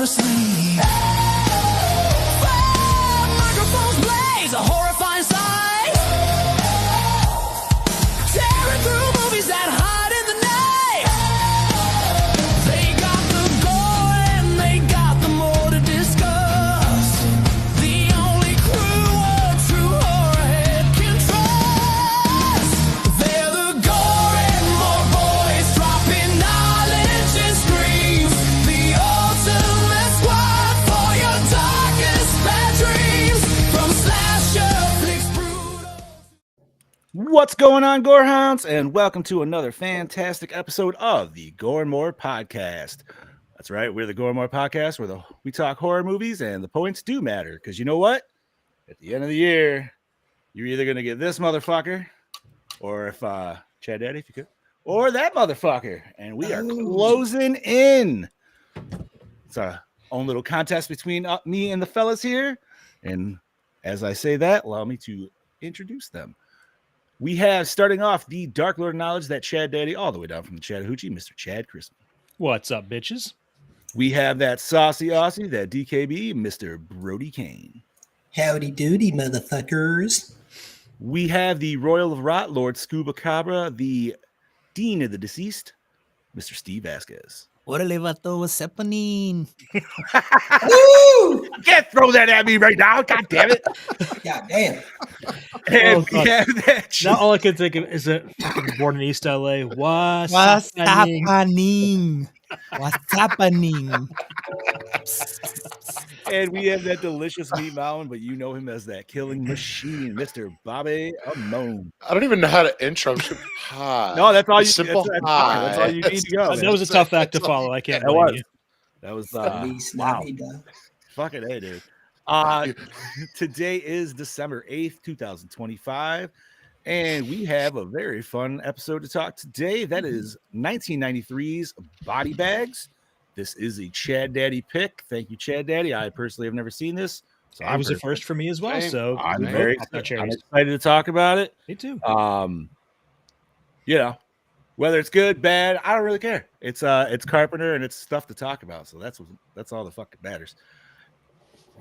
sleep. Five microphones blaze, a horrifying sight. Tearing through movies that hide in the night. They got the gore and they got the more to discuss. The only crew a true horror head can trust. They're the Gore and More boys, dropping knowledge and screams. The ultimate squad for your darkest bad dreams. From slasher flicks brutal. What's going on, Gorehounds, and welcome to another fantastic episode of the Gore and More Podcast. That's right, we're the Gore and More Podcast, where we talk horror movies, and the points do matter. Because you know what? At the end of the year, you're either going to get this motherfucker, or if Chad Daddy, if you could, or that motherfucker. And we are closing in. It's our own little contest between me and the fellas here. And as I say that, allow me to introduce them. We have, starting off, the Dark Lord of Knowledge, that Chad Daddy, all the way down from the Chattahoochee, Mr. Chad Crispin. What's up, bitches? We have that Saucy Aussie, that DKB, Mr. Brody Kane. Howdy doody, motherfuckers. We have the Royal of Rot, Lord Scuba Cabra, the Dean of the Deceased, Mr. Steve Vasquez. Orale vato, what's happening? Woo! You can't throw that at me right now, god damn it. God damn. And we God. have that Now all I can think of is that fucking Born in East LA. What's What's happening? happening? What's happening? and we have that delicious meat mountain, but you know him as that killing machine, Mr. Bobby Amon. I don't even know how to intro. Hi. No, that's all you Simple that's hi. that's all you need to go. That man. was a tough act to follow. I can't That blame was. you. That was Funny, wow. snappy, dog. Fucking A, dude. Today is December 8th, 2025, and we have a very fun episode to talk today. That is 1993's Body Bags. This is a Chad Daddy pick. Thank you, Chad Daddy. I personally have never seen this. So It was a first for me as well. Same. So I'm we very both popped our excited. I'm cherries. excited to talk about it. Me too. You know, whether it's good, bad, I don't really care. It's Carpenter and it's stuff to talk about. So that's all the fucking matters.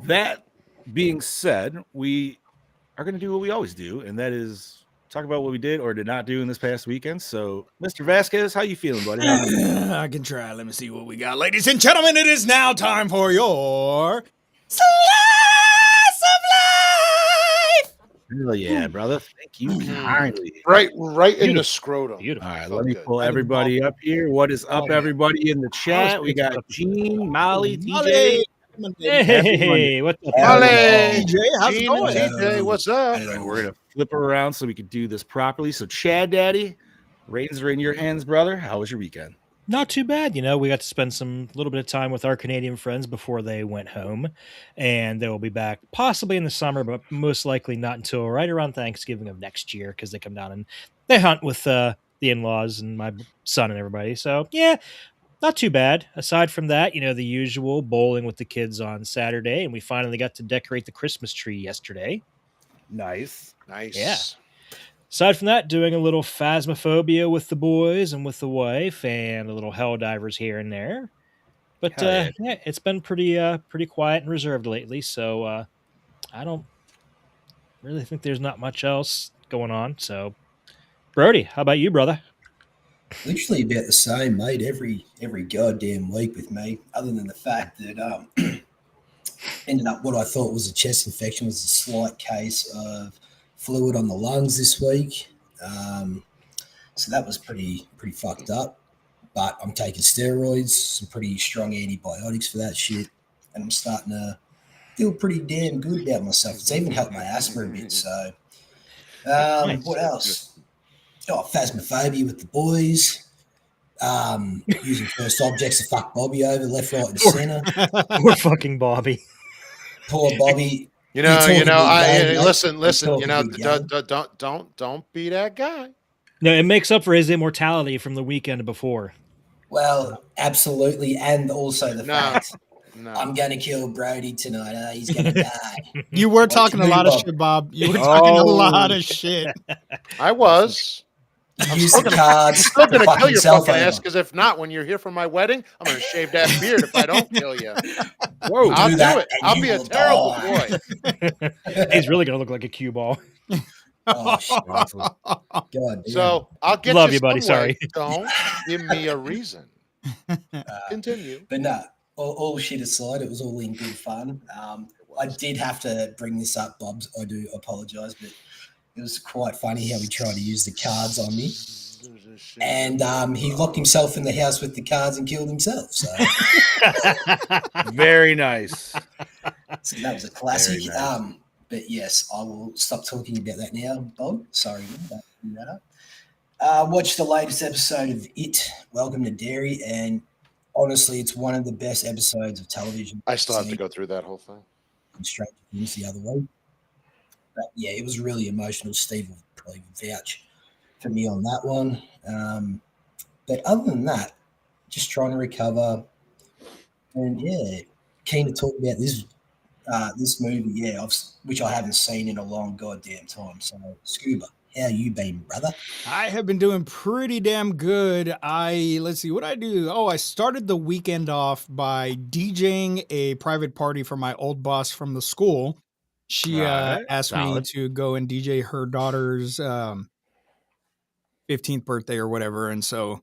That being said, we are going to do what we always do, and that is talk about what we did or did not do in this past weekend. So, Mr. Vasquez, how you feeling, buddy? I can try. Let me see what we got. Ladies and gentlemen, it is now time for your Slice of Life! Hell yeah, brother. Thank you kindly. Right in the scrotum. Beautiful. All right, Felt let me good. pull everybody up here. What is up, everybody in the chat? We got Gene, Molly, TJ. Hey, what's up? Molly, TJ, how's it Gene and going? TJ, what's up? And we're gonna flip her around so we can do this properly. So, Chad Daddy, reins are in your hands, brother. How was your weekend? Not too bad. You know, we got to spend some little bit of time with our Canadian friends before they went home, and they will be back possibly in the summer, but most likely not until right around Thanksgiving of next year because they come down and they hunt with the in-laws and my son and everybody. So yeah, not too bad. Aside from that, you know, the usual bowling with the kids on Saturday, and we finally got to decorate the Christmas tree yesterday. Nice. Nice. Yeah. Aside from that, doing a little phasmophobia with the boys and with the wife, and a little Helldivers here and there. But Hell yeah, it's been pretty quiet and reserved lately. So I don't really think there's not much else going on. So, Brody, how about you, brother? Literally about the same, mate, every goddamn week with me, other than the fact that ended up what I thought was a chest infection was a slight case of fluid on the lungs this week. So that was pretty fucked up. But I'm taking steroids, some pretty strong antibiotics for that shit, and I'm starting to feel pretty damn good about myself. It's even helped my asthma a bit. So what else? Oh, phasmophobia with the boys. Using first objects to fuck Bobby over left, right, and center. Poor fucking Bobby. Poor Bobby. You know. You're talking I big game, listen. You're You know, talking big don't be that guy. No, it makes up for his immortality from the weekend before. Well, absolutely, and also the No. fact No. I'm going to kill Brody tonight. He's going to die. You were What talking you a do, lot of Bob? shit, Bob. You were talking a lot of shit. I was. use the cards. Still gonna fuck kill your himself fucking ass over. because if not, when you're here for my wedding, I'm gonna shave that beard if I don't kill you. Whoa. I'll Do do that it. and I'll you be a will terrible die. boy. He's really gonna look like a cue ball. Oh, shit. Awesome. God damn. So I'll get Love you, you, buddy. some way. Sorry. Don't give me a reason. Continue. But no, all shit aside, it was all in good fun. I did have to bring this up, Bobs. I do apologize, but it was quite funny how he tried to use the cards on me. And he locked himself in the house with the cards and killed himself. So, Very nice. so that was a classic. Very nice. But yes, I will stop talking about that now, Bob. Sorry, don't bring that up. Watch the latest episode of It, Welcome to Dairy, and honestly, it's one of the best episodes of television. I still have to go through that whole thing. And Stranger Things the other way. But yeah, it was really emotional. Steve will probably vouch for me on that one. But other than that, just trying to recover. And yeah, keen to talk about this movie, yeah, which I haven't seen in a long goddamn time. So, Scuba, how you been, brother? I have been doing pretty damn good. Let's see what I do. Oh, I started the weekend off by DJing a private party for my old boss from the school. She Right. asked me Solid. to go and DJ her daughter's 15th birthday or whatever, and so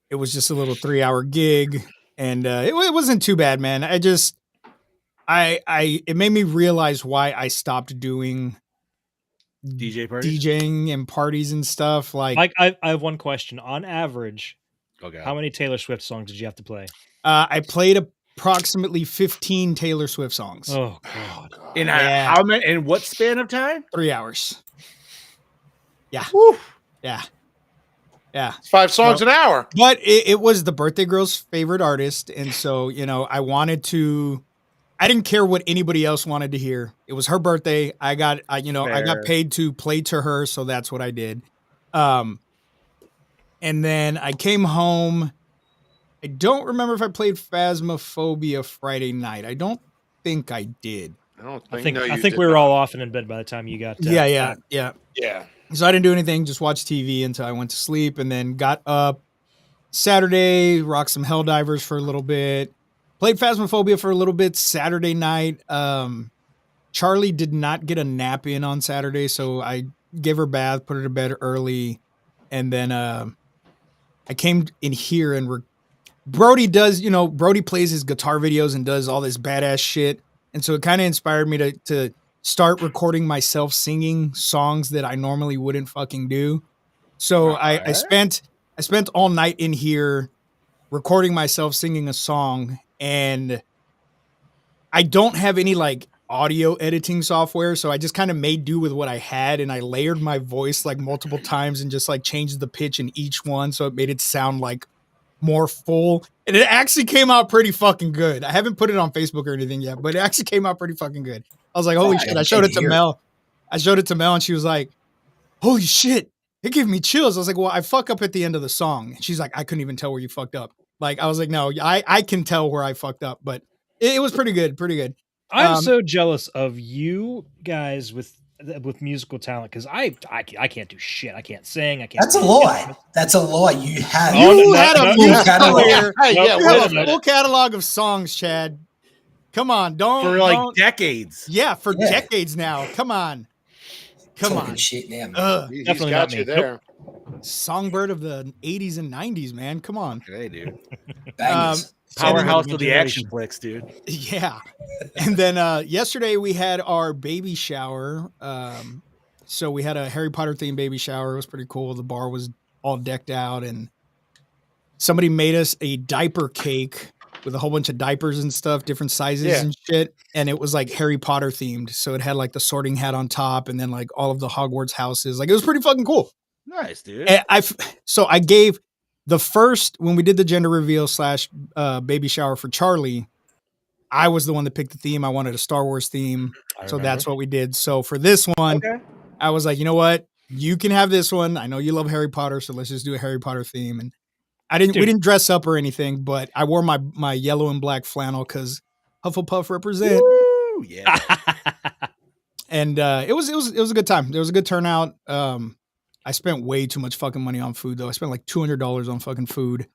it was just a little 3-hour gig, and it wasn't too bad, man. It made me realize why I stopped doing DJ parties? DJing and parties and stuff. Like, Mike, I have one question. On average, Okay. how many Taylor Swift songs did you have to play? I played approximately 15 Taylor Swift songs. Oh God. In Yeah. how many? In what span of time? 3 hours. Yeah. Woo. Yeah. Yeah. It's 5 songs an hour. But it was the birthday girl's favorite artist. And so, I didn't care what anybody else wanted to hear. It was her birthday. I got Fair. paid to play to her. So that's what I did. And then I came home. I don't remember if I played Phasmophobia Friday night. I don't think I did. I don't I think. think no, you I think did we were not. all off and in bed by the time you got. Yeah. Yeah. So I didn't do anything, just watch TV until I went to sleep, and then got up Saturday, rocked some Helldivers for a little bit, played Phasmophobia for a little bit Saturday night. Charlie did not get a nap in on Saturday, so I gave her a bath, put her to bed early, and then I came in here and Brody plays his guitar videos and does all this badass shit, and so it kind of inspired me to start recording myself singing songs that I normally wouldn't fucking do. So I spent all night in here recording myself singing a song, and I don't have any like audio editing software, so I just kind of made do with what I had, and I layered my voice like multiple times and just like changed the pitch in each one so it made it sound like more full, and it actually came out pretty fucking good. I haven't put it on Facebook or anything yet, but it actually came out pretty fucking good. I was like, holy shit. I showed it to Mel. And she was like, holy shit, it gave me chills. I was like, well, I fuck up at the end of the song. And she's like, I couldn't even tell where you fucked up. Like, I was like, no, I can tell where I fucked up, but it was pretty good. I'm so jealous of you guys with musical talent because I can't do shit. I can't sing. I can't. That's a lie. That's a lie. You have. You had a full catalog. career. Hey, No, yeah, You wait have a a minute. full catalog of songs, Chad. Come on, For like decades. yeah, for Yeah. decades now. Come on. Talking shit now, man. He's Definitely got not you me. there. Songbird of the 80s and 90s, man. Come on. Hey, dude. Bangers. Powerhouse Second of the generation. action flicks, dude. Yeah. And then yesterday we had our baby shower. So we had a Harry Potter themed baby shower. It was pretty cool. The bar was all decked out, and somebody made us a diaper cake with a whole bunch of diapers and stuff, different sizes Yeah. and shit. And it was like Harry Potter themed. So it had like the Sorting Hat on top and then like all of the Hogwarts houses. Like it was pretty fucking cool. Nice, dude. And so I gave the first, when we did the gender reveal / baby shower for Charlie, I was the one that picked the theme. I wanted a Star Wars theme. So that's what we did. So for this one, Okay. I was like, you know what? You can have this one. I know you love Harry Potter, so let's just do a Harry Potter theme. And we didn't dress up or anything, but I wore my yellow and black flannel because Hufflepuff represent. Woo, yeah. And it was a good time. There was a good turnout. I spent way too much fucking money on food though. I spent like $200 on fucking food.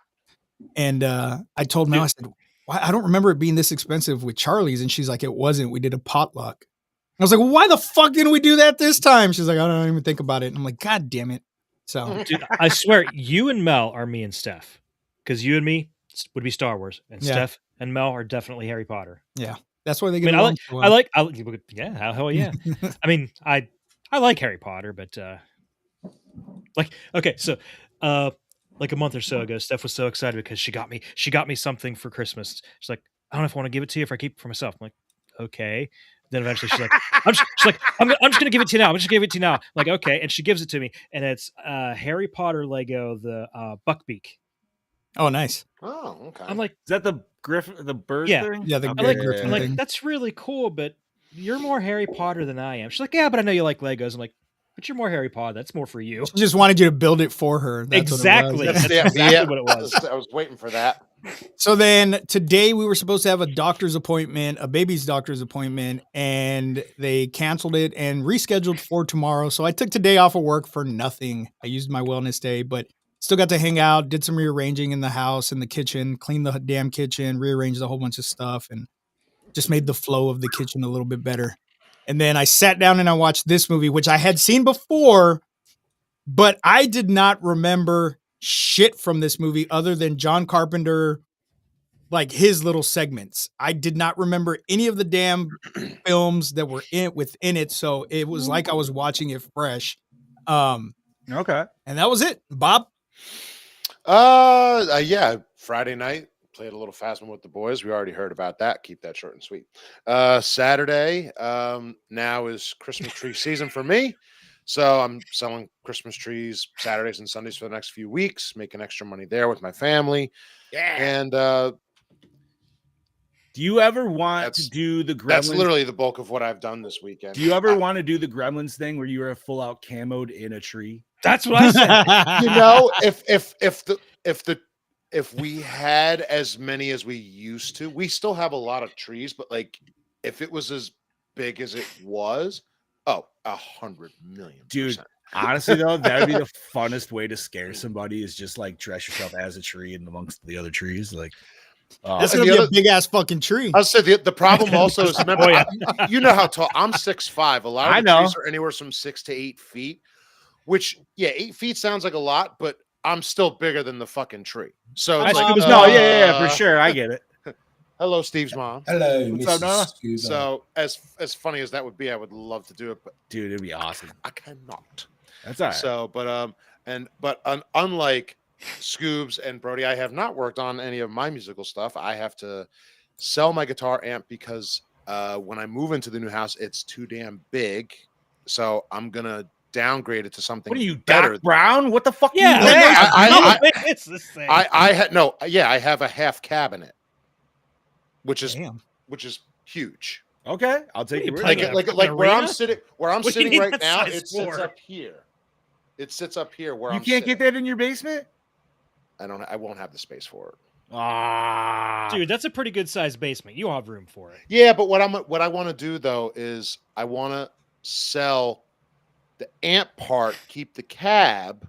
And I told Mel, I said, why? I don't remember it being this expensive with Charlie's. And she's like, it wasn't. We did a potluck. I was like, well, why the fuck didn't we do that this time? She's like, I don't even think about it. And I'm like, God damn it. So Dude, I swear, you and Mel are me and Steph. Because you and me would be Star Wars. And Yeah. Steph and Mel are definitely Harry Potter. yeah, that's why they I get mean, along so well. yeah, hell yeah. I mean, I like Harry Potter, but like, okay, so like a month or so ago, Steph was so excited because she got me something for Christmas. She's like, I don't know if I want to give it to you, if I keep it for myself. I'm like, okay. Then eventually she's like, I'm just gonna give it to you now. I'm just gonna give it to you now. I'm like, okay, and she gives it to me, and it's Harry Potter Lego, the Buckbeak. Oh, nice. Oh, okay. I'm like, Is that the bird Yeah. thing? Yeah, the Okay, Grey yeah, Griffin I'm yeah. like, thing. that's really cool, but you're more Harry Potter than I am. She's like, yeah, but I know you like Legos. I'm like, but you're more Harry Potter. That's more for you. She just wanted you to build it for her. That's Exactly. What it was. That's exactly what it was. I was waiting for that. So then today we were supposed to have a doctor's appointment, a baby's doctor's appointment, and they canceled it and rescheduled for tomorrow. So I took today off of work for nothing. I used my wellness day, but still got to hang out, did some rearranging in the house, in the kitchen, cleaned the damn kitchen, rearranged a whole bunch of stuff, and just made the flow of the kitchen a little bit better. And then I sat down and I watched this movie, which I had seen before, but I did not remember shit from this movie other than John Carpenter, like his little segments. I did not remember any of the damn films that were within it. So it was like I was watching it fresh. Okay. And that was it. Bob? Yeah, Friday night played a little Phasma with the boys. We already heard about that. Keep that short and sweet. Saturday, now is Christmas tree season for me. So I'm selling Christmas trees Saturdays and Sundays for the next few weeks, making extra money there with my family. Yeah. And do you ever want to do the Gremlins? that's literally the bulk of what I've done this weekend. Do you ever want to do the Gremlins thing where you are full out camoed in a tree? That's what I said. You know, if we had as many as we used to, we still have a lot of trees, but like if it was as big as it was, 100 million Dude, %. honestly though, that would be the funnest way to scare somebody, is just like dress yourself as a tree and amongst the other trees. Like, That's And going to the be a other- big ass fucking tree. I'll say the problem also is, remember, Oh, yeah. you know how tall I'm 6'5". A lot of I the know. trees are anywhere from 6 to 8 feet, which 8 feet sounds like a lot, but I'm still bigger than the fucking tree. So it's like, no, yeah, for sure. I get it. Hello, Steve's mom. Hello, What's Mrs. up, Noah? Scuba. So as funny as that would be, I would love to do it, but Dude, it'd be awesome. I cannot. That's all right. So, but unlike Scoobs and Brody, I have not worked on any of my musical stuff. I have to sell my guitar amp because when I move into the new house, it's too damn big. So I'm gonna downgrade it to something. What are you, better? Doc Brown? What the fuck? Yeah, you doing? it's the same. I have a half cabinet, which is Damn. huge. Okay, I'll take your word. Like for it- that. Like an where I'm arena? sitting, What do you sitting need right that now, size it sits for? up here. It sits up here where You I'm can't sitting. get that in your basement? I won't have the space for it. Ah, Dude, that's a pretty good sized basement. You have room for it. Yeah, but what I want to do though is I want to sell the amp part, keep the cab,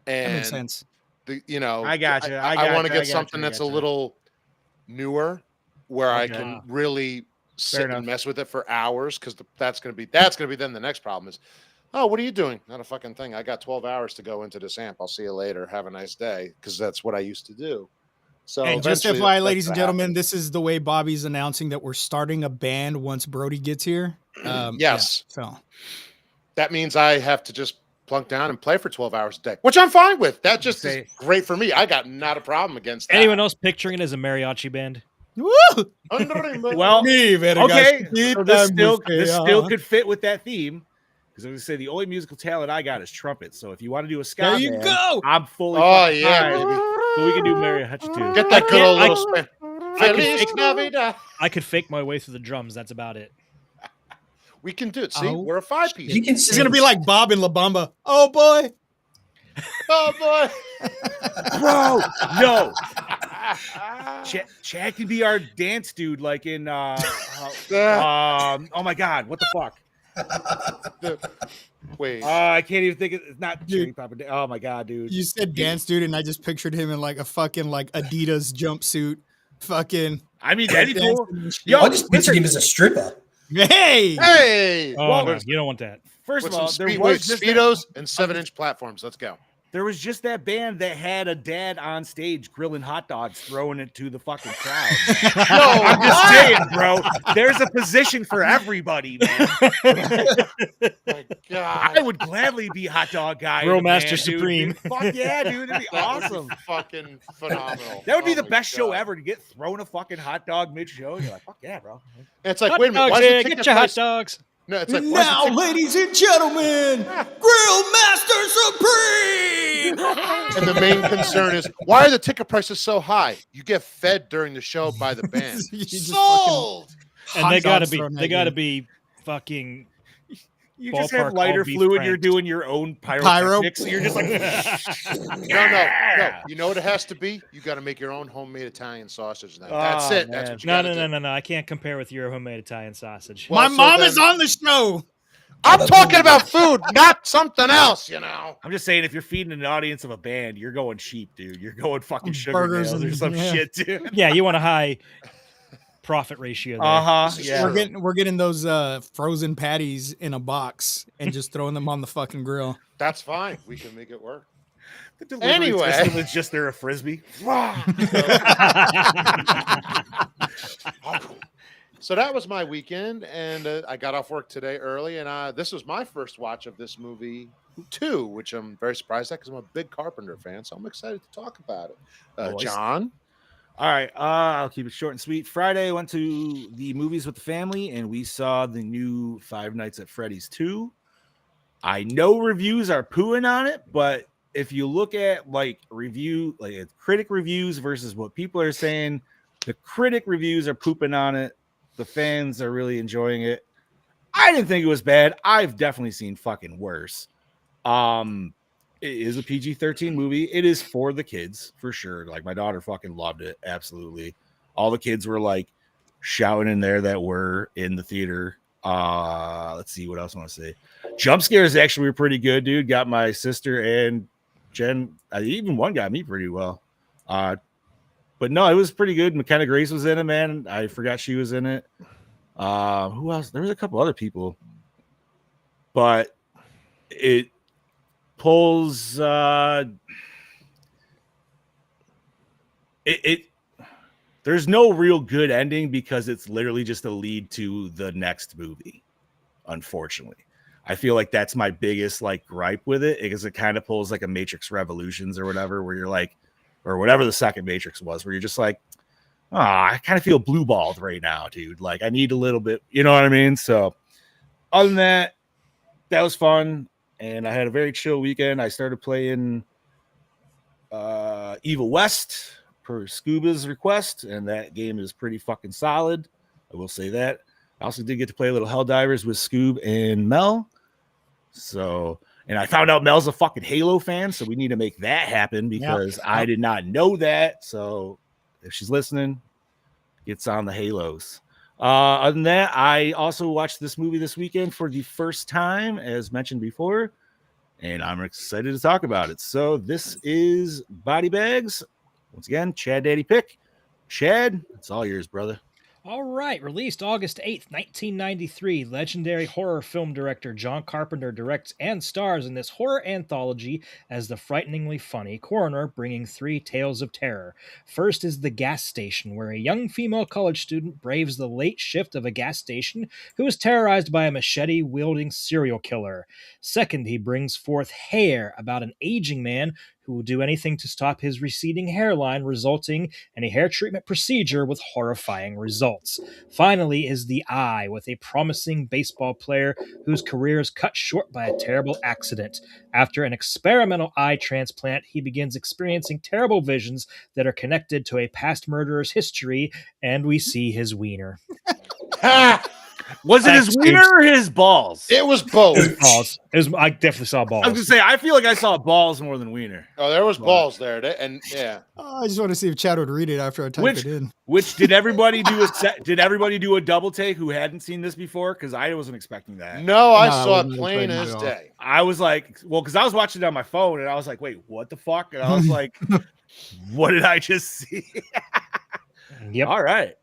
That and makes sense. I gotcha, I I want gotcha, to I get something gotcha, I that's a gotcha. little newer, where I Okay. can really sit enough. and mess with it for hours. Because that's gonna be then the next problem is, oh, what are you doing? Not a fucking thing. I got 12 hours to go into this amp. I'll see you later. Have a nice day. Because that's what I used to do. So And just eventually FYI, that's ladies and gonna gentlemen, happen. this is the way Bobby's announcing that we're starting a band once Brody gets here. Yes. Yeah, so That means I have to just plunk down and play for 12 hours a day, which I'm fine with. That just Say- is great for me. I got not a problem against that. Anyone else picturing it as a mariachi band? woo! Well, Me, okay, so this still could. could fit with that theme. Because I was gonna say the only musical talent I got is trumpet. So if you want to do a ska There you band, go. I'm fully. Oh, fucking yeah, behind. baby. So we can do mariachi too. Get that good old little spin. I can Feliz fake- Navidad. I could fake my way through the drums. That's about it. We can do it. See, Oh, we're a 5-piece. You can It's gonna be like Bob and La Bamba. Oh boy. Oh boy. Bro, no. Chad can be our dance dude, like in oh my god, what the fuck? Wait. I can't even think. It's not Dude. Cherry Papa. Oh my god, dude. You said dance, dude, and I just pictured him in like a fucking like Adidas jumpsuit, fucking I mean, that'd be cool. dancing and shit. Yo, I just pictured listen. him as a stripper. Hey, Hey! Oh Well, no, you don't want that. First With of all, some there Speedway was just Speedos and 7-inch platforms. Let's go. there was just that band that had a dad on stage grilling hot dogs, throwing it to the fucking crowd. No, I'm just saying, bro. There's a position for everybody, man. my God. I would gladly be hot dog guy. in Grill the Master band, dude. Supreme. Fuck yeah, dude. That'd be That would be awesome. fucking phenomenal. That would be Oh the my best show God. ever, to get thrown a fucking hot dog mid-show. And you're like, fuck yeah, bro. And it's like, Hot wait a minute. dogs Why here, does it get take your hot place? dogs. No, it's like, and why does it now, take- ladies and gentlemen, Grill Master Supreme. And the main concern is, why are the ticket prices so high? You get fed during the show by the band. You just Sold. And hot they gotta dogs be thrown they at gotta you. be fucking You just have Ballpark lighter all beef fluid. You're pranked. doing your own Pyro. pyrotechnics. So you're just like, No. You know what it has to be? You got to make your own homemade Italian sausage now. That's Oh, it. That's man. what you no, gotta no, do. no, no, no. I can't compare with your homemade Italian sausage. Well, My so mom is then- on the show. I'm talking about food, not something else, you know. I'm just saying, if you're feeding an audience of a band, you're going cheap, dude. You're going fucking sugar Burgers nails or and- some yeah. shit, dude. Yeah, you want a high profit ratio there. Uh-huh. This is Yeah. true. We're getting those frozen patties in a box and just throwing them on the fucking grill. That's fine. We can make it work. The delivery Anyway. system is just there a frisbee. So that was my weekend, and I got off work today early, and this was my first watch of this movie too, which I'm very surprised at because I'm a big Carpenter fan, so I'm excited to talk about it. Boys. John, All right, I'll keep it short and sweet. Friday, I went to the movies with the family, and we saw the new Five Nights at Freddy's 2. I know reviews are pooing on it, but if you look at critic reviews versus what people are saying, the critic reviews are pooping on it. The fans are really enjoying it. I didn't think it was bad. I've definitely seen fucking worse. It is a PG-13 movie. It is for the kids for sure. Like, my daughter fucking loved it. Absolutely. All the kids were like shouting in there that were in the theater. Let's see what else I want to say. Jump scares actually were pretty good, dude. Got my sister and Jen. Even one got me pretty well. But no, it was pretty good. McKenna Grace was in it, man. I forgot she was in it. Who else? There was a couple other people, but it pulls there's no real good ending because it's literally just a lead to the next movie. Unfortunately, I feel like that's my biggest like gripe with it, because it kind of pulls like a Matrix Revolutions or whatever, where you're like, or whatever the second Matrix was, where you're just like, I kind of feel blue balled right now, dude. Like, I need a little bit, you know what I mean? So other than that, that was fun. And I had a very chill weekend. I started playing Evil West per Scuba's request, and that game is pretty fucking solid. I will say that. I also did get to play a little Helldivers with Scoob and Mel. So, and I found out Mel's a fucking Halo fan, so we need to make that happen because I did not know that. So if she's listening, it's on the Halos. Other than that, I also watched this movie this weekend for the first time, as mentioned before, and I'm excited to talk about it. So this is Body Bags. Once again, Chad Daddy Pick. Chad, it's all yours, brother. All right, released August 8th, 1993, legendary horror film director John Carpenter directs and stars in this horror anthology as the frighteningly funny coroner bringing three tales of terror. First is The Gas Station, where a young female college student braves the late shift of a gas station who is terrorized by a machete-wielding serial killer. Second, he brings forth Hair, about an aging man who will do anything to stop his receding hairline, resulting in a hair treatment procedure with horrifying results. Finally is The Eye, with a promising baseball player whose career is cut short by a terrible accident. After an experimental eye transplant, he begins experiencing terrible visions that are connected to a past murderer's history, and we see his wiener. Was it his Thanks, wiener or his balls? It was It was both. balls. I definitely saw balls. I was gonna say I feel like I saw balls more than wiener. Oh, there was balls there, and yeah. I just want to see if Chad would read it after I type it in. Which did everybody do a set? Did everybody do a double take who hadn't seen this before? Because I wasn't expecting that. No, I No, I saw wouldn't it have plain played as it off. day. I was like, well, because I was watching it on my phone and I was like, wait, what the fuck? And I was like, what did I just see? Yep. All right.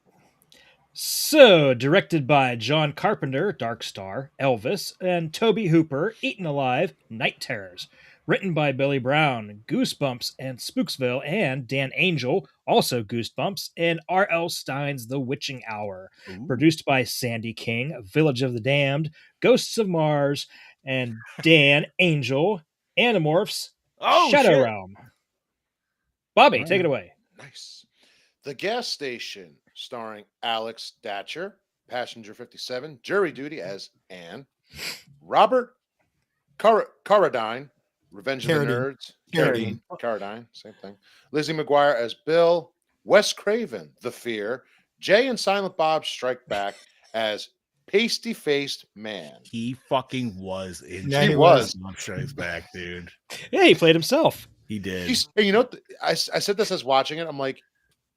So, directed by John Carpenter, Dark Star, Elvis, and Toby Hooper, Eaten Alive, Night Terrors. Written by Billy Brown, Goosebumps, and Spooksville, and Dan Angel, also Goosebumps, and R.L. Stein's The Witching Hour. Ooh. Produced by Sandy King, Village of the Damned, Ghosts of Mars, and Dan Angel, Animorphs, Oh, Shadow shit. Realm. Bobby, All take right. it away. Nice. The Gas Station, starring Alex Datcher, Passenger 57, Jury Duty as Anne, Robert Carradine, Revenge of the Carradine. Nerds, Carradine, same thing. Lizzie McGuire as Bill, Wes Craven, The Fear, Jay and Silent Bob Strike Back as Pasty-Faced Man. He fucking was in. Yeah, he Jay was. Bob Strikes Back, dude. Yeah, he played himself. He did. You know, I said this as watching it. I'm like,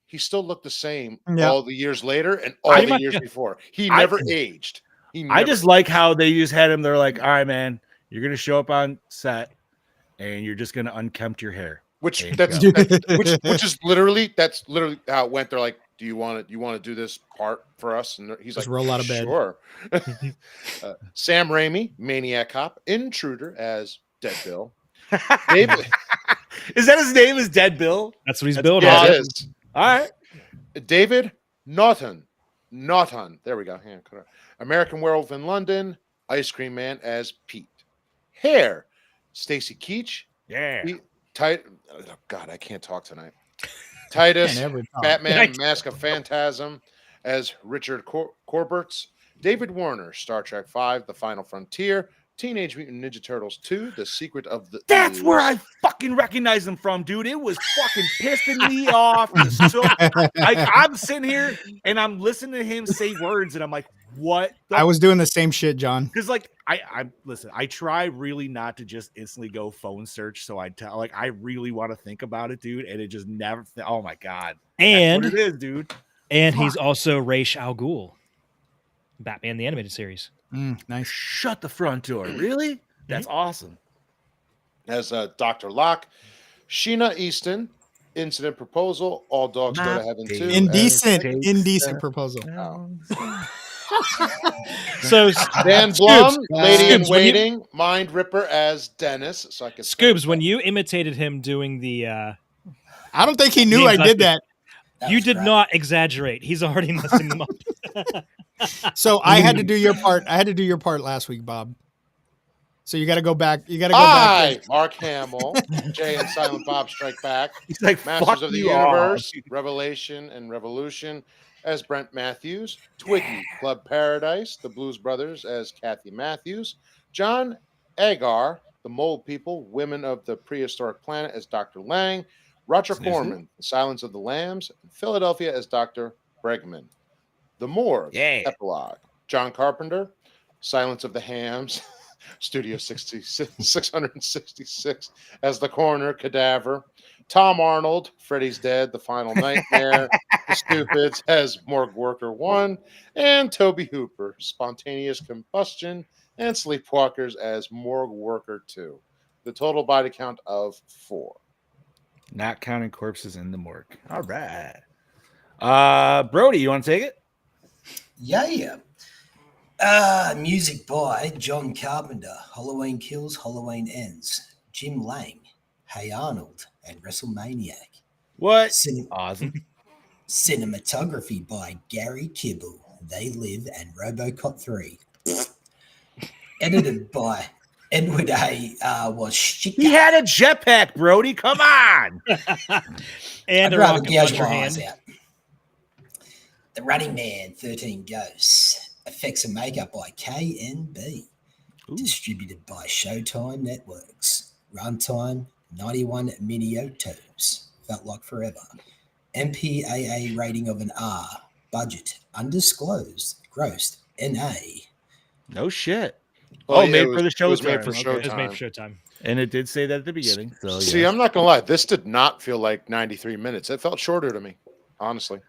he still looked the same Yeah. all the years later and all Pretty the much, years yeah. before. He I- never aged. I just like how they just had him. They're like, all right, man, you're gonna show up on set and you're just gonna unkempt your hair. which There you that's go. which is literally how it went. They're like, do you want to do this part for us? And he's Just like, roll out of bed. Sure. Sam Raimi, Maniac Cop, Intruder as Dead Bill. David, Is that his name? Is Dead Bill? That's what he's That's- building. yeah, on. it is. All right. David Naughton. There we go. Yeah, correct. American Werewolf in London, Ice Cream Man as Pete. Hair, Stacy Keach. Yeah. Oh, God, I can't talk tonight. Titus, Can't ever talk. Batman, Mask of Phantasm as Richard Corberts. David Warner, Star Trek V, The Final Frontier. Teenage Mutant Ninja Turtles 2, The Secret of the That's Ooze. where I fucking recognize him from, dude. It was fucking pissing me off. So, I'm sitting here and I'm listening to him say words, and I'm like, what? I was doing the same shit, John. Because like I listen, I try really not to just instantly go phone search. So I really want to think about it, dude, and it just never. Oh my god, And that's what it is, dude. and he's also Ra's al Ghul, Batman the Animated Series. Nice. Shut the front door. Really? That's awesome. As Dr. Locke. Sheena Easton, Incident Proposal, All Dogs Go to Heaven 2. Indecent, takes indecent proposal. So Dan Blum, Scoobs, Lady in Scoobs, when you- Waiting, Mind Ripper as Dennis. So I could Scoobs, when you imitated him doing the, I don't think he knew I did that. you did not exaggerate. He's already messing them up. So I had to do your part. I had to do your part last week, Bob. So you got to go back. You got to go I, back. Mark Hamill, Jay and Silent Bob Strike Back, He's like, Masters fuck of the you all. Universe, Revelation and Revolution as Brent Matthews, Twiggy, Club Paradise, The Blues Brothers as Kathy Matthews, John Agar, The Mold People, Women of the Prehistoric Planet as Dr. Lang, Roger Sniffy. Corman, The Silence of the Lambs, and Philadelphia as Dr. Bregman. The Morgue, Yeah. Epilogue, John Carpenter, Silence of the Hams, Studio 666 as the Coroner, Cadaver, Tom Arnold, Freddy's Dead, The Final Nightmare, The Stupids as Morgue Worker 1, and Toby Hooper, Spontaneous Combustion, and Sleepwalkers as Morgue Worker 2. The total body count of 4. Not counting corpses in the morgue. All right. Brody, you want to take it? Yeah. Music by John Carpenter, Halloween Kills, Halloween Ends, Jim Lang, Hey Arnold, and WrestleManiac. What? Cine- Awesome. Cinematography by Gary Kibble, They Live, and RoboCop 3. Edited by Edward A. Washika. He had a jetpack, Brody. Come on. And I'd a rather rocket gouge launcher my eyes hand. out. The Running Man, 13 Ghosts. Effects and makeup by KNB. Ooh. Distributed by Showtime Networks. Runtime 91 Miniotos. Felt like forever. MPAA rating of an R. Budget undisclosed. Grossed NA. No shit. Well, made it for the it was made Showtime, for okay. It was made Showtime. for Showtime. And it did say that at the beginning. So See, yeah. I'm not gonna lie. This did not feel like 93 minutes. It felt shorter to me, honestly.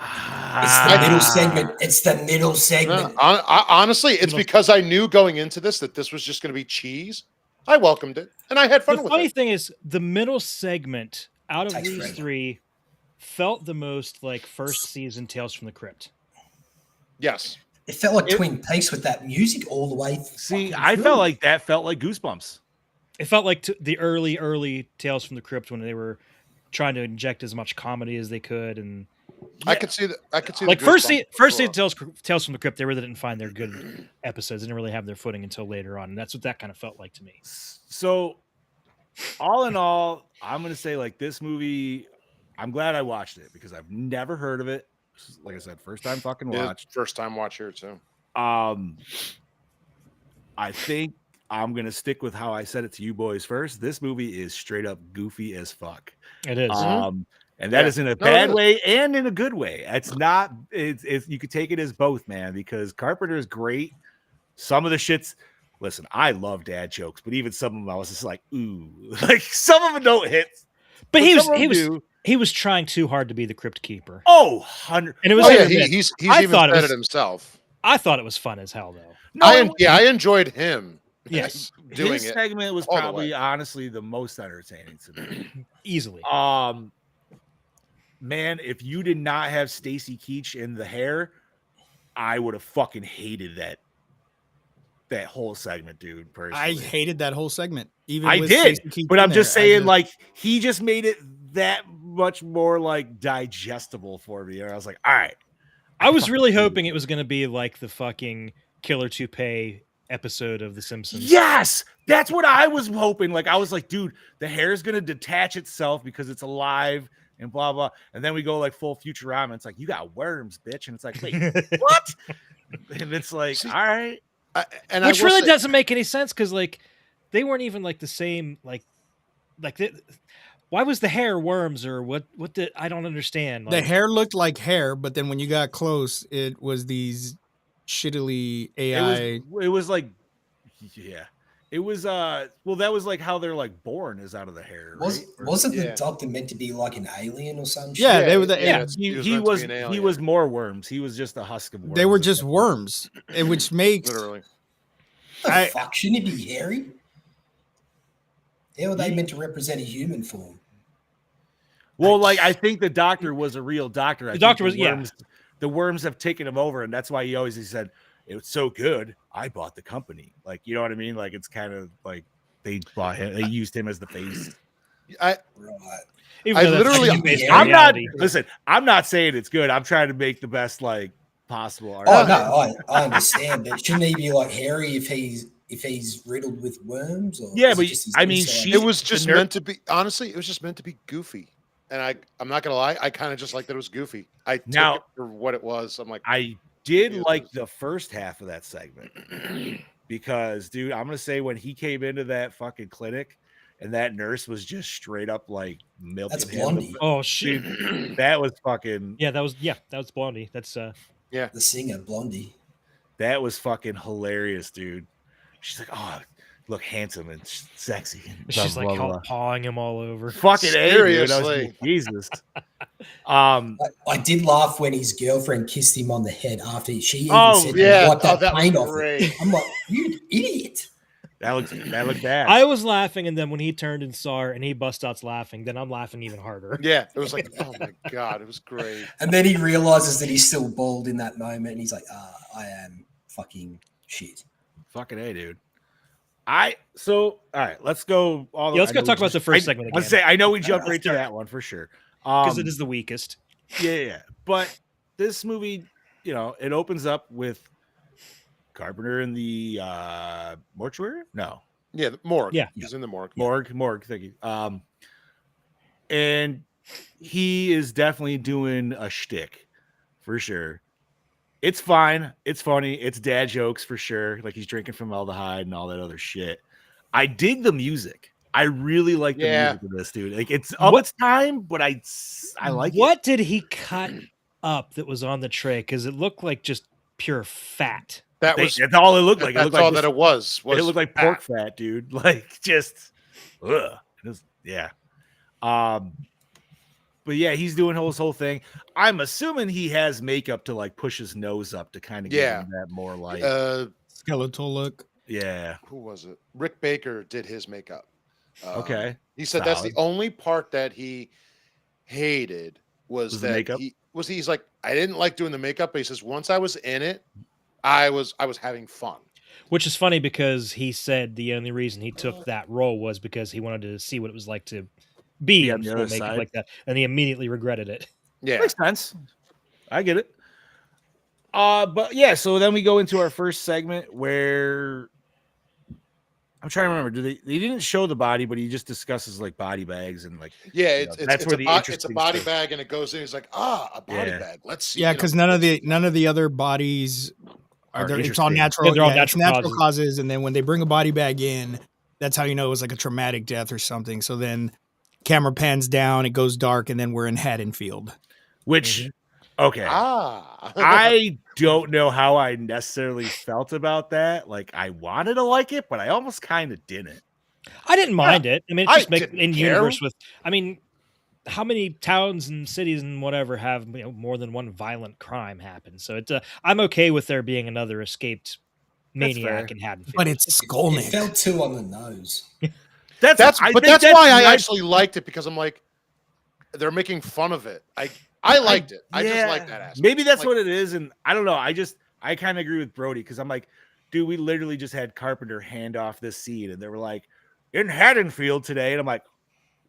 It's the middle segment. It's the middle No, segment. honestly, it's because I knew going into this that this was just going to be cheese. I welcomed it, and I had fun The with funny it. thing is, the middle segment out of Takes these forever. three felt the most like first season Tales from the Crypt. Yes, It felt like Twin Peaks with that music all the way. See, fucking I through. felt like that felt like Goosebumps. It felt like the early Tales from the Crypt when they were trying to inject as much comedy as they could, and I could see that. I could see like the first Goosebumps season before. Tales from the Crypt, they really didn't find their good episodes. They didn't really have their footing until later on, and that's what that kind of felt like to me. So, all in all, I'm gonna say like this movie. I'm glad I watched it because I've never heard of it. Like I said, first time fucking Yeah, watch. first time watch here too. I think I'm gonna stick with how I said it to you boys first. This movie is straight up goofy as fuck. It is. And that Yeah. is in a No, it bad is. way and in a good way. It's not. It's you could take it as both, man. Because Carpenter is great. Some of the shits. Listen, I love dad jokes, but even some of them, I was just like, ooh, like some of them don't hit. But he some of them was do. he was trying too hard to be the Crypt Keeper. Oh, 100. And it was Oh hit yeah, or miss. he's I even thought it said was- it himself. I thought it was fun as hell though. No, I enjoed him. Yes, doing his it. segment was all the probably way. honestly the most entertaining to me. easily. Man, if you did not have Stacy Keach in the hair, I would have fucking hated that whole segment, dude. I Personally, hated that whole segment. Even I with did, Stacey Keach but in I'm just there, saying, like, he just made it that much more like digestible for me. And I was like, all right. I was really fucking- hoping it was going to be like the fucking Killer Toupee episode of The Simpsons. Yes, that's what I was hoping. Like, I was like, dude, the hair is gonna detach itself because it's alive and blah blah. And then we go like full Futurama. It's like, you got worms, bitch. And it's like, wait, what? And it's like, See, all right. Which really doesn't make any sense because like they weren't even like the same why was the hair worms or what did I don't understand. the Like, hair looked like hair, but then when you got close, it was these shittily AI. It was like, yeah. It was well, that was like how they're like born is out of the hair. Right? Wasn't Yeah. the doctor meant to be like an alien or some shit? Yeah, they were the, yeah, He meant was to be an he alien. was more worms. He was just a husk of worms. they were just worms, which makes literally. The I- fuck shouldn't it be hairy? How are they meant to represent a human form? Well, like I think the doctor was a real doctor. I think doctor was- yeah. worms, the worms have taken him over, and that's why he said it was so good. I bought the company. Like, you know what I mean? Like, it's kind of like they bought him. They used him as the face. Right. even I though that's literally- actually based on I'm not. reality. Listen, I'm not saying it's good. I'm trying to make the best like possible. Oh argument. no, I understand, but shouldn't he be like hairy if he's riddled with worms? Or Yeah, is it but just his I mean, inside? she- It was the just ner- meant to be. Honestly, it was just meant to be goofy. And I'm not gonna lie, I kind of just liked that it was goofy. I Now- took it for what it was. I'm like, I did Yeah, like it was- the first half of that segment because, dude, I'm gonna say when he came into that fucking clinic and that nurse was just straight up like milking That's him. Blondie, Oh shit. Dude, that was fucking. Yeah, that was Blondie. That's the singer Blondie. That was fucking hilarious, dude. She's like, oh, look handsome and sexy. And she's blah, like blah, blah. pawing him all over. Fucking A, dude. I was Seriously. like, Jesus. I did laugh when his girlfriend kissed him on the head after she even Oh, said, yeah. "Wipe that that was paint off." great. It. I'm like, you idiot. that looked bad. I was laughing, and then when he turned and saw her, and he bust out laughing, then I'm laughing even harder. Yeah, it was like, oh my god, it was great. And then he realizes that he's still bald in that moment, and he's like, I am fucking shit. Fucking A, dude. All right, let's go. Yeah, let's go talk about the first segment Let's again. say I know we jumped right to that one for sure. Because it is the weakest. Yeah. But this movie, it opens up with Carpenter in the mortuary. No, Yeah, the morgue. Yeah. He's in the morgue. morgue. Thank you. And he is definitely doing a shtick for sure. It's fine. It's funny. It's dad jokes for sure. Like he's drinking formaldehyde and all that other shit. I dig the music. I really like the music of this, dude. Like it's of its time, but I like it. What did he cut up that was on the tray? Because it looked like just pure fat. That's all it looked like. It That's looked like all that it was. it looked like pork fat, dude. Like just, ugh. It was, yeah. But yeah, he's doing his whole thing. I'm assuming he has makeup to like push his nose up to kind of give him that more like skeletal look. Yeah. Who was it? Rick Baker did his makeup. Okay. He said that's the only part that he hated was the that makeup? he's like, I didn't like doing the makeup, but he says once I was in it, I was having fun. Which is funny because he said the only reason he took that role was because he wanted to see what it was like to be on in the full other makeup side. like that, and he immediately regretted it. Yeah. Makes sense. I get it. But yeah, so then we go into our first segment where I'm trying to remember. They didn't show the body, but he just discusses like body bags and like It's where a the it's a interesting body stuff- bag, and it goes in. He's like, a body Yeah. bag. Let's see. Yeah, you know, because none of the other bodies are there. It's all interesting. natural. Yeah, they're all it's natural natural causes. And then when they bring a body bag in, that's how you know it was like a traumatic death or something. So then camera pans down, it goes dark, and then we're in Haddonfield. Which okay. Ah. I don't know how I necessarily felt about that. Like I wanted to like it, but I almost kind of didn't. I didn't mind it. I mean, it I just makes didn't in care. universe with. I mean, how many towns and cities and whatever have more than one violent crime happen? So it's I'm okay with there being another escaped maniac fair. in Haddonfield. But it's It Skolnick. felt too on the nose. That's I think that's why I nice. actually liked it, because I'm like, they're making fun of it. I liked it. I just like that aspect. Maybe that's Like, what it is, and I don't know. I kind of agree with Brody because I'm like, dude, we literally just had Carpenter hand off this scene, and they were like, in Haddonfield today, and I'm like,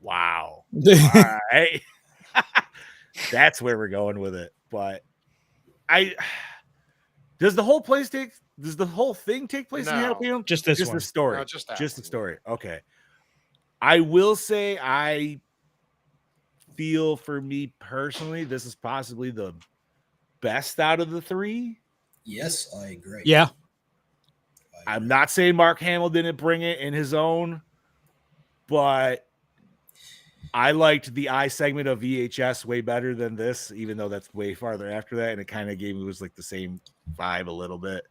wow, all right, that's where we're going with it. But does the whole thing take place in No. Haddonfield? Just this just one. the story, No, just that just the one. story. Okay, I will say I feel for me personally, this is possibly the best out of the three. Yes, I agree. Yeah. I'm not saying Mark Hamill didn't bring it in his own, but I liked the eye segment of VHS way better than this, even though that's way farther after that, and it kind of gave me was like the same vibe a little bit.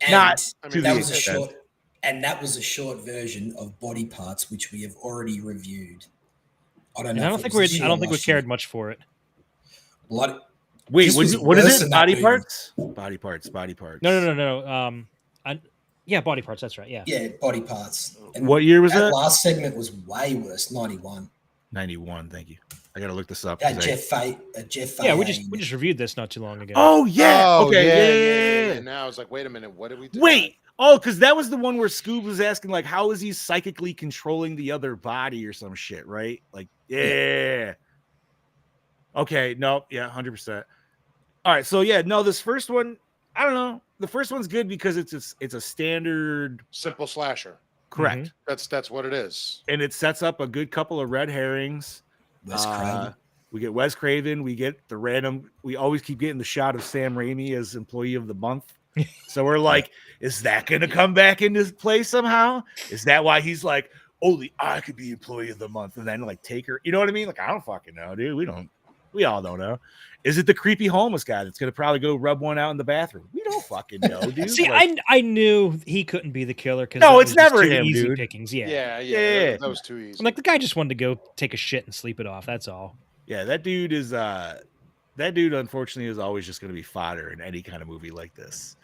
And Not I mean, to that the was a extent. short, and that was a short version of Body Parts, which we have already reviewed. I don't And know. I don't think we cared much for it. Blood. Wait, This was what is worse it? than that Body movie. parts? Body parts. No. Yeah, body parts. That's right. Yeah. Yeah, Body Parts. And What year was that that? last segment was way worse. 91. 91. Thank you. I gotta look this up. That 'cause I- Jeff Yeah, we Fahey. just reviewed this not too long ago. Oh yeah. Oh, Okay. Yeah. And now I was like, wait a minute, what did we do? Wait. Oh, because that was the one where Scoob was asking, like, how is he psychically controlling the other body or some shit, right? Like, yeah. Okay. No. Yeah. 100%. All right. So yeah. No. This first one, I don't know. The first one's good because it's a standard. Simple slasher. Correct. That's what it is. And it sets up a good couple of red herrings. Wes Craven. We get Wes Craven. We get the random. We always keep getting the shot of Sam Raimi as Employee of the Month. So we're like, is that going to come back into play somehow? Is that why he's like, only I could be Employee of the Month, and then like take her? You know what I mean? Like, I don't fucking know, dude. We all don't know. Is it the creepy homeless guy that's going to probably go rub one out in the bathroom? We don't fucking know, dude. See, Like, I knew he couldn't be the killer because No, it's never him, easy dude. pickings. Yeah. Yeah. That was too easy. I'm like, the guy just wanted to go take a shit and sleep it off. That's all. yeah, that dude is that dude unfortunately is always just going to be fodder in any kind of movie like this.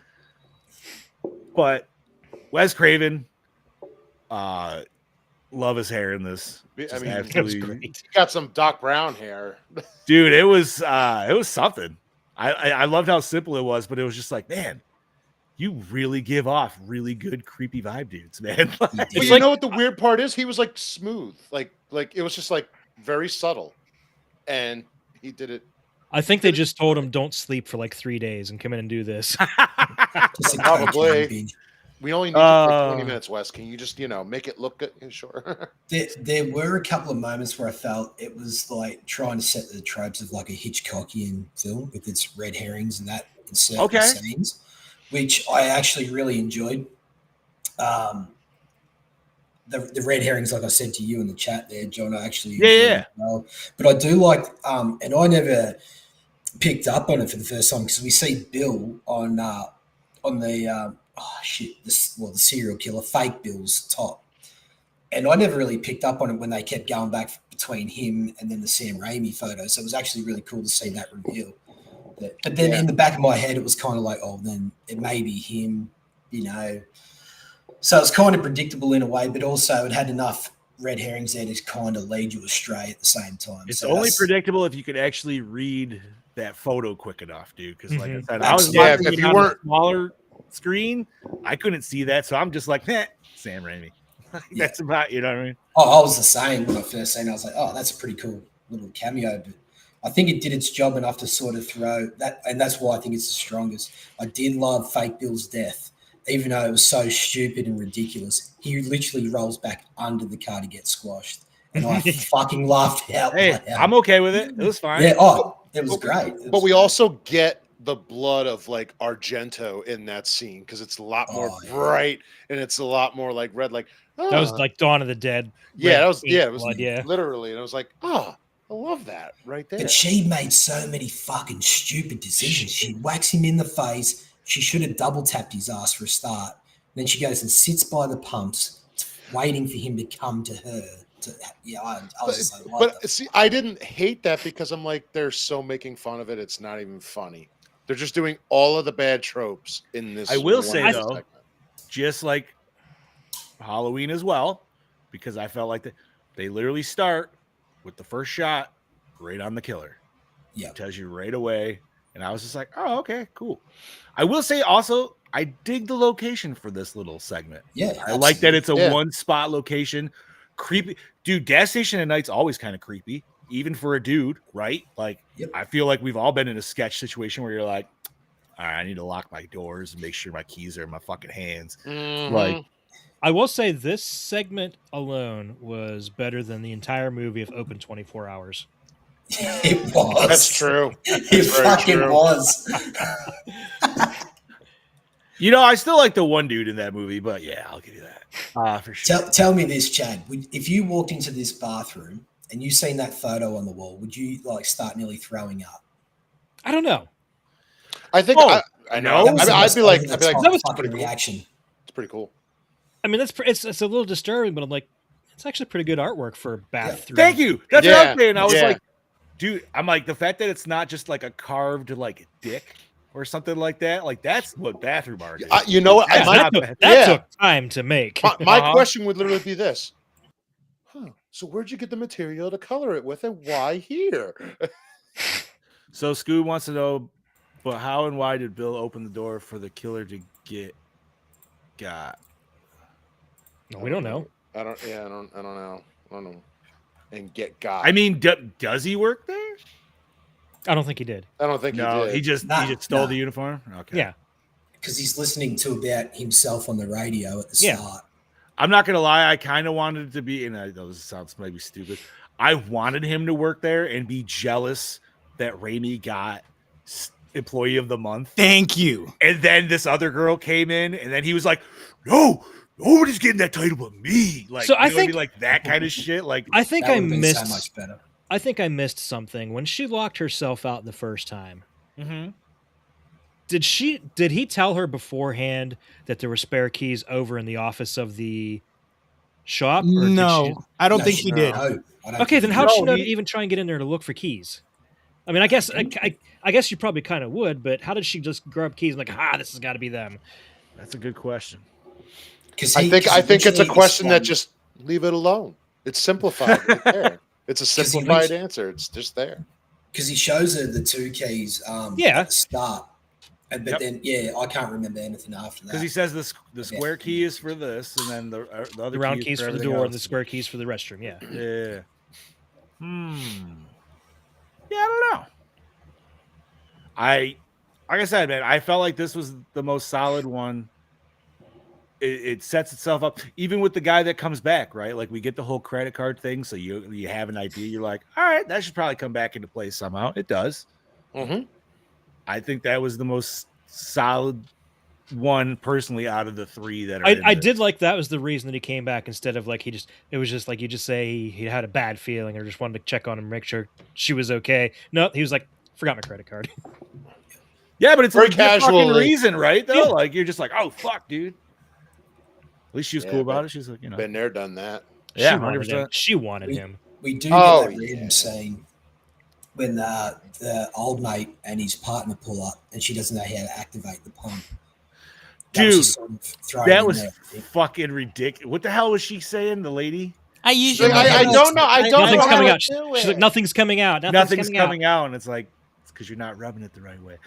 But Wes Craven, love his hair in this. I Just mean, That was absolutely- great. he got some Doc Brown hair. dude, it was something. I loved how simple it was, but it was just like, man, you really give off really good creepy vibe dudes, man. But It's you like- know what the weird part is? He was like smooth, like it was just like very subtle, and he did it. I think they just told him don't sleep for like 3 days and come in and do this. Just a Probably. cocaine binge. We only need you for 20 minutes, Wes. Can you just make it look good? Sure. There were a couple of moments where I felt it was like trying to set the tropes of like a Hitchcockian film with its red herrings and that in certain Okay. scenes, which I actually really enjoyed. The red herrings, like I said to you in the chat there, John, I actually enjoyed Yeah. as well. But I do like, and I never picked up on it for the first time because we see Bill on on the the serial killer fake Bill's top, and I never really picked up on it when they kept going back between him and then the Sam Raimi photo. So it was actually really cool to see that reveal. But then in the back of my head, it was kind of like, oh, then it may be him, So it's kind of predictable in a way, but also it had enough red herrings there to kind of lead you astray at the same time. It's so only predictable if you could actually read that photo quick enough, dude. Because like I said, Absolutely. I was Yeah, watching if it you on weren't- a smaller screen, I couldn't see that, so I'm just like, Sam Raimi. That's about, you know what I mean? Oh, I was the same when I first seen it. I was like, oh, that's a pretty cool little cameo. But I think it did its job enough to sort of throw that, and that's why I think it's the strongest. I did love Fake Bill's death, even though it was so stupid and ridiculous. He literally rolls back under the car to get squashed, and I fucking laughed out. Hey, loud. I'm okay with it. It was fine. Yeah. Oh, it was great. It But was we great. also get the blood of like Argento in that scene because it's a lot more Oh, yeah. bright and it's a lot more like red. Like That was like Dawn of the Dead. yeah, red that was paint it was blood, yeah. literally, and I was like, I love that right there. But she made so many fucking stupid decisions. She whacks him in the face. She should have double tapped his ass for a start. Then she goes and sits by the pumps, waiting for him to come to her. I was just like, what the But see, I didn't hate that because I'm like, they're so making fun of it. It's not even funny. They're just doing all of the bad tropes in this. I will one say, though, segment. just like Halloween as well, because I felt like they literally start with the first shot right on the killer. Yeah. It tells you right away. And I was just like, oh, okay, cool. I will say also, I dig the location for this little segment. Yeah, I like that it's a Yeah. one spot location. Creepy. Dude, gas station at night's always kind of creepy, even for a dude, right? Like, Yep. I feel like we've all been in a sketch situation where you're like, all right, I need to lock my doors and make sure my keys are in my fucking hands. Mhm. Like, I will say this segment alone was better than the entire movie of Open 24 Hours. It was. That's true. It very fucking true. was. you know, I still like the one dude in that movie, but yeah, I'll give you that. For sure. Tell me this, Chad. If you walked into this bathroom and you seen that photo on the wall, would you like start nearly throwing up? I don't know. I think Oh, I know. no. That was the I'd most be like, over-the-top that was fucking pretty cool. reaction. It's pretty cool. I mean, it's a little disturbing, but I'm like, it's actually pretty good artwork for a bathroom. Thank you. That's what Yeah, I'm saying. I was yeah. like, dude, I'm like, the fact that it's not just like a carved like dick or something like that, like that's what bathroom art is. You know what? That's I not might, bad. That Yeah. took time to make. my Uh-huh. question would literally be this. So where'd you get the material to color it with and why here? So Scoob wants to know, but how and why did Bill open the door for the killer to get got? No, we don't know. I don't know. And get got. I mean, does he work there? I don't think he did. I don't think No, he did. he just stole Nah. the uniform. Okay. Yeah. Because he's listening to about himself on the radio at the Yeah. start. I'm not gonna lie, I kind of wanted it to be, and I know this sounds maybe stupid. I wanted him to work there and be jealous that Raimi got Employee of the Month, Thank you. and then this other girl came in, and then he was like, "No, nobody's getting that title but me." Like, So you I know what I think- mean? Like that kind of shit. Like, I think That I would've been missed. so much better. I think I missed something when she locked herself out the first time. mhm. Did he tell her beforehand that there were spare keys over in the office of the shop? Or did No, I don't No, think she- he did. no, I don't Okay, think then he how'd No, she know to he- even try and get in there to look for keys? I mean, I guess I guess you probably kind of would, but how did she just grab keys and like, this has got to be them? That's a good question. Because I think it's a question that just leave it alone. It's simplified right there. It's a 'Cause he simplified reached- answer. It's just there. because he shows her the two keys Yeah. at the start. But Yep. then, I can't remember anything after that. Because he says the square key is for this, and then the other The round key is keys for the everything door and the else. square keys for the restroom. Yeah. Yeah. Yeah, I don't know. Like I said, man, I felt like this was the most solid one. It sets itself up, even with the guy that comes back, right? Like we get the whole credit card thing, so you have an idea. You're like, all right, that should probably come back into play somehow. It does. Mm-hmm. I think that was the most solid one personally out of the three that are. I did like that was the reason that he came back instead of like it was just like you just say he had a bad feeling or just wanted to check on him, make sure she was okay. No, he was like, forgot my credit card. Yeah, but it's Very a legit fucking casually. reason, right? Though, Yeah. like you're just like, oh fuck, dude. At least she was Yeah, cool about but it. She's like, you know, Been there, done that. yeah, She wanted him. 100%. She wanted We, him. we do Oh, get that random yeah. scene when the old mate and his partner pull up and she doesn't know how to activate the pump. That was Dude, just sort of thrown that in was there. fucking ridiculous. What the hell was she saying? The lady? I She's like, I know. don't know. I don't Nothing's know how coming to out. do She's it. like, nothing's coming out. Nothing's coming out, and it's like it's because you're not rubbing it the right way.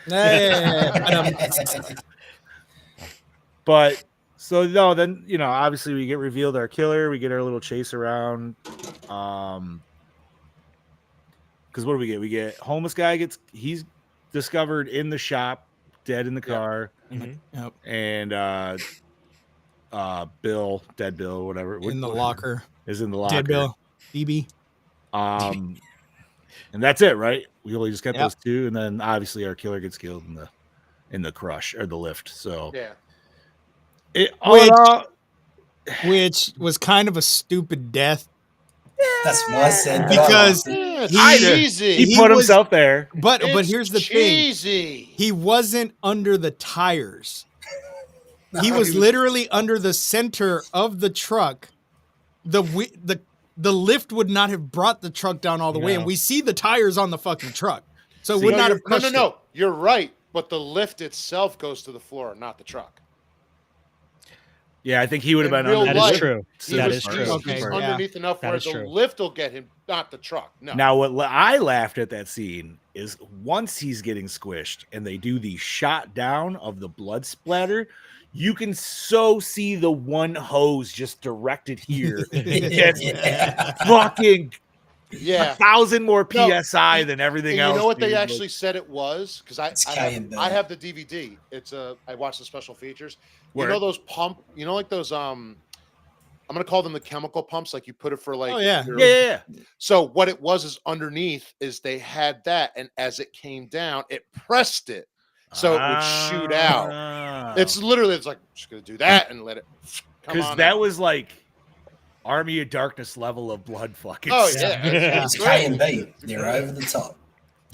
But so no, then obviously we get revealed our killer. We get our little chase around. Because what do we get? We get homeless guy he's discovered in the shop, dead in the car, Yep. and dead Bill, whatever, In the locker. is in the locker. Dead Bill. BB. And that's it, right? We only just got Yep. those two, and then obviously our killer gets killed in the crush or the lift. So Yeah. Which was kind of a stupid death That's what I said. but I because liked it. Yeah, it's He- cheesy. he he put was- himself there. but It's here's the thing. cheesy. He wasn't under the tires. He No, was literally under the center of the truck. The lift would not have brought the truck down all the way, No. and we see the tires on the fucking truck, so it See, would No, not you're- have crushed it. no. You're right, but the lift itself goes to the floor, not the truck. Yeah, I think he would have In been real under That life, is true. He That was- is he's- true. Okay, He's yeah. underneath enough That where is the true. lift will get him, not the truck. No. Now, what I laughed at that scene is once he's getting squished and they do the shot down of the blood splatter, you can so see the one hose just directed here. It's Yeah. fucking yeah. 1,000 more No, psi than everything And else. you know what they dude. Like, actually said it was? Because It's K&B. I have the DVD. It's I watched the special features. You Word. know those like those I'm gonna call them the chemical pumps, like you put it for like Oh, yeah. your- yeah. So what it was is underneath is they had that, and as it came down, it pressed it so it would shoot out. Ah. It's literally it's like just gonna do that and let it come because on that out. was like Army of Darkness level of blood fucking. Oh stuff. yeah, It's great. K&B. It's They're great. over the top.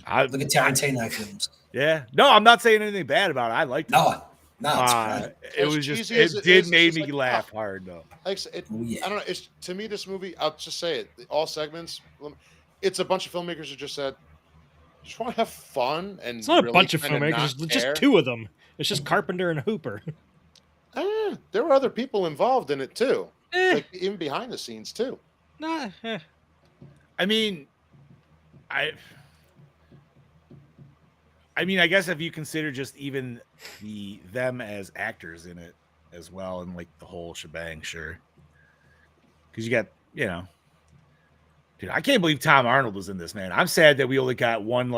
I- Look at Tarantino films. yeah. No, I'm not saying anything bad about it. I liked it. No, it's great. It As was just cheesy as it it did is, made it's me like, laugh hard though. Like I said, Oh, yeah. I don't know. It's to me this movie. I'll just say it. All segments. It's a bunch of filmmakers who just said, just want to have fun and. It's not a really bunch of kinda filmmakers. not It's just care. two of them. It's just Carpenter and Hooper. There were other people involved in it too, Eh, like even behind the scenes too. nah, eh. I mean, I mean, I guess if you consider just even them as actors in it as well, and like the whole shebang, sure. Because you got, dude, I can't believe Tom Arnold was in this, man. I'm sad that we only got one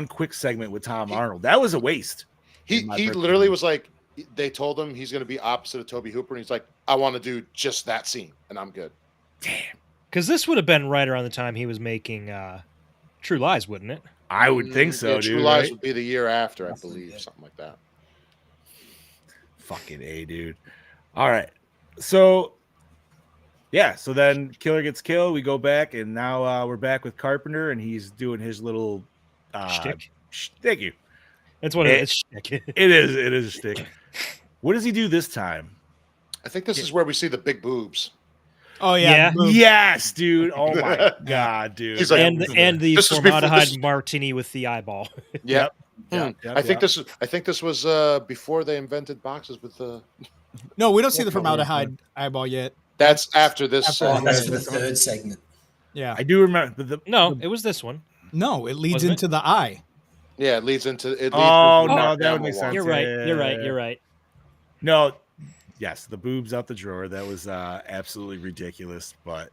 quick segment with Tom Arnold. That was a waste. He in my literally opinion. was like, they told him he's going to be opposite of Toby Hooper, and he's like, I want to do just that scene, and I'm good. Damn. Because this would have been right around the time he was making True Lies, wouldn't it? I would think so, Yeah, dude. True Lies right? would be the year after, I Roughly, believe, yeah. something like that. Fucking A, dude. All right. So, yeah. So then Killer gets killed. We go back, and now we're back with Carpenter, and he's doing his little Shtick. Thank you. That's what Eh, it is. Shtick. It is a stick. What does he do this time? I think this is where we see the big boobs. Oh yeah. Yeah. boom. Yes, dude. Oh my god, dude. He's like, and the This was before- formaldehyde this- martini with the eyeball. Yeah. Yep, I think this was before they invented boxes with the. No, we don't see the Probably formaldehyde eyeball yet. That's after this. After Oh, that's for the third segment. Yeah. I do remember the No, it was this one. No, it leads Wasn't it? into the eye. Yeah, it leads into it. Leads Oh, into the no, knock that down would make the sense. wall. You're right. Yeah. You're right. You're right. No, yes, the boobs out the drawer. That was absolutely ridiculous, but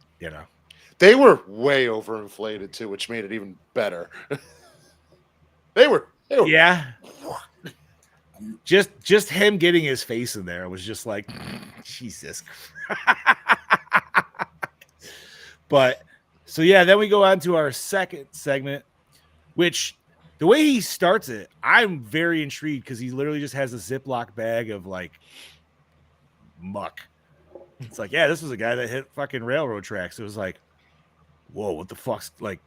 They were way overinflated too, which made it even better. they were. yeah. Just him getting his face in there was just like Jesus. But so yeah, then we go on to our second segment, which the way he starts it, I'm very intrigued because he literally just has a Ziploc bag of like muck. It's like, yeah, this was a guy that hit fucking railroad tracks. It was like, whoa, what the fuck's like,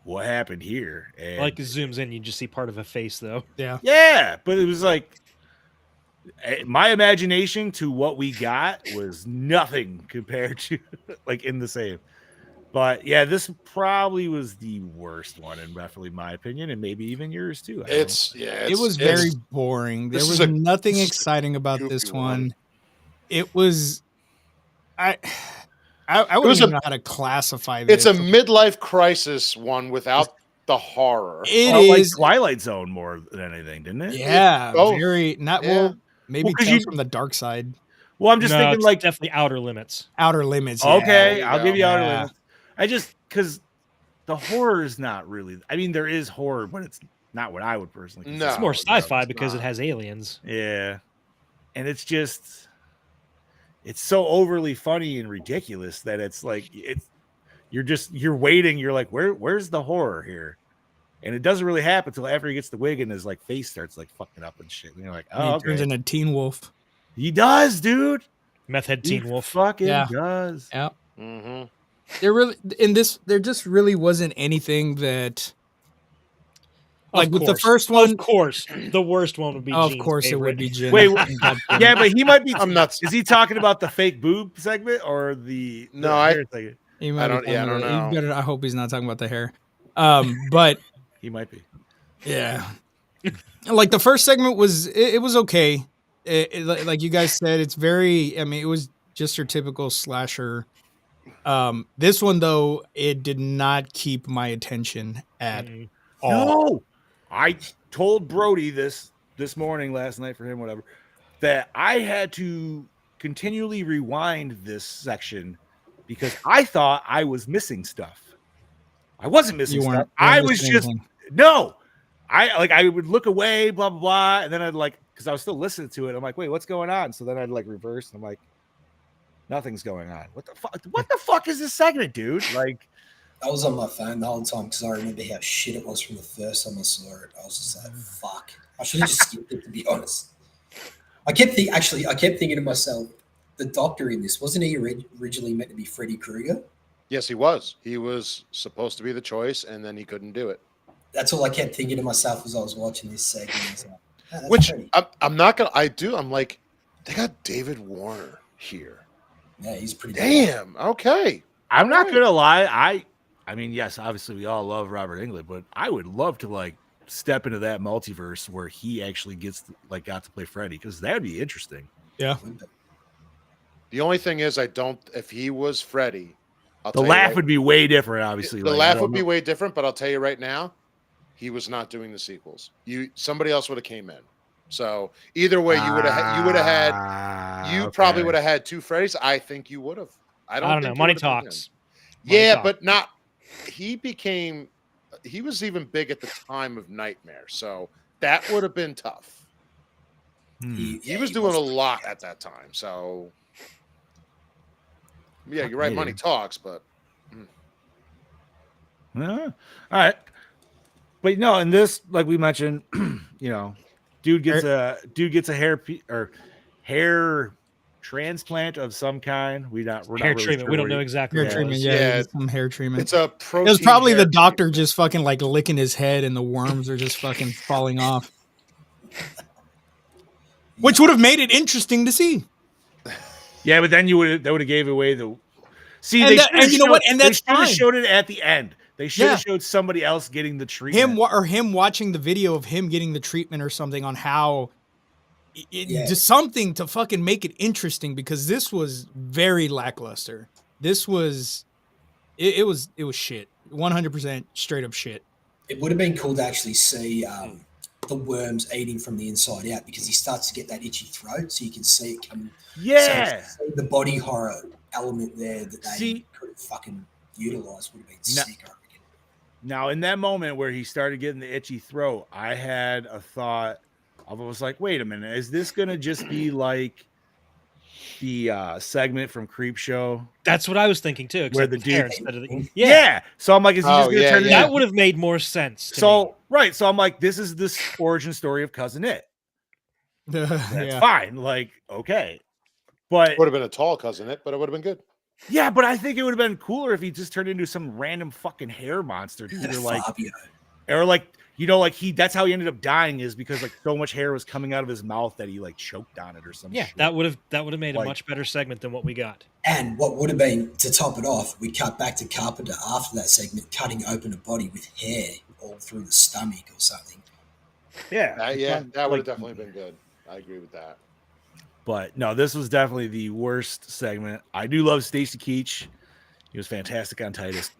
what happened here? And Like it zooms in, you just see part of a face though. Yeah. yeah, but it was like my imagination to what we got was nothing compared to like in the same. But yeah, this probably was the worst one, and definitely my opinion, and maybe even yours too. I don't know. It was very boring. There this was is a- nothing this is a exciting about goofy this one. one. It was I wouldn't was even a- know how to classify this. It's a midlife crisis one without the horror. It Felt like is Twilight Zone more than anything, didn't it? yeah, both. very not Yeah. well maybe Well, 'cause Tales you- from the Dark Side. Well, I'm just No, thinking it's like, definitely Outer Limits. Outer Limits. okay, There you I'll go. give you Outer Yeah. Limits. I just because the horror is not really. I mean, there is horror, but it's not what I would personally. No. consider It's more horror. sci-fi It's because it not. has aliens. Yeah, and it's just it's so overly funny and ridiculous that it's like you're waiting. You're like, where's the horror here? And it doesn't really happen until after he gets the wig and his like face starts like fucking up and shit. And you're like, And oh, he turns okay. into Teen Wolf. He does, dude. Meth head He Teen Wolf. fucking Yeah. does. Yeah. Mm-hmm. There really in this there just really wasn't anything that like with the first one. Of course, the worst one would be. Of Gene's course it favorite. would be Jin. Wait, God damn yeah, it. but he might be. I'm not- Is he talking about the fake boob segment or the? No, the I- hair segment? He might I be don't talking about- know. he better- I hope he's not talking about the hair. But He might be. yeah, like the first segment was it was okay. Like you guys said, it's very. I mean, it was just your typical slasher. This one though, it did not keep my attention at Mm. all. No, I told Brody this morning, last night for him, whatever, that I had to continually rewind this section because I thought I was missing stuff. I wasn't missing You stuff. weren't. I was just anything. no. I would look away, blah blah blah, and then I'd like because I was still listening to it. I'm like, wait, what's going on? So then I'd like reverse, and I'm like, nothing's going on. What the fuck? What the fuck is this segment, dude? Like, I was on my phone the whole time because I remember how shit it was from the first time I saw it. I was just like, fuck. I should have just skipped it, to be honest. I kept thinking to myself, the doctor in this, wasn't he originally meant to be Freddy Krueger? Yes, he was. He was supposed to be the choice, and then he couldn't do it. That's all I kept thinking to myself as I was watching this segment. I was like, "Oh, that's Which Freddy." I'm not gonna. I'm like, they got David Warner here. Yeah, he's pretty Damn. Okay. I'm not Right. gonna lie. I mean, yes, obviously we all love Robert Englund, but I would love to like step into that multiverse where he actually got to play Freddy because that would be interesting. good. The only thing is, I don't. If he was Freddy, I'll The tell you laugh right- would be way different, obviously. The like, I laugh don't would be know. way different, but I'll tell you right now, he was not doing the sequels. Somebody else would have came in. So either way, you would have had. You probably would have had two Freddys. I think you would have. I don't know. think you Money would have been talks. him. Money Yeah, talks. but not. He was even big at the time of Nightmare, so that would have been tough. He was doing a lot at that time, so yeah, you're right. Money talks, but All right, but no, in this, like we mentioned, dude gets a hair transplant of some kind. We're Hair not really treatment. sure We don't what know he- exactly. Hair what it treatment, was. yeah, Yeah. some hair treatment. it's a It protein. was probably the hair doctor treatment. just fucking like licking his head and the worms are just fucking falling off. Which would have made it interesting to see. Yeah, but then that would have gave away the. See, And they that- should've and you know what? And they that's should have fine. showed it at the end. They should have Yeah. showed somebody else getting the treatment. Him watching the video of him getting the treatment or something on how Yeah. just something to fucking make it interesting because this was very lackluster. This was it was shit. 100% straight up shit. It would have been cool to actually see the worms eating from the inside out because he starts to get that itchy throat, so you can see it coming. Yeah. So the body horror element there that they See- could have fucking utilized would have been No. sick. I reckon. Now, in that moment where he started getting the itchy throat, I had a thought. I was like, wait a minute, is this gonna just be like the segment from Creep Show? That's what I was thinking too. Where Except the with hair dude- instead of the, Yeah. So I'm like, is he just Oh, gonna yeah, turn it yeah. that into- would have made more sense. To me. So right. So I'm like, this is this origin story of Cousin It. That's Yeah. fine. Like, okay. But Would have been a tall cousin, but it would have been good. Yeah, but I think it would have been cooler if he just turned into some random fucking hair monster, dude. Fabio. Or like, like that's how he ended up dying, is because like so much hair was coming out of his mouth that he like choked on it or some shit. that would have made a Like- much better segment than what we got. And what would have been, to top it off, we cut back to Carpenter after that segment, cutting open a body with hair all through the stomach or something. Yeah. That would have definitely been good. I agree with that. But no, this was definitely the worst segment. I do love Stacy Keach. He was fantastic on Titus.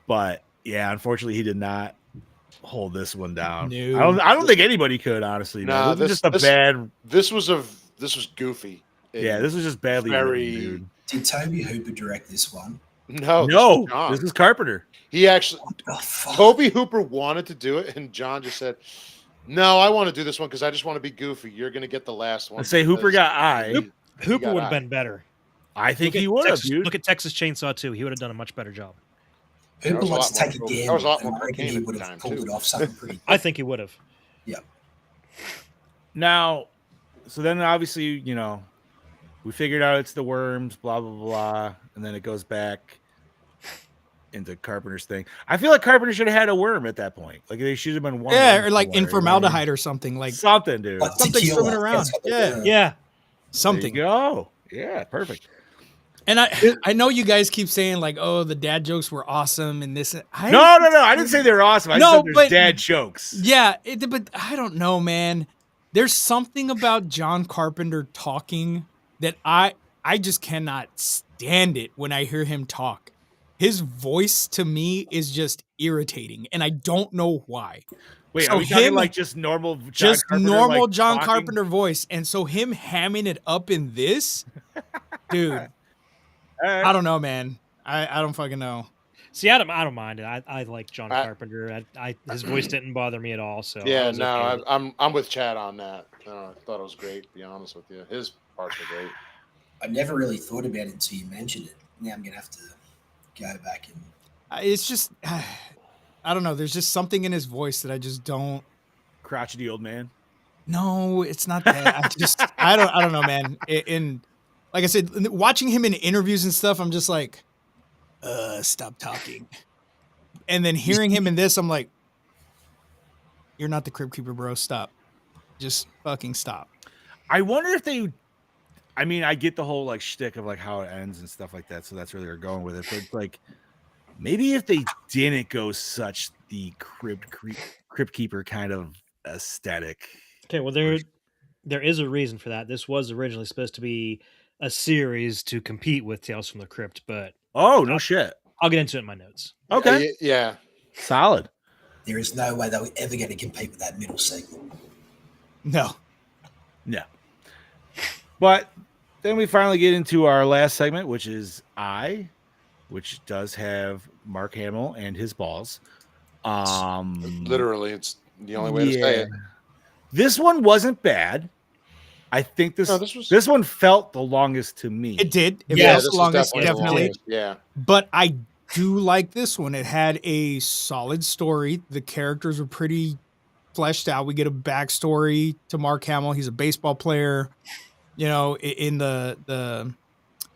But yeah, unfortunately, he did not hold this one down. No. I don't think anybody could, honestly. No, this was just a bad. This was goofy. Yeah, this was just badly very- written, dude. Did Toby Hooper direct this one? No, This is Carpenter. He actually, Oh, fuck. Toby Hooper wanted to do it, and John just said, "No, I want to do this one because I just want to be goofy. You're going to get the last one." Let's say Hooper because got eye. Hooper got would have eye. been better. I think Look he at would have, Texas- dude. Look at Texas Chainsaw 2. He would have done a much better job. That Hooper was a wants to lot take a more- gamble, that was a lot and more I reckon cocaine he at would the have time, pulled too. it off something pretty. I think he would have. Now, so then obviously, we figured out it's the worms, blah, blah, blah. And then it goes back into Carpenter's thing. I feel like Carpenter should have had a worm at that point. Like they should have been one. Yeah, worm or like somewhere, in you know what I mean? formaldehyde or something. Like Something, dude. Like Something tequila. swimming around. That's what they Yeah. were. Yeah. There something. you go. Yeah, perfect. And I know you guys keep saying like, oh, the dad jokes were awesome and this. No. I didn't say they were awesome. I No, said there's but- dad jokes. Yeah, but I don't know, man. There's something about John Carpenter talking that I just cannot stand it when I hear him talk. His voice to me is just irritating, and I don't know why. Wait, So are we talking him- like just normal John Just Carpenter, normal like, John talking? Carpenter voice, and so him hamming it up in this, dude. All right. I don't know, man. I don't fucking know. See, I don't mind it. I like John I- Carpenter. His voice didn't bother me at all. So I Yeah, was no, okay with it. I'm with Chad on that. I thought it was great. To be honest with you, his parts were great. I never really thought about it until you mentioned it. Now I'm gonna have to go back and. It's just, I don't know. There's just something in his voice that I just don't. Crotchety old man. No, it's not that. I don't know, man. And like I said, watching him in interviews and stuff, I'm just like, stop talking. And then hearing him in this, I'm like, you're not the Crypt Keeper, bro. Stop. Just fucking stop. I wonder if they. I mean, I get the whole like shtick of like how it ends and stuff like that, so that's where they're going with it. But like, maybe if they didn't go such the Crypt Keeper kind of aesthetic. Okay, well there is a reason for that. This was originally supposed to be a series to compete with Tales from the Crypt, but Oh no shit. I'll get into it in my notes. Okay, Yeah. solid. There is no way they were ever going to compete with that middle segment. No. Yeah. But then we finally get into our last segment, which is which does have Mark Hamill and his balls. Literally, it's the only way to say it. This one wasn't bad. I think this No, this was- this one felt the longest to me. It did. It Yeah, was this the was longest, the definitely. longest. Yeah. But I do like this one. It had a solid story. The characters were pretty fleshed out. We get a backstory to Mark Hamill. He's a baseball player, in the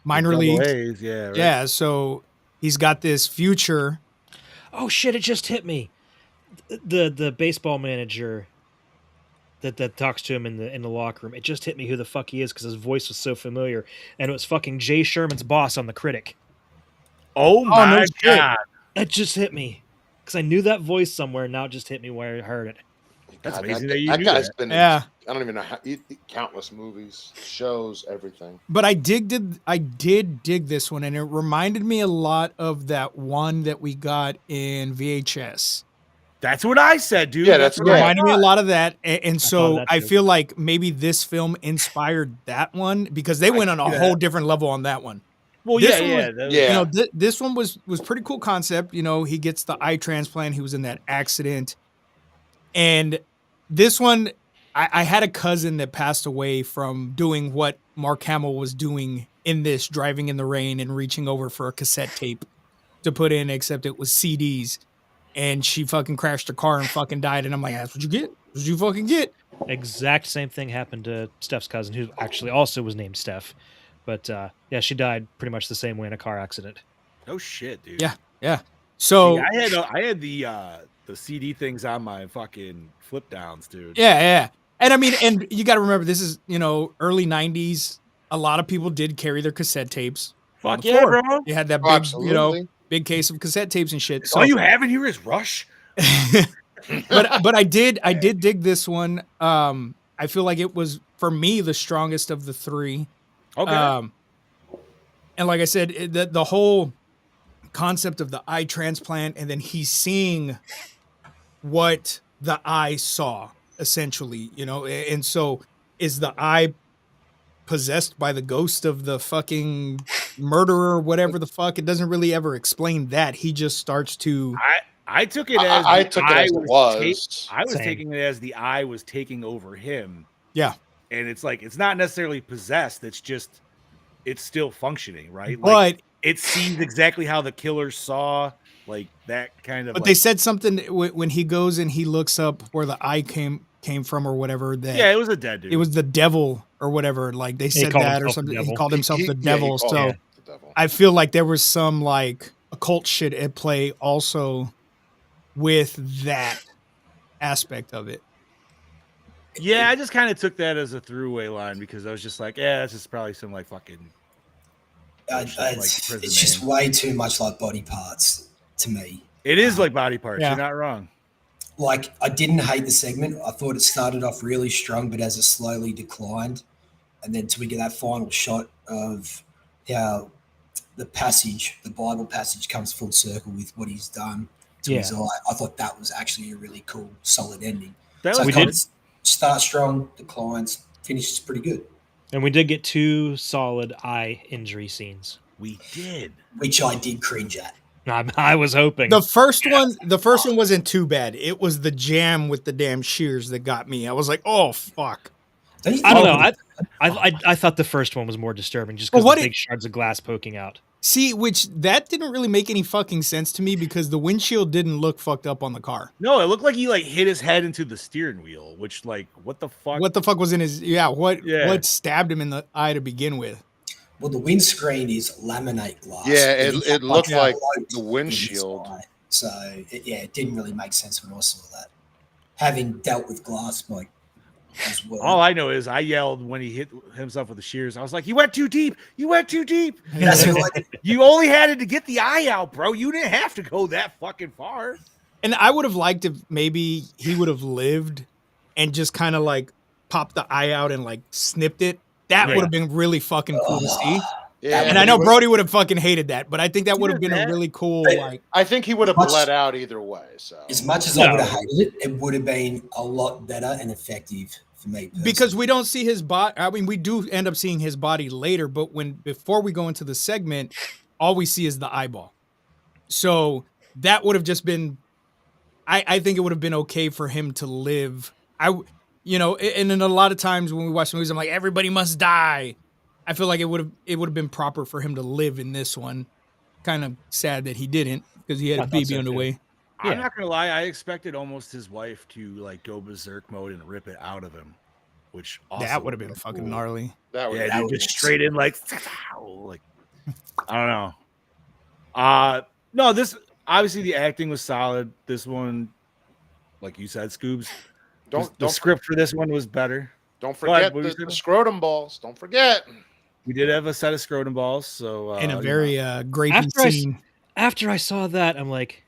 minor Double leagues. A's, yeah, right. Yeah, so he's got this future. Oh shit! It just hit me. The baseball manager that talks to him in the locker room. It just hit me who the fuck he is because his voice was so familiar, and it was fucking Jay Sherman's boss on The Critic. Oh my no shit. god. It just hit me because I knew that voice somewhere. Now it just hit me where I heard it. That's God, amazing that you that knew guy's that. been in, Yeah. I don't even know how countless movies, shows, everything. But I did dig this one, and it reminded me a lot of that one that we got in VHS. That's what I said, dude. Yeah, that's It Yeah. reminded me a lot of that, and thought so that I too. feel like maybe this film inspired that one because they went on a whole different level on that one. Well, This yeah, one yeah. was- that was- Yeah. This one was pretty cool concept. He gets the eye transplant. He was in that accident, and this one, I had a cousin that passed away from doing what Mark Hamill was doing in this, driving in the rain and reaching over for a cassette tape to put in, except it was CDs. And she fucking crashed her car and fucking died. And I'm like, that's what you get. That's what you fucking get. Exact same thing happened to Steph's cousin, who actually also was named Steph. But yeah, she died pretty much the same way in a car accident. Oh shit, dude. Yeah, yeah. See, So I had the CD things on my fucking flip downs, dude. yeah. And I mean, and you got to remember, this is early '90s. A lot of people did carry their cassette tapes. on Fuck the yeah, floor. bro. You had that Oh, big, absolutely. big case of cassette tapes and shit. All you have in here is Rush. but I did dig this one. I feel like it was for me the strongest of the three. Okay. And like I said, the whole concept of the eye transplant, and then he's seeing what the eye saw, essentially, and so is the eye possessed by the ghost of the fucking murderer, whatever the fuck? It doesn't really ever explain that. He just starts to. I took it as I the took it eye as it was was. I was Same. taking it as the eye was taking over him. Yeah. And it's like it's not necessarily possessed, it's just it's still functioning, right? But Like it sees exactly how the killer saw, like that kind of But like, they said something when he goes and he looks up where the eye came from or whatever, that yeah, it was a dead dude. it was the devil or whatever. Like they said called that or himself the something. He devil. called himself the Yeah, he devil. called So him the devil. I feel like there was some like occult shit at play also with that aspect of it. Yeah, I just kind of took that as a throwaway line because I was just like, yeah, that's just probably some like fucking bullshit, like prison It's just name. way too much like body parts to me. It is like body parts. Yeah. You're not wrong. Like, I didn't hate the segment. I thought it started off really strong, but as it slowly declined, and then till we get that final shot of how the Bible passage comes full circle with what he's done to his eye. I thought that was actually a really cool, solid ending. That So was it We kind did- of starts strong, declines, finishes pretty good, And we did get 2 solid eye injury scenes. we did. which I did cringe at. I was hoping. The first one wasn't too bad. It was the jam with the damn shears that got me. I was like, oh fuck. Don't you I don't think- know. I thought the first one was more disturbing just because Well, what the big shards of glass poking out. See, which that didn't really make any fucking sense to me because the windshield didn't look fucked up on the car. No, it looked like he like hit his head into the steering wheel, which like what the fuck? What the fuck was in his? What stabbed him in the eye to begin with? Well, the windscreen is laminate glass. Yeah, and it had, looked like float the in his windshield. eye. So, it didn't really make sense when I saw that. Having dealt with glass, like, as well. All I know is I yelled when he hit himself with the shears. I was like, "You went too deep! You went too deep! That's what I did. You only had it to get the eye out, bro. You didn't have to go that fucking far." And I would have liked if maybe he would have lived and just kind of like popped the eye out and like snipped it. That Right. would have been really fucking cool to see. Yeah, And I know he would- Brody would have fucking hated that, but I think that would have did been a that. really cool Hey, like. I think he would have Much- bled out either way. So As much as No. I would have hated it, it would have been a lot better and effective for me. Personally. Because we don't see his body. I mean, we do end up seeing his body later, but before we go into the segment, all we see is the eyeball. So that would have just been. I think it would have been okay for him to live. And then a lot of times when we watch movies, I'm like, everybody must die. I feel like it would have been proper for him to live in this one. Kind of sad that he didn't because he had I a thought baby so, on the too. way. I'm Yeah. not gonna lie. I expected almost his wife to like go berserk mode and rip it out of him, which also That would have been fucking cool. gnarly. that would Yeah, that dude, would just be straight in like I don't know. No, this obviously the acting was solid. This one, like you said, Scoobs. The don't script for this one was better. don't Go ahead, forget what were you the saying? scrotum balls. Don't forget. We did have a set of scrotum balls, so In a you very know. grapey After I s- scene. After I saw that, I'm like,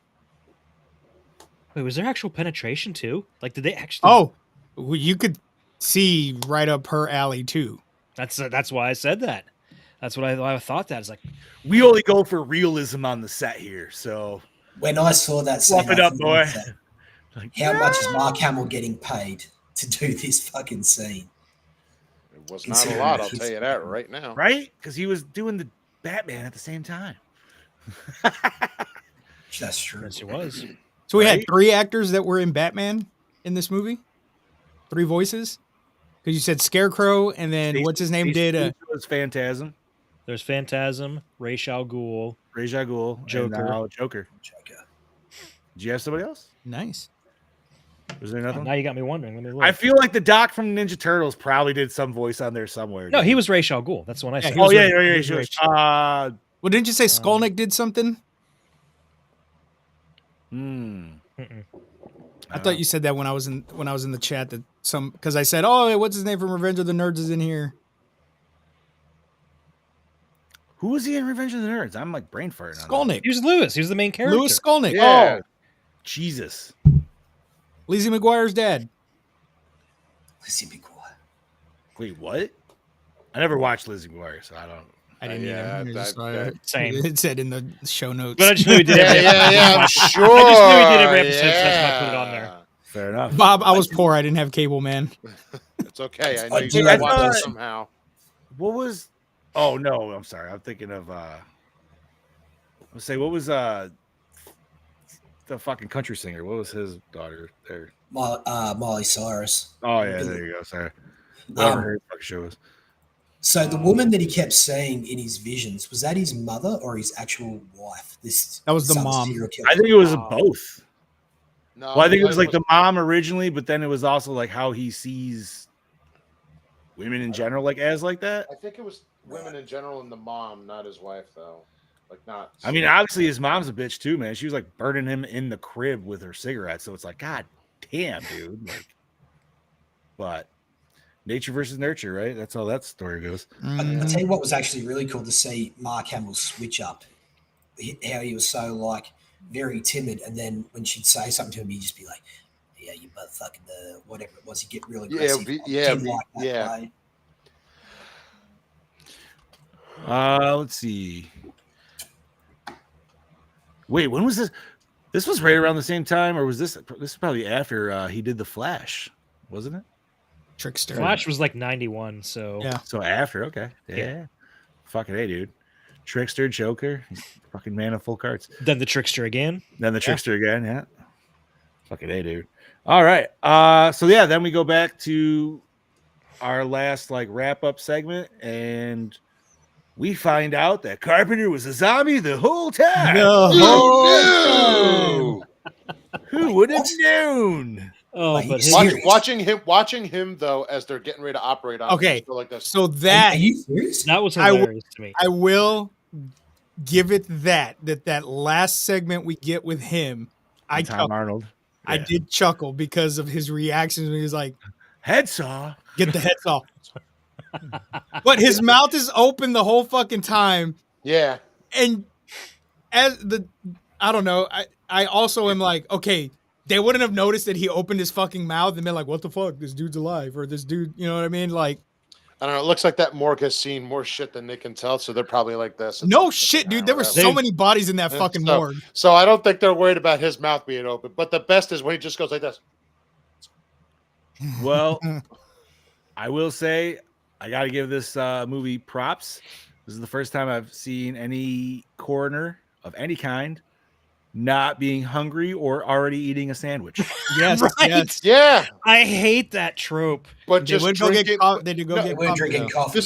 wait, was there actual penetration too? Like, did they actually? Oh, well, you could see right up her alley too. That's why I said that. That's what I thought. That it's like, We only go for realism on the set here, so when I saw that scene, fluff it I up, thought, boy. Like, how much is Mark Hamill getting paid to do this fucking scene? It was not a lot. I'll tell you that right now. right? Because he was doing the Batman at the same time. That's true. yes, it was. So we had Right? 3 actors that were in Batman in this movie. 3 voices. Because you said Scarecrow, and then what's his name did. was Phantasm, There's Phantasm, Ra's al Ghul. Ra's al Ghul, and Joker. now Joker. Joker. Did you have somebody else? Nice. Was there nothing? Now you got me wondering. Let me look. I feel like the doc from Ninja Turtles probably did some voice on there somewhere. No, dude. he was Ra's al Ghul. That's the one I Yeah, said. he was Oh yeah, Ray- yeah, he was yeah. Ray. Sure. Well, didn't you say Skolnick did something? Mm-mm. I thought you said that when I was in the chat that because I said, "Oh, what's his name from Revenge of the Nerds is in here." Who was he in Revenge of the Nerds? I'm like brain farting. on that. Skolnick, He was Lewis. He was the main character. Lewis Skolnick. Yeah. Oh, Jesus. Lizzie McGuire's dad. Lizzie McGuire. Wait, what? I never watched Lizzie McGuire, so I don't. I didn't Yeah, either. I just saw that- it. Same. It said in the show notes. But I just knew he did every Yeah, episode. yeah, I'm I sure. just knew he did every episode, so that's why I put it on there. Fair enough. Bob, I was poor. I didn't have cable, man. It's okay. I know I you do gotta have watch thought- it somehow. What was? Oh no, I'm sorry. I'm thinking of. Let's say what was the fucking country singer? What was his daughter there? Miley Cyrus. Oh yeah, there you go. Sorry. Whatever Um, her fucking show was. So the woman that he kept seeing in his visions, was that his mother or his actual wife? That was the son's mom. serial killer? I think it was Oh. both. No, Well, I think it was mine like the mom originally, but then it was also like how he sees women in general, like as like that. I think it was women in general and the mom, not his wife, though. Like not. I mean, obviously his mom's a bitch too, man. She was like burning him in the crib with her cigarette, so it's like, God damn, dude. Like, but nature versus nurture, right? That's how that story goes. I tell you what was actually really cool to see Mark Hamill's switch up. How he was so like very timid, and then when she'd say something to him, he'd just be like, "Yeah, you motherfucking whatever it was." He'd get really aggressive. Didn't like that yeah. way. Let's see. Wait, when was this? This was right around the same time, or was this? This is probably after he did the Flash, wasn't it? Trickster. Flash was like 91, so Yeah. So after, okay, yeah. Fucking hey, dude. Trickster, Joker, fucking man of full cards. then the Trickster again. Then the Trickster again, yeah. Fucking hey, dude. All right. So yeah, then we go back to our last like wrap up segment, and we find out that Carpenter was a zombie the whole time. No. Who would have known? Oh, Like, but he's his, serious. Watching him though, as they're getting ready to operate on. Okay. him, like this. So Are that you serious? that was I w- hilarious to me. I will give it that last segment we get with him, I Tom chuckled. Arnold. I Yeah. did chuckle because of his reactions when he was like, Head saw. "Get the heads off." But his mouth is open the whole fucking time, Yeah. and I don't know. I also am like, okay, they wouldn't have noticed that he opened his fucking mouth and been like, "What the fuck? This dude's alive," or "This dude," you know what I mean? Like, I don't know. It looks like that morgue has seen more shit than they can tell, so they're probably like this. no shit, dude. There were so They- many bodies in that Yeah, fucking so- morgue. So I don't think they're worried about his mouth being open. But the best is when he just goes like this. Well, I will say I got to give this movie props. This is the first time I've seen any coroner of any kind not being hungry or already eating a sandwich. Yes, Right. yes. Yeah, I hate that trope. but They just would go get drinking. coffee. They did go No, get They weren't coffee. drinking though. coffee.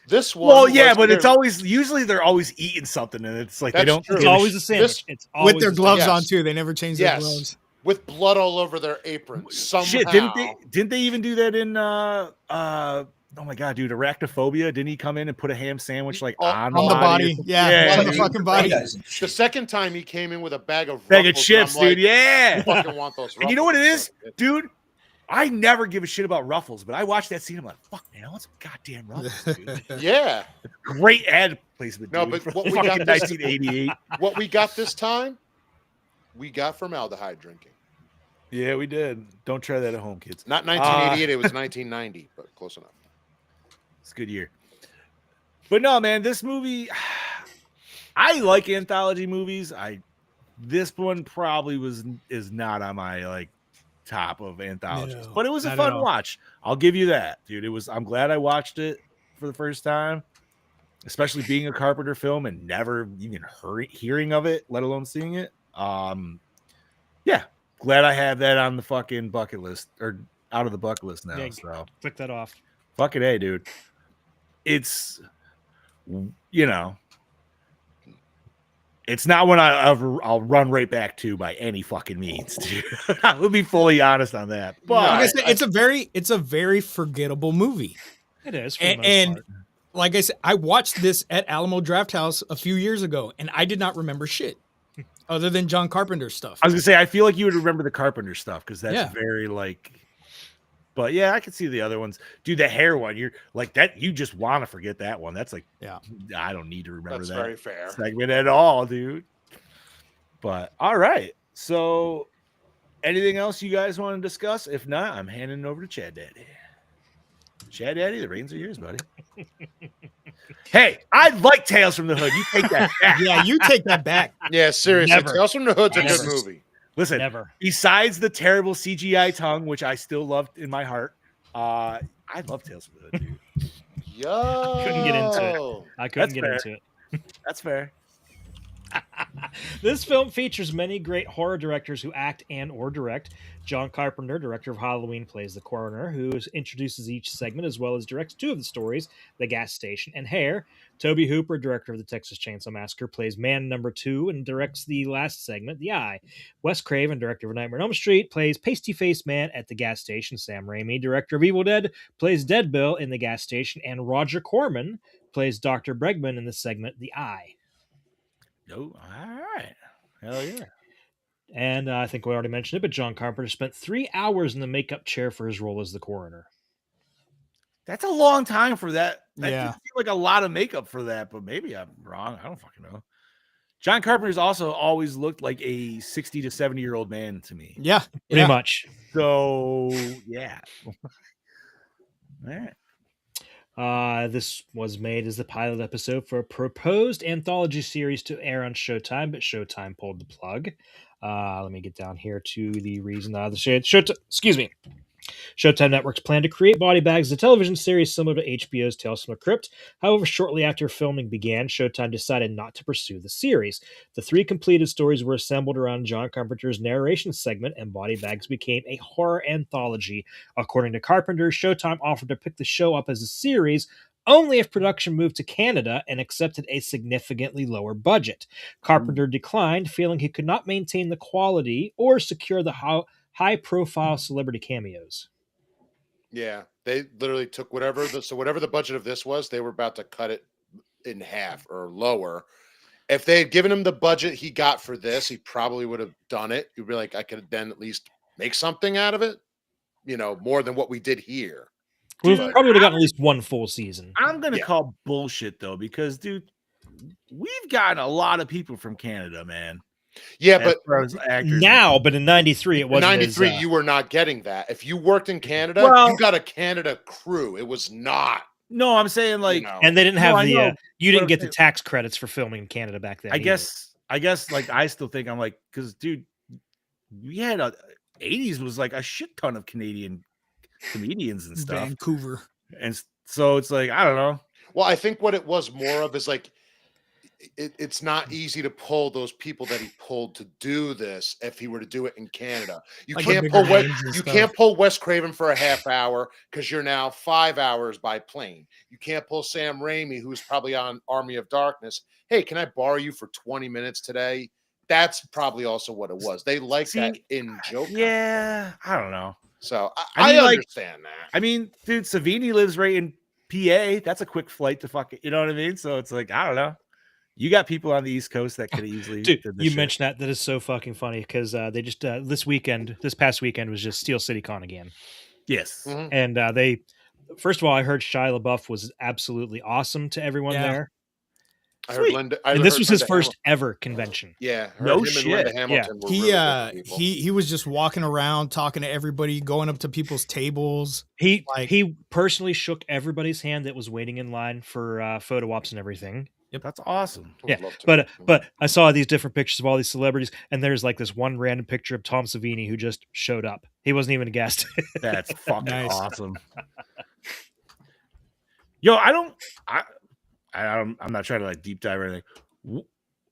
This one. Well, yeah, was but it's clear- always usually they're always eating something, and it's like they That's don't. true. It's give a always sh- a sandwich. this- It's always With their a gloves Yes. on too. They never changed their Yes. gloves. with blood all over their aprons. Somehow. Shit, didn't they even do that in oh my god, dude, arachnophobia? Didn't he come in and put a ham sandwich like On on On the or body. something? Yeah, on the dude. fucking body. Potatoes and The shit. second time he came in with a bag of Bag of Ruffles, chips, and I'm dude. like, Yeah. I fucking want those. And you know what it Ruffles. is, dude? I never give a shit about Ruffles, but I watched that scene. I'm like, fuck, man, I want some goddamn Ruffles, dude. Yeah. Great ad placement. No, dude, but for what we fucking got this- 1988. What we got this time, we got formaldehyde drinking. Yeah, we did. Don't try that at home, kids. Not 1988, it was 1990, but close enough. It's a good year. But no, man, this movie, I like anthology movies. This one probably is not on my like top of anthologies, No, but it was a not at fun all. watch. I'll give you that, dude. I'm glad I watched it for the first time, especially being a Carpenter film and never even hearing of it, let alone seeing it. Yeah, glad I have that on the fucking bucket list or out of the bucket list now. Yeah. So Click that off. fucking hey, dude. It's, you know, It's not one I'll run right back to by any fucking means, dude. I will be fully honest on that. But Like I said, it's a very forgettable movie. It is for the most And part. like I said, I watched this at Alamo Drafthouse a few years ago, and I did not remember shit other than John Carpenter stuff. I was gonna say, I feel like you would remember the Carpenter stuff because that's Yeah. very like. But yeah, I can see the other ones. Dude, the hair one, you're like that. You just want to forget that one. That's like, Yeah. I don't need to remember That's that very fair. segment at all, dude. But all right. So, anything else you guys want to discuss? If not, I'm handing it over to Chad Daddy. Chad Daddy, the reins are yours, buddy. Hey, I like Tales from the Hood. You take that back. Yeah, you take that back. Yeah, seriously. Never. Tales from the Hood's a Never. good movie. Listen, Never. besides the terrible CGI tongue, which I still loved in my heart, I love Tales from the Hood, dude. Yo. Couldn't get into I couldn't That's get fair. into it. That's fair. This film features many great horror directors who act and or direct. John Carpenter, director of Halloween, plays the coroner, who introduces each segment as well as directs two of the stories, The Gas Station and Hair. Toby Hooper, director of the Texas Chainsaw Massacre, plays man number 2 and directs the last segment, The Eye. Wes Craven, director of Nightmare on Elm Street, plays Pasty-Faced Man at the gas station. Sam Raimi, director of Evil Dead, plays Dead Bill in The Gas Station. And Roger Corman plays Dr. Bregman in the segment, The Eye. No, all right. Hell yeah. And I think we already mentioned it, but John Carpenter spent 3 hours in the makeup chair for his role as the coroner. That's a long time for that. That Yeah. doesn't seem like a lot of makeup for that, but maybe I'm wrong. I don't fucking know. John Carpenter's also always looked like a 60 to 70-year-old man to me. Yeah. Pretty Yeah. much. So, yeah. All right. This was made as the pilot episode for a proposed anthology series to air on Showtime, but Showtime pulled the plug. Let me get down here to the reason. Excuse me. Showtime Networks plan to create Body Bags, a television series similar to HBO's Tales from the Crypt. However, shortly after filming began, Showtime decided not to pursue the series. The 3 completed stories were assembled around John Carpenter's narration segment, and Body Bags became a horror anthology. According to Carpenter, Showtime offered to pick the show up as a series only if production moved to Canada and accepted a significantly lower budget. Carpenter declined, feeling he could not maintain the quality or secure the high-profile celebrity cameos. Yeah, they literally took whatever the budget of this was, they were about to cut it in half or lower. If they had given him the budget he got for this, he probably would have done it. You'd be like, I could then at least make something out of it, more than what we did here. We Dude, probably would have gotten at least one full season. I'm going to Yeah. call bullshit, though, because, dude, we've gotten a lot of people from Canada, man. Yeah, as but far as actors. Now, but in '93, it in wasn't. 93, as, you were not getting that. If you worked in Canada, Well- you got a Canada crew. It was not, No, I'm saying, like, and they didn't No, have I the. know, You but didn't get the I'm- tax credits for filming in Canada back then. I either. guess, like, I still think I'm like, because, dude, we had 80s was like a shit ton of Canadian comedians and stuff. Vancouver. And so it's like, I don't know. Well, I think what it was more of is like it's not easy to pull those people that he pulled to do this if he were to do it in Canada. You Like can't bigger pull names and you stuff. can't pull Wes Craven for a half hour because you're now 5 hours by plane. You can't pull Sam Raimi, who's probably on Army of Darkness. Hey, can I borrow you for 20 minutes today? That's probably also what it was. They like that See, in joke. Yeah, I don't know. So I I mean, like- understand that. I mean, dude, Savini lives right in PA. That's a quick flight to fucking, you know what I mean? So it's like, I don't know. You got people on the East Coast that could easily. Dude, did this you shit. mentioned that. That is so fucking funny because they just this past weekend was just Steel City Con again, Yes. Mhm. and they. First of all, I heard Shia LaBeouf was absolutely awesome to everyone Yeah. there, I heard Sweet. Linda. and this was his first ever convention. Yeah. heard No him and shit. Linda Hamilton were He really good people. he was just walking around talking to everybody, going up to people's tables. He Like- he personally shook everybody's hand that was waiting in line for photo ops and everything. That's awesome. Would Yeah, love to but meet him. but I saw these different pictures of all these celebrities, and there's like this one random picture of Tom Savini who just showed up. He wasn't even a guest. That's fucking Nice. awesome. Yo, I'm not trying to like deep dive or anything.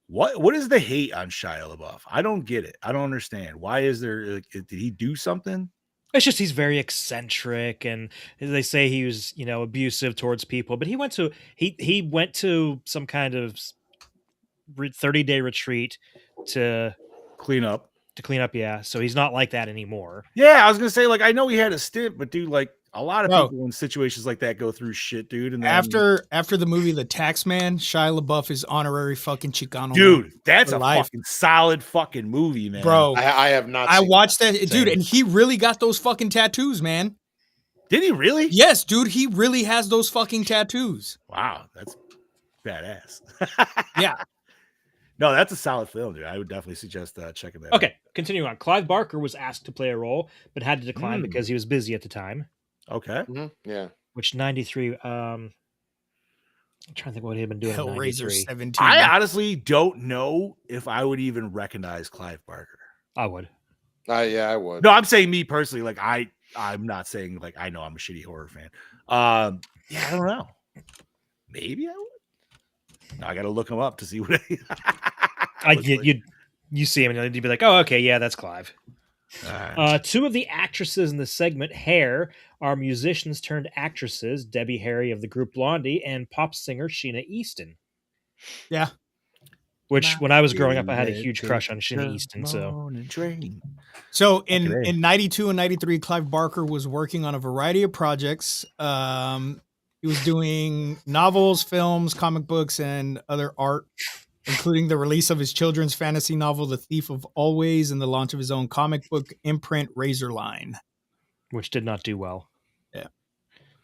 What is the hate on Shia LaBeouf? I don't get it. I don't understand. Why is there? Like, did he do something? It's just he's very eccentric, and they say he was, abusive towards people. But he went to some kind of 30-day retreat to Clean up. clean up. Yeah, so he's not like that anymore. Yeah, I was gonna say, like, I know he had a stint, but dude, like, a lot of Bro. people in situations like that go through shit, dude. And then, After the movie The Tax Man, Shia LaBeouf is honorary fucking Chicano. dude, that's for a life. fucking solid fucking movie, man. Bro. I have not. I seen watched that, Same. dude, and he really got those fucking tattoos, man. Did he really? Yes, dude, he really has those fucking tattoos. Wow, that's badass. Yeah. No, that's a solid film, dude. I would definitely suggest checking that out. Okay, continuing on. Clive Barker was asked to play a role, but had to decline because he was busy at the time. Okay. Mhm. Yeah. Which 93? I'm trying to think what he had been doing. In Hellraiser 93. 17. I honestly don't know if I would even recognize Clive Barker. I would. Yeah, I would. No, I'm saying me personally. Like I'm not saying like I know I'm a shitty horror fan. Yeah, I don't know. Maybe I would. No, I got to look him up to see what. You see him and you'd be like, oh, okay, yeah, that's Clive. All right. Two of the actresses in the segment Hair are musicians turned actresses, Debbie Harry of the group Blondie and pop singer Sheena Easton. Yeah. Which, when I was growing up, I had a huge crush on Sheena Easton. So in 92 and 93, Clive Barker was working on a variety of projects. He was doing novels, films, comic books, and other art, including the release of his children's fantasy novel, The Thief of Always, and the launch of his own comic book imprint, Razor Line. Which did not do well. Yeah.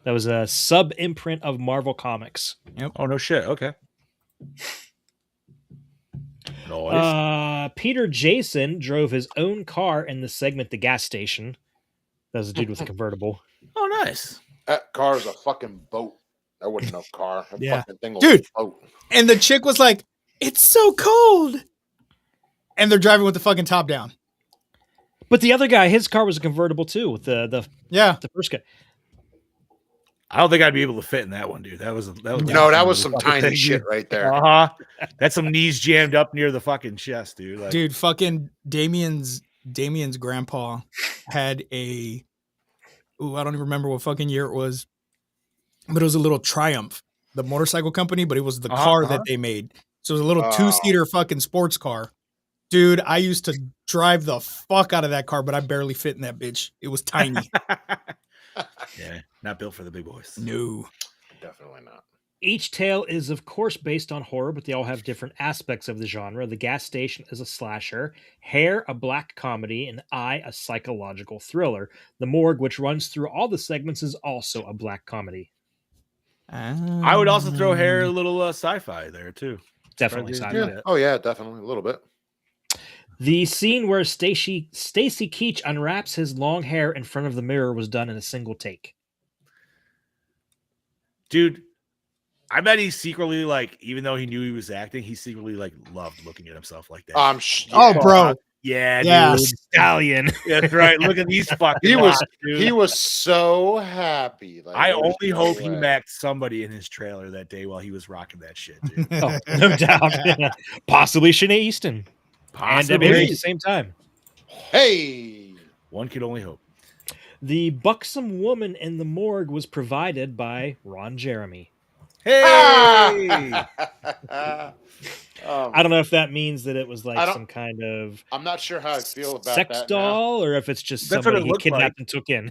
That was a sub-imprint of Marvel Comics. Yep. Oh, no shit. Okay. Noise. Peter Jason drove his own car in the segment The Gas Station. That was a dude with a convertible. Oh, nice. That car's a fucking boat. That wasn't no car. That Yeah. fucking thing was Dude. a boat. And the chick was like, "It's so cold." And they're driving with the fucking top down. But the other guy, his car was a convertible too, with the first guy. I don't think I'd be able to fit in that one, dude. That was some tiny shit right there. That's some knees jammed up near the fucking chest, dude. Like, Dude, fucking Damien's grandpa had I don't even remember what fucking year it was, but it was a little Triumph, the motorcycle company, but it was the car that they made. So it was a little 2-seater fucking sports car. Dude, I used to drive the fuck out of that car, but I barely fit in that bitch. It was tiny. yeah, not built for the big boys. No. Definitely not. Each tale is, of course, based on horror, but they all have different aspects of the genre. The Gas Station is a slasher, Hair a black comedy, and I a psychological thriller. The Morgue, which runs through all the segments, is also a black comedy. I would also throw Hair a little sci-fi there too. Definitely Probably sci-fi. do that. Oh yeah, definitely a little bit. The scene where Stacy Keach unwraps his long hair in front of the mirror was done in a single take. Dude, I bet he secretly, like, even though he knew he was acting, he secretly like loved looking at himself like that. Oh, bro. Yeah, Yeah. dude. Stallion. That's right. Look at these fucking. He was lots, dude. he was so happy. Like, I there was only no hope he way. met somebody in his trailer that day while he was rocking that shit, dude. Oh, no doubt. Possibly Sheena Easton. And Debbie Harry at the same time. Hey. One could only hope. The buxom woman in the morgue was provided by Ron Jeremy. Hey! I don't know if that means that it was like some kind of I'm not sure how I feel about sex that doll, or if it's just That's what somebody it he looked kidnapped like. and took in.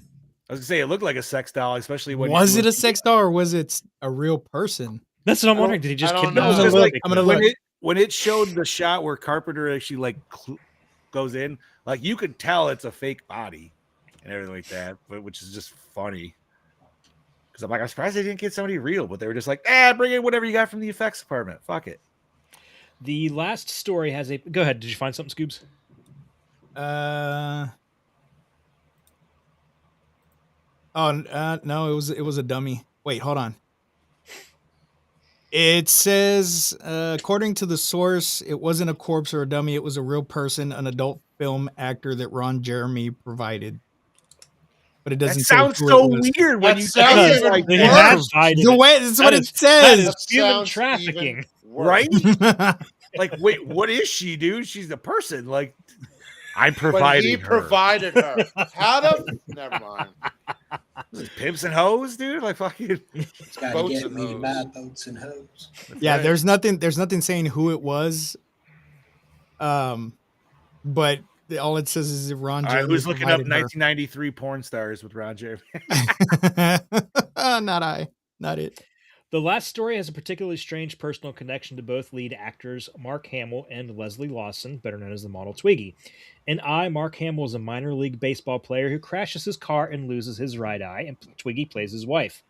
I was gonna say it looked like a sex doll, especially when Was it a sex doll or was it a real person? That's what I'm wondering. Did he just I don't kidnap know. somebody? Because, like, I'm gonna when look. it showed the shot where Carpenter actually like goes in, like you could tell it's a fake body and everything like that, but which is just funny. Because I'm like, I'm surprised they didn't get somebody real, but they were just like, bring in whatever you got from the effects department. Fuck it. The last story has a. Go ahead. Did you find something, Scoobs? No, it was a dummy. Wait, hold on. It says, according to the source, it wasn't a corpse or a dummy. It was a real person, an adult film actor that Ron Jeremy provided. But it That doesn't. say sounds who so it was. weird when That you sounds say it even like They worse. that. have provided The it. way that's what That it is- says. that is human Sounds trafficking. even worse. Right? Like, wait, what is she, dude? She's the person. Like, I'm But providing he her. provided her. How the? Never mind. Was it Pimps and Hoes, dude? Like fucking. It's gotta Boats get and me hoes. my boats and hoes. Yeah, Right. there's nothing saying who it was. But all it says is that Ron All right, Jeremy who's looking up provided her. 1993 porn stars with Ron Jeremy? Not I, not it. The last story has a particularly strange personal connection to both lead actors Mark Hamill and Leslie Lawson, better known as the model Twiggy. In I, Mark Hamill is a minor league baseball player who crashes his car and loses his right eye, and Twiggy plays his wife.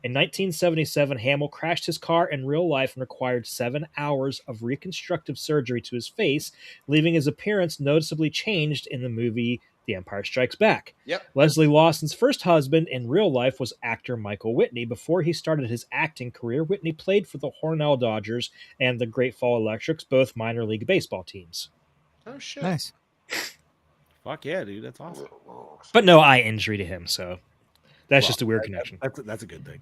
In 1977, Hamill crashed his car in real life and required 7 hours of reconstructive surgery to his face, leaving his appearance noticeably changed in the movie The Empire Strikes Back. Yep. Leslie Lawson's first husband in real life was actor Michael Whitney. Before he started his acting career, Whitney played for the Hornell Dodgers and the Great Fall Electrics, both minor league baseball teams. Oh shit. Nice. Fuck yeah, dude. That's awesome. But no eye injury to him, so that's just a weird connection. That's a good thing.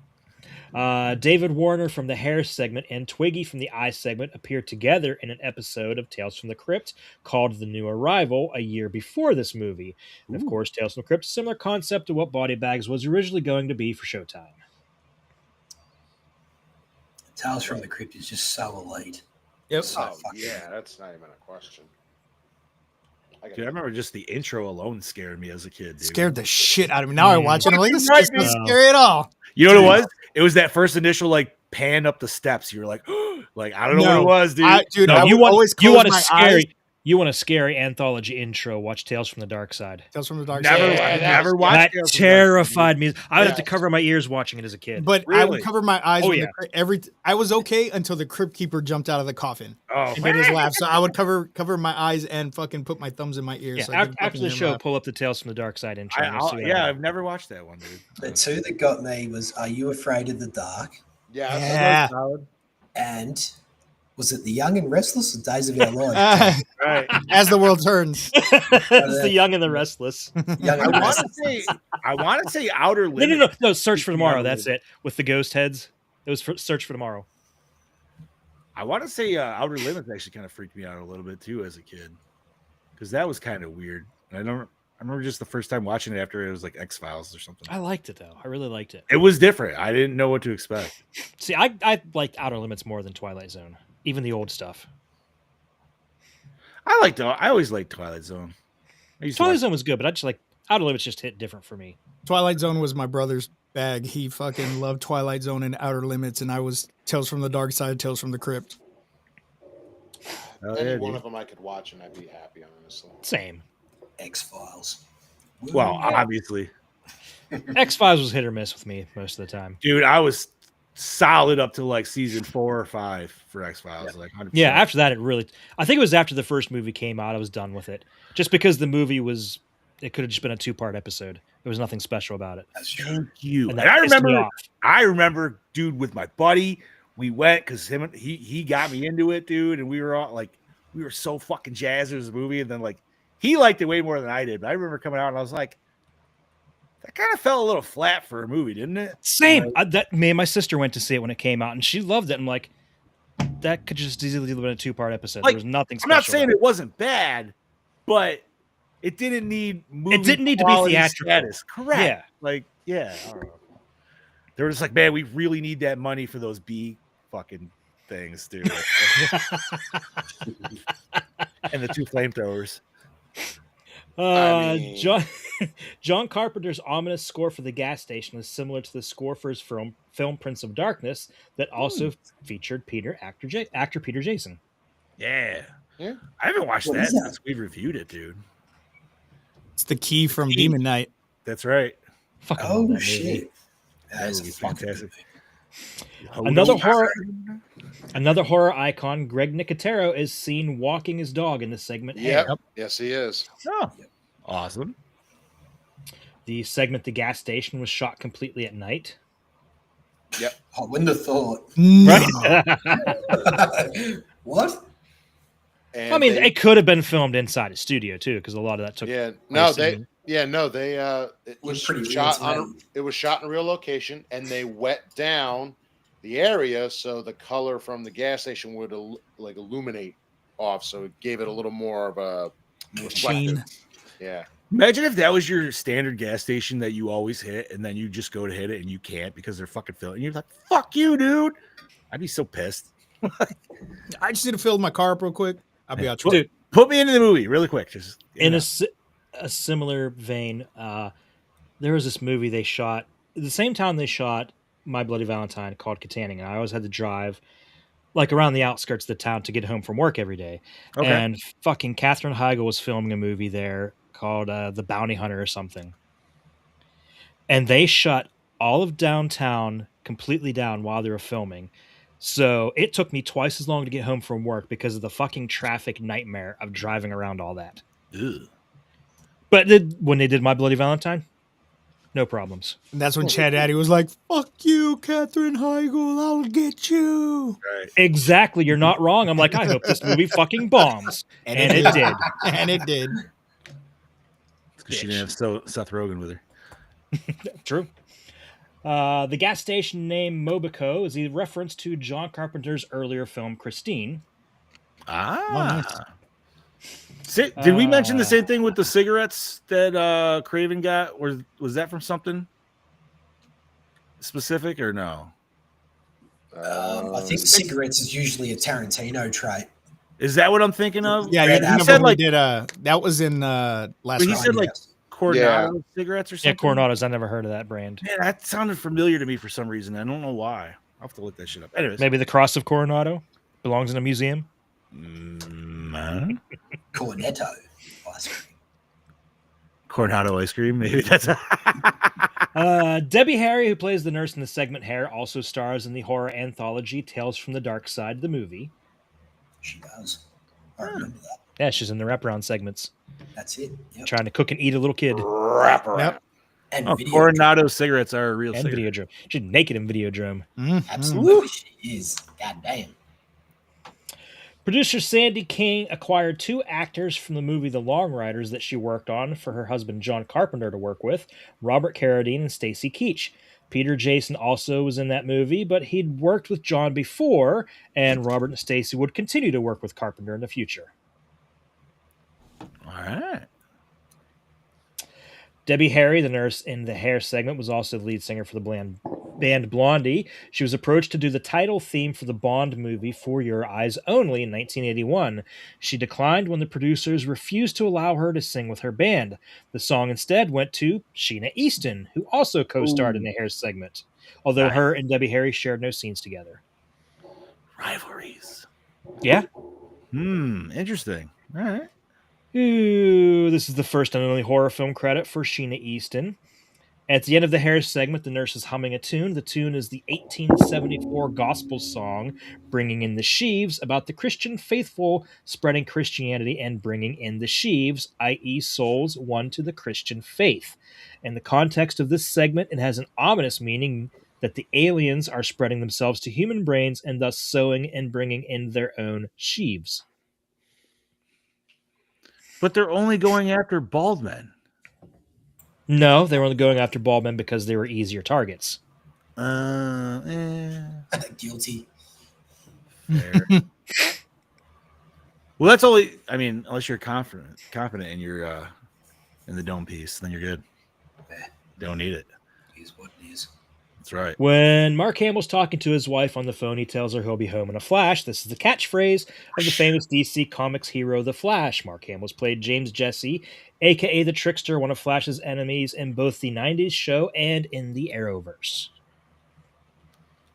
David Warner from the Hair segment and Twiggy from the Eye segment appeared together in an episode of Tales from the Crypt called The New Arrival a year before this movie. And of course, Tales from the Crypt, similar concept to what Body Bags was originally going to be for Showtime. Tales from the Crypt is just so elite. Yep. So Oh fucking- yeah, that's not even a question. Dude, I remember just the intro alone scared me as a kid. Dude. Scared the shit out of me. Now I watch it. I'm like, this is Right, just not dude. scary at all. You know what it was? It was that first initial like pan up the steps. You were like, like I don't know what No, it was, dude. Dude, No, I you would want always you close want a my scary eyes. you want a scary anthology intro. Watch Tales from the Dark Side. Tales from the Dark Never, Side. Yeah, I've that never was- watched That Tales from the Dark Side, terrified me. I would have to Yes. cover my ears watching it as a kid. But I Really? would cover my eyes Oh, when yeah. I was okay until the crypt keeper jumped out of the coffin Oh, and did his laugh. So I would cover my eyes and fucking put my thumbs in my ears. yeah, so I couldn't after the fucking hear show, him laugh. pull up the Tales from the Dark Side intro. and you'll see what I yeah, mean. I've never watched that one, dude. The two that got me was Are You Afraid of the Dark? Yeah. Yeah. And was it The Young and Restless or Days of Our Lives? Right. As the world turns. It's the Young and the Restless. Young I and want Restless. to say, Outer No, Limits. no. Search for Tomorrow. Outer That's it. With the ghost heads. It was Search for Tomorrow. I want to say Outer Limits actually kind of freaked me out a little bit too as a kid, because that was kind of weird. I remember just the first time watching it after it was like X-Files or something. I liked it though. I really liked it. It was different. I didn't know what to expect. See, I liked Outer Limits more than Twilight Zone, even the old stuff. I always liked Twilight Zone. I used to Twilight watch- Zone was good, but I just like Outer Limits just hit different for me. Twilight Zone was my brother's bag. He fucking loved Twilight Zone and Outer Limits, and I was Tales from the Dark Side, Tales from the Crypt. Oh, Any yeah, one dude. of them I could watch and I'd be happy, honestly. Same. X-Files. Well, obviously, X Files was hit or miss with me most of the time. dude, I was solid up to like season 4 or 5 for X-Files. Like 100%. Yeah, after that, I think it was after the first movie came out, I was done with it. Just because the movie it could have just been a 2-part episode. There was nothing special about it. That's true. Thank you. And And that I pissed me remember, off. dude, with my buddy, we went because he got me into it, dude, and we were all like, we were so fucking jazzed. It was a movie, and then like he liked it way more than I did. But I remember coming out and I was like, that kind of fell a little flat for a movie, didn't it? Same. Me and my sister went to see it when it came out, and she loved it. I'm like, that could just easily have been a 2-part episode. Like, There was nothing I'm special. not saying about it wasn't bad, but it didn't need movie didn't need to be quality theatrical. status. Correct. Yeah. Like, yeah. I don't know. They were just like, man, we really need that money for those B fucking things, dude. And the 2 flamethrowers. I mean- John Carpenter's ominous score for the gas station is similar to the score for his film Prince of Darkness that also featured actor Peter Jason. Yeah. Yeah. I haven't watched What that is that? since we reviewed it, dude. It's the key from Key. Demon Knight. That's right. Fucking love Oh, that movie. shit. That is a movie's fucking fantastic. movie. Another horror icon, Greg Nicotero, is seen walking his dog in the segment Yep. Hair. Yes, he is. Oh, awesome. The segment The Gas Station was shot completely at night. I wouldn't have thought. Right? What? And I mean, they- it could have been filmed inside a studio too, because a lot of that took. yeah, no, place they, in- it Was was pretty real shot to on. me. It was shot in a real location, and they wet down the area so the color from the gas station would illuminate off, so it gave it a little more of a Sheen. Yeah, Imagine if that was your standard gas station that you always hit, and then you just go to hit it and you can't because they're fucking filling. And you're like, "Fuck you, dude!" I'd be so pissed. I just need to fill my car up real quick. I'll be out Put, shortly. put me into the movie really quick. Just In a similar vein, there was this movie they shot the same town they shot My Bloody Valentine, called Katanning, and I always had to drive like around the outskirts of the town to get home from work every day. Okay. And fucking Katherine Heigl was filming a movie there called The Bounty Hunter or something. And they shut all of downtown completely down while they were filming. So it took me twice as long to get home from work because of the fucking traffic nightmare of driving around all that. Ugh. But when they did My Bloody Valentine, no problems. And that's when Chad Addy was like, "Fuck you, Katherine Heigl. I'll get you." Right. Exactly. You're not wrong. I'm like, I hope this movie fucking bombs. And it did. And it did. Because she didn't have Seth Rogen with her. True. The gas station name Mobico is a reference to John Carpenter's earlier film Christine. Ah. Did we mention the same thing with the cigarettes that Craven got? Or was that from something specific or no? I think cigarettes is usually a Tarantino trait. Is that what I'm thinking of? Yeah, Red you Apple. know, said we like did that was in last he round. said like Coronado cigarettes or Yeah, something. Coronados. I never heard of that brand. Man, that sounded familiar to me for some reason. I don't know why. I'll have to look that shit up. Anyways, Maybe the cross of Coronado belongs in a museum. Cornetto ice cream. Coronado ice cream. Maybe that's. Debbie Harry, who plays the nurse in the segment Hair, also stars in the horror anthology Tales from the Dark Side, the movie. She does. I remember that. Yeah, she's in the wraparound segments, That's it. Yep. trying to cook and eat a little kid. Wrap around. Yep. And Oh, video. Coronado cigarettes are a real And cigarette. Videodrome. She's naked in Videodrome. Absolutely, she is. God damn. Producer Sandy King acquired 2 actors from the movie The Long Riders that she worked on for her husband John Carpenter to work with, Robert Carradine and Stacy Keach. Peter Jason also was in that movie, but he'd worked with John before, and Robert and Stacy would continue to work with Carpenter in the future. All right. Debbie Harry, the nurse in the Hair segment, was also the lead singer for the band Blondie. She was approached to do the title theme for the Bond movie For Your Eyes Only in 1981. She declined when the producers refused to allow her to sing with her band. The song instead went to Sheena Easton, who also co-starred in the Hair segment, although her and Debbie Harry shared no scenes together. Rivalries. Yeah. Interesting. All right. Ooh, this is the first and only horror film credit for Sheena Easton. At the end of the Hair segment, the nurse is humming a tune. The tune is the 1874 gospel song, Bringing in the Sheaves, about the Christian faithful spreading Christianity and bringing in the sheaves, i.e. souls won to the Christian faith. In the context of this segment, it has an ominous meaning that the aliens are spreading themselves to human brains and thus sowing and bringing in their own sheaves. But they're only going after bald men. No, they were only going after bald men because they were easier targets. Guilty. Fair. Well, that's only. I mean, unless you're confident in your in the dome piece, then you're good. Don't need it. It is what it is. That's right. When Mark Hamill's talking to his wife on the phone, he tells her he'll be home in a flash. This is the catchphrase of the famous DC Comics hero, The Flash. Mark Hamill's played James Jesse, a.k.a. the Trickster, one of Flash's enemies in both the 90s show and in the Arrowverse.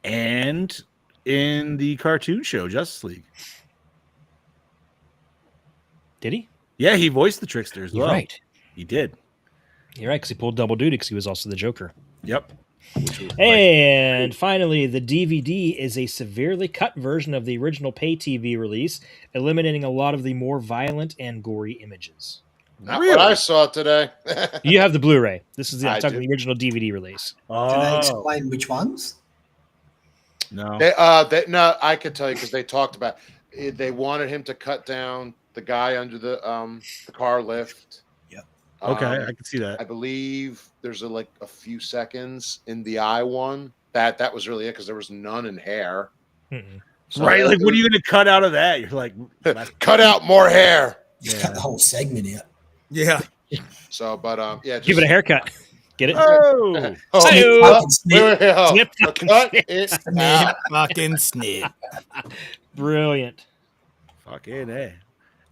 And in the cartoon show, Justice League. Did he? Yeah, he voiced the Trickster as You're well. right. He did. You're right, because he pulled double duty because he was also the Joker. Yep. Which was And finally, the DVD is a severely cut version of the original pay TV release, eliminating a lot of the more violent and gory images. Not Really? what I saw today. You have the Blu-ray. This is I I'm talking do. the original DVD release. Do they explain which ones? No. No, I could tell you because they talked about it. They wanted him to cut down the guy under the car lift. Yep. Okay, I can see I that. believe there's a few seconds in the eye one. That was really it because there was none in hair. Mm-mm. So Right? Like, what are you going to cut out of that? You're like, cut out more hair. Just cut the whole segment out. Yeah. So, but yeah, just, Give it a haircut. Get it? Oh, Oh, Hey-o. oh, wait, oh, Snip, oh, fucking cut snip. it Snip, out. fucking snip. Brilliant. fucking A.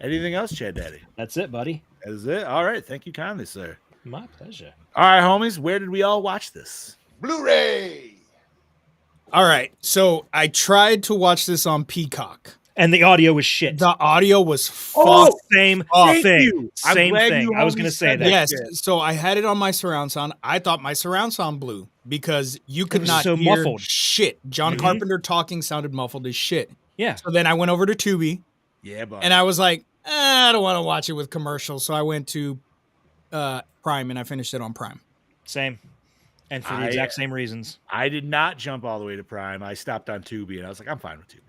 Anything else, Chad Daddy? That's it, buddy. That is it. All right. Thank you kindly, sir. My pleasure. All right, homies. Where did we all watch this? Blu-ray. All right. So I tried to watch this on Peacock. And the audio was shit. The audio was Oh, fucked. Same thank thing. you. I'm Same glad thing. you I was homies going to say said that. that. Yes. shit. So I had it on my surround sound. I thought my surround sound blew because you could was not so hear muffled. shit. John Mhm. Carpenter talking sounded muffled as shit. Yeah. So then I went over to Tubi Yeah, but and I was like, I don't want to watch it with commercials. So I went to Prime and I finished it on Prime. Same. And for the I- exact same reasons. I did not jump all the way to Prime. I stopped on Tubi, and I was like, I'm fine with Tubi.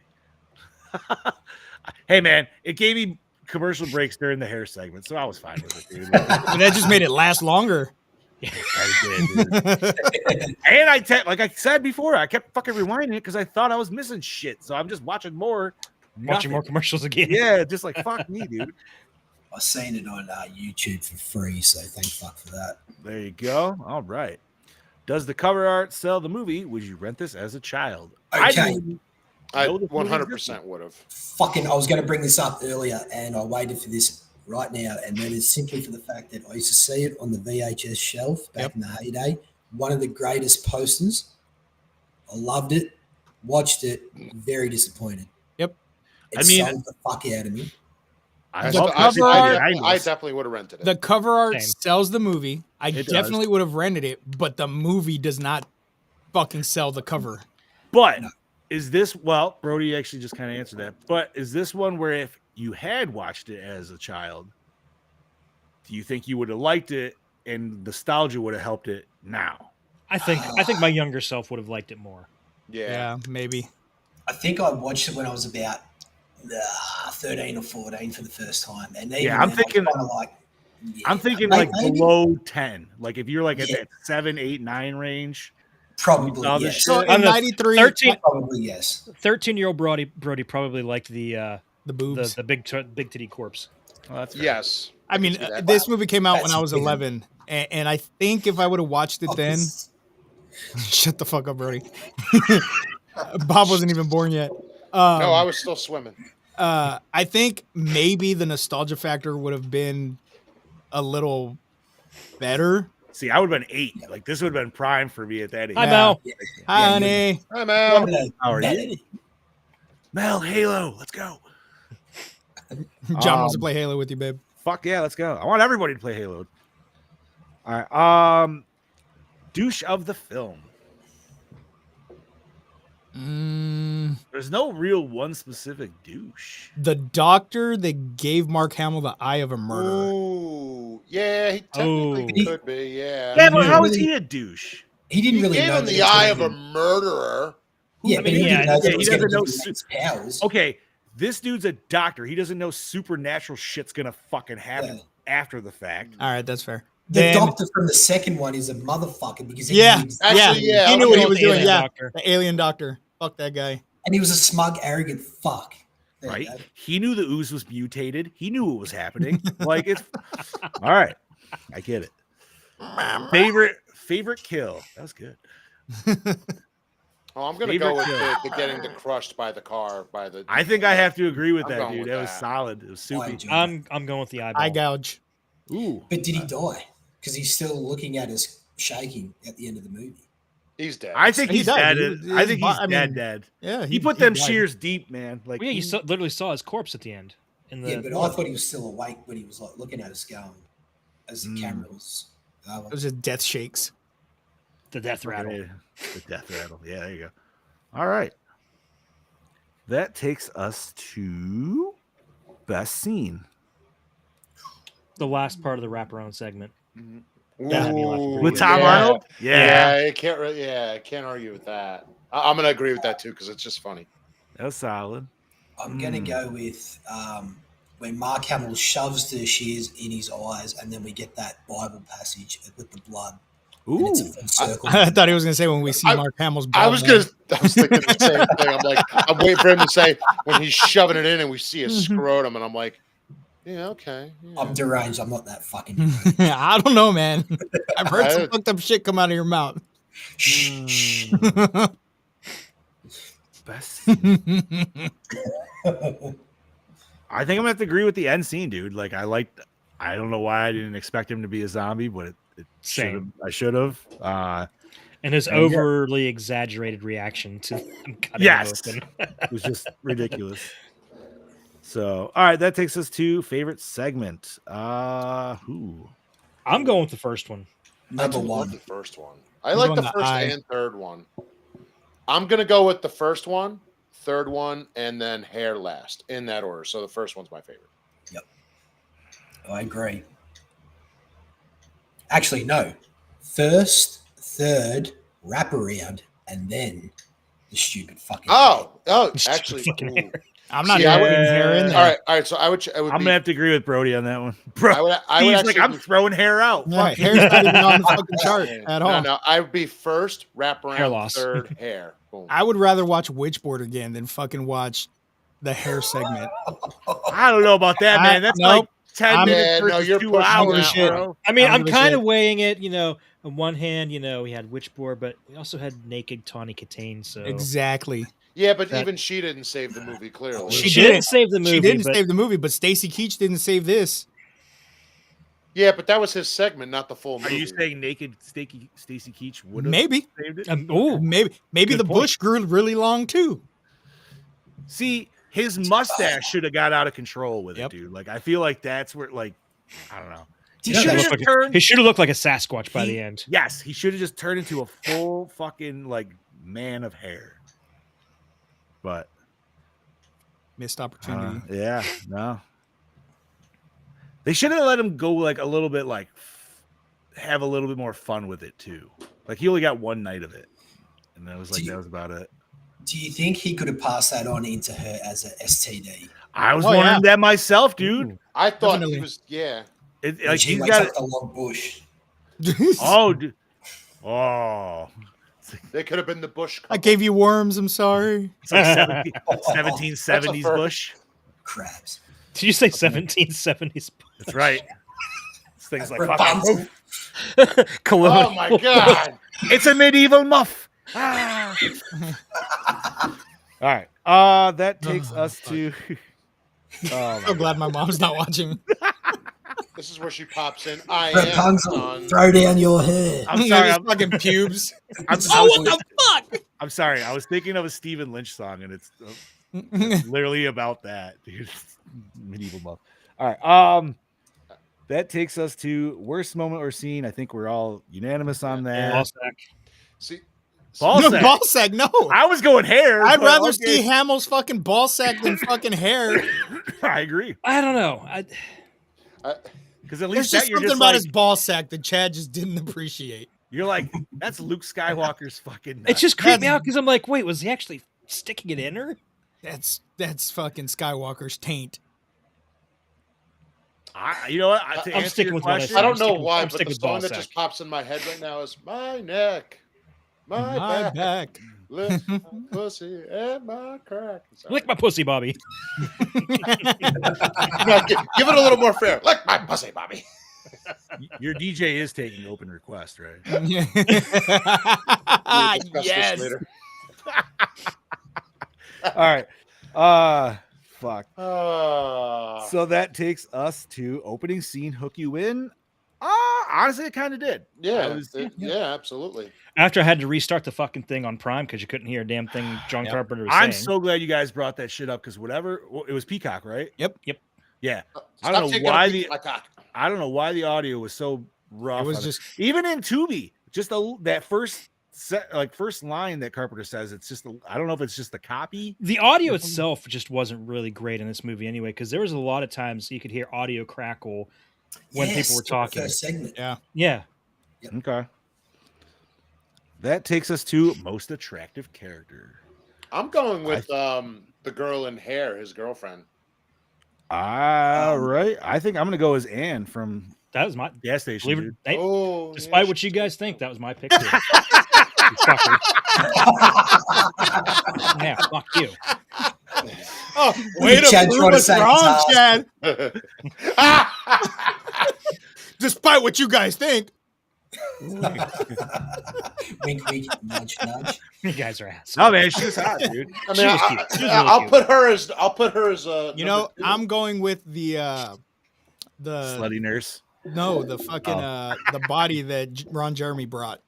Hey, man, it gave me commercial breaks during the hair segment, so I was fine with it, dude. But that just made it last longer. I did, dude. And like I said before, I kept fucking rewinding it because I thought I was missing shit. So I'm just watching more. Watching nothing. more commercials again. Yeah, just like fuck me, dude. I seen it on YouTube for free, so thank fuck for that. There you go. All right. Does the cover art sell the movie? Would you rent this as a child? Okay. didn't I know this movie 100% would have. Fucking, I was going to bring this up earlier, and I waited for this right now, and that is simply for the fact that I used to see it on the VHS shelf back in the heyday. One of the greatest posters. I loved it, watched it, very disappointed. Yep. It I mean- sold the fuck out of me. I The love cover cover art- I definitely would have rented it. The cover art Same. sells the movie. I It definitely would have rented it, but the movie does not fucking sell the cover. But is this, well, Brody actually just kind of answered that. But is this one where if you had watched it as a child, do you think you would have liked it and nostalgia would have helped it now? I think my younger self would have liked it more. yeah. Maybe. I think I watched it when I was about 13 or 14 for the first time. And even Yeah, I'm then, I was thinking- kinda like, yeah, I'm thinking may- like maybe, below 10. Like if you're like at Yeah. that 7, 8, 9 range. probably saw this yes. shit? So I'm in the 93, 13 Probably yes. 13-year-old Brody probably liked the boobs. the big titty corpse. Oh, that's fair. Yes. I mean, see that. this movie came out when That's I was big. 11. And I think if I would have watched it then, Oh, shut the fuck up, Brody. Bob wasn't even born yet. No, I was still swimming. I think maybe the nostalgia factor would have been a little better. See, I would have been 8. Like this would have been prime for me at that age. Hi, Yeah. Mel. Hi, honey. Hi, Mel. How are you? Mel, Halo, let's go. John wants to play Halo with you, babe. Fuck yeah, let's go. I want everybody to play Halo. All right. Douche of the film. There's no real one specific douche. The doctor that gave Mark Hamill the eye of a murderer. Ooh, yeah, he technically could be. Yeah. Yeah, but how really- is he a douche? He didn't He really gave know him that the it was eye gonna of a be- murderer. Yeah, I but mean, he yeah, didn't know yeah, that he it was doesn't going to know give su- him its powers. Okay, this dude's a doctor. He doesn't know supernatural shit's gonna fucking happen Yeah. after the fact. All right, that's fair. The Then- doctor from the second one is a motherfucker because he Yeah, knew- Actually, yeah, he I'm knew what gonna he go was with doing. Alien Yeah, Doctor. the alien doctor. Fuck that guy. and he was a smug, arrogant fuck. There you Right? go. He knew the ooze was mutated. He knew what was happening. Like it's all right. I get it. Favorite kill. That was good. Oh, I'm gonna Favorite go with kill. the getting crushed by the car by the. I think I have to agree with I'm that, going dude. with That was that. solid. It was I soupy. enjoyed it. I'm going with the eyeball. Eye gouge. Ooh. But did he die? Because he's still looking at us shaking at the end of the movie. He's dead. I think He he's died. dead. He- I think his he's bo- I dead. mean, Dead. Yeah, He put them died. shears deep, man. Like Well, yeah, you literally saw his corpse at the end. In the Yeah, but I thought he was still awake when he was like looking at us going as the camera was. It was just death shakes. the death rattle. The death rattle. Yeah, there you go. All right. That takes us to best scene. The last part of the wraparound segment. Yeah. Ooh, With Tom yeah. Arnold? Yeah, I can't argue with that. I'm gonna agree with that too because it's just funny. That was solid. I'm going to go with when Mark Hamill shoves the shears in his eyes, and then we get that Bible passage with the blood. And Ooh. it's a full circle. I thought he was going to say when we see Mark Hamill's I bald was head. thinking the same thing. I'm like, I'm waiting for him to say when he's shoving it in and we see a scrotum, and I'm like, Yeah, okay. Yeah. I'm deranged. I'm not that fucking. I don't know, man. I've heard some I- fucked up shit come out of your mouth. Shh. Best scene. I think I'm gonna have to agree with the end scene, dude. Like I don't know why I didn't expect him to be a zombie, but Same. I should have. And his And yeah. overly exaggerated reaction to them cutting Yes. him open. It was just ridiculous. So, all right, that takes us to favorite segment. Who? I'm going with the first one. Number I love one. the first one. I I'm like going the the first eye. and third one. I'm gonna go with the first one, third one, and then hair last in that order. So the first one's my favorite. I agree. Actually, no. First, third, wrap around, and then the stupid fucking. Actually, Fucking ooh. I'm not See, I even would- putting hair in there. all right. So I would. I'm be, gonna have to agree with Brody on that one, bro. I would He's actually like, I'm be- throwing hair out. Yeah, Fuck hair's not even on the fucking chart at all. No, I would be first wrap Hair around, loss. third hair. Boom. I would rather watch Witchboard again than fucking watch the hair segment. I don't know about that, man. That's Nope. like 10 I'm- minutes Yeah, no, versus you're 2 pushing hours, that bro. I mean, I don't I'm give a kind of shit. weighing it, on one hand, we had Witchboard, but we also had Naked Tawny Katane, so Exactly. Yeah, but That- even she didn't save the movie. Clearly, She she didn't. didn't save the movie. She didn't but save the movie, but Stacy Keach didn't save this. Yeah, but that was his segment, not the full Are movie. you saying naked Stacy Keach would have Maybe. saved it? ooh, Maybe Good the point. bush grew really long too. See, his mustache should have got out of control with Yep. it, dude. Like, I feel like that's where, like, I don't know. He You know, should have that's- just turned. he should have looked like a Sasquatch by He- the end. Yes, he should have just turned into a full fucking like man of hair. But Missed opportunity. yeah, no. They should have let him go like a little bit, like have a little bit more fun with it too. Like he only got one night of it, and that was like Do you- that was about it. Do you think he could have passed that on into her as a STD? I was Oh, wondering yeah. that myself, dude. I thought Definitely. he was. Yeah. It, Like like she he's wakes got up the log bush. oh, dude. Oh, They could have been the Bush. I couple. gave you worms. I'm sorry. it's like 1770s first. bush. Crabs. Did you say 1770s? That's right. This thing's like fucking. Rapunzel. Colonial. Oh my god! It's a medieval muff. Ah. All right. That takes Oh, us to. Oh, So glad my mom's not watching. This is where she pops in. I am Rapunzel, on. throw down your hair. I'm sorry. Just fucking pubes. I'm, Oh, what the fuck? I'm sorry. I was thinking of a Stephen Lynch song, and it's literally about that, dude. Medieval muff. All right. That takes us to worst moment or scene. I think we're all unanimous on that. Ballsack. See, Ball No, sack. ball sack. No. I was going hair. I'd but rather okay. see Hamill's fucking ball sack than fucking hair. I agree. I don't know. Because at There's least just that you're something just about like, his ball sack that Chad just didn't appreciate. you're like, that's Luke Skywalker's fucking. It just creeped me That's- out because I'm like, wait, was he actually sticking it in her? That's fucking Skywalker's taint. You know what? To I'm answer sticking your with what I question, said. I don't I'm know sticking- why, I'm but sticking the with ball song that sack. just pops in my head right now is "My neck, my, My back, back. lift my pussy and my crack." Sorry. Lick my pussy, Bobby. No, give it a little more fair. Lick my pussy, Bobby. your DJ is taking open request, right? We'll discuss this yes. later. All right. Fuck. Oh. So that takes us to opening scene. Hook you in. Honestly, it kind of did. yeah, I was- yeah, absolutely. After I had to restart the fucking thing on Prime because you couldn't hear a damn thing John Yep. Carpenter was I'm saying. so glad you guys brought that shit up because whatever it was Peacock, right? Yep. Yeah. I Stop don't know taking a why peek the at my cock. I don't know why the audio was so rough. It was on just even in Tubi, just that first first line that Carpenter says. It's just I don't know if it's just the copy. The audio itself just wasn't really great in this movie anyway, because there was a lot of times you could hear audio crackle when Yes, people were the talking. first segment. Yeah. Okay. That takes us to most attractive character. I'm going with the girl in hair, his girlfriend. All right. I think I'm gonna go as Anne from That was my gas station. believe it. Dude. Hey, Oh, despite yeah, what you guys think, that was my pick. Too. You fuckers. Yeah, fuck you. oh, way to Chad prove tried to us say wrong, it's Chad. Despite what you guys think. Wink, wink, nudge, nudge. You guys are assholes. No, man, she was hot, dude. I She mean, was cute. She was really I'll cute. put her as You know, number two. I'm going with the Slutty nurse. the fucking the body that Ron Jeremy brought.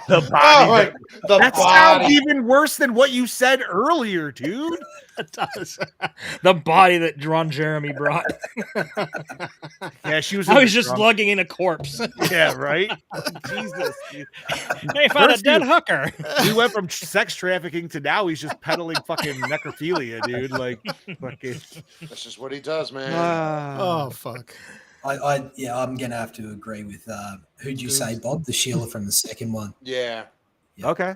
The body. Oh, like, the that sounds body. even worse than what you said earlier, dude. It does. The body that Ron Jeremy brought. Yeah, she was. I in was the just trunk. lugging in a corpse. Yeah, right. Jesus, dude. They found a First dead you- hooker. We went from sex trafficking to now he's just peddling fucking necrophilia, dude. Like, fucking. That's just what he does, man. Oh fuck. I'm gonna have to agree with who'd you say, Bob? The Sheila from the second one. Yeah. Okay.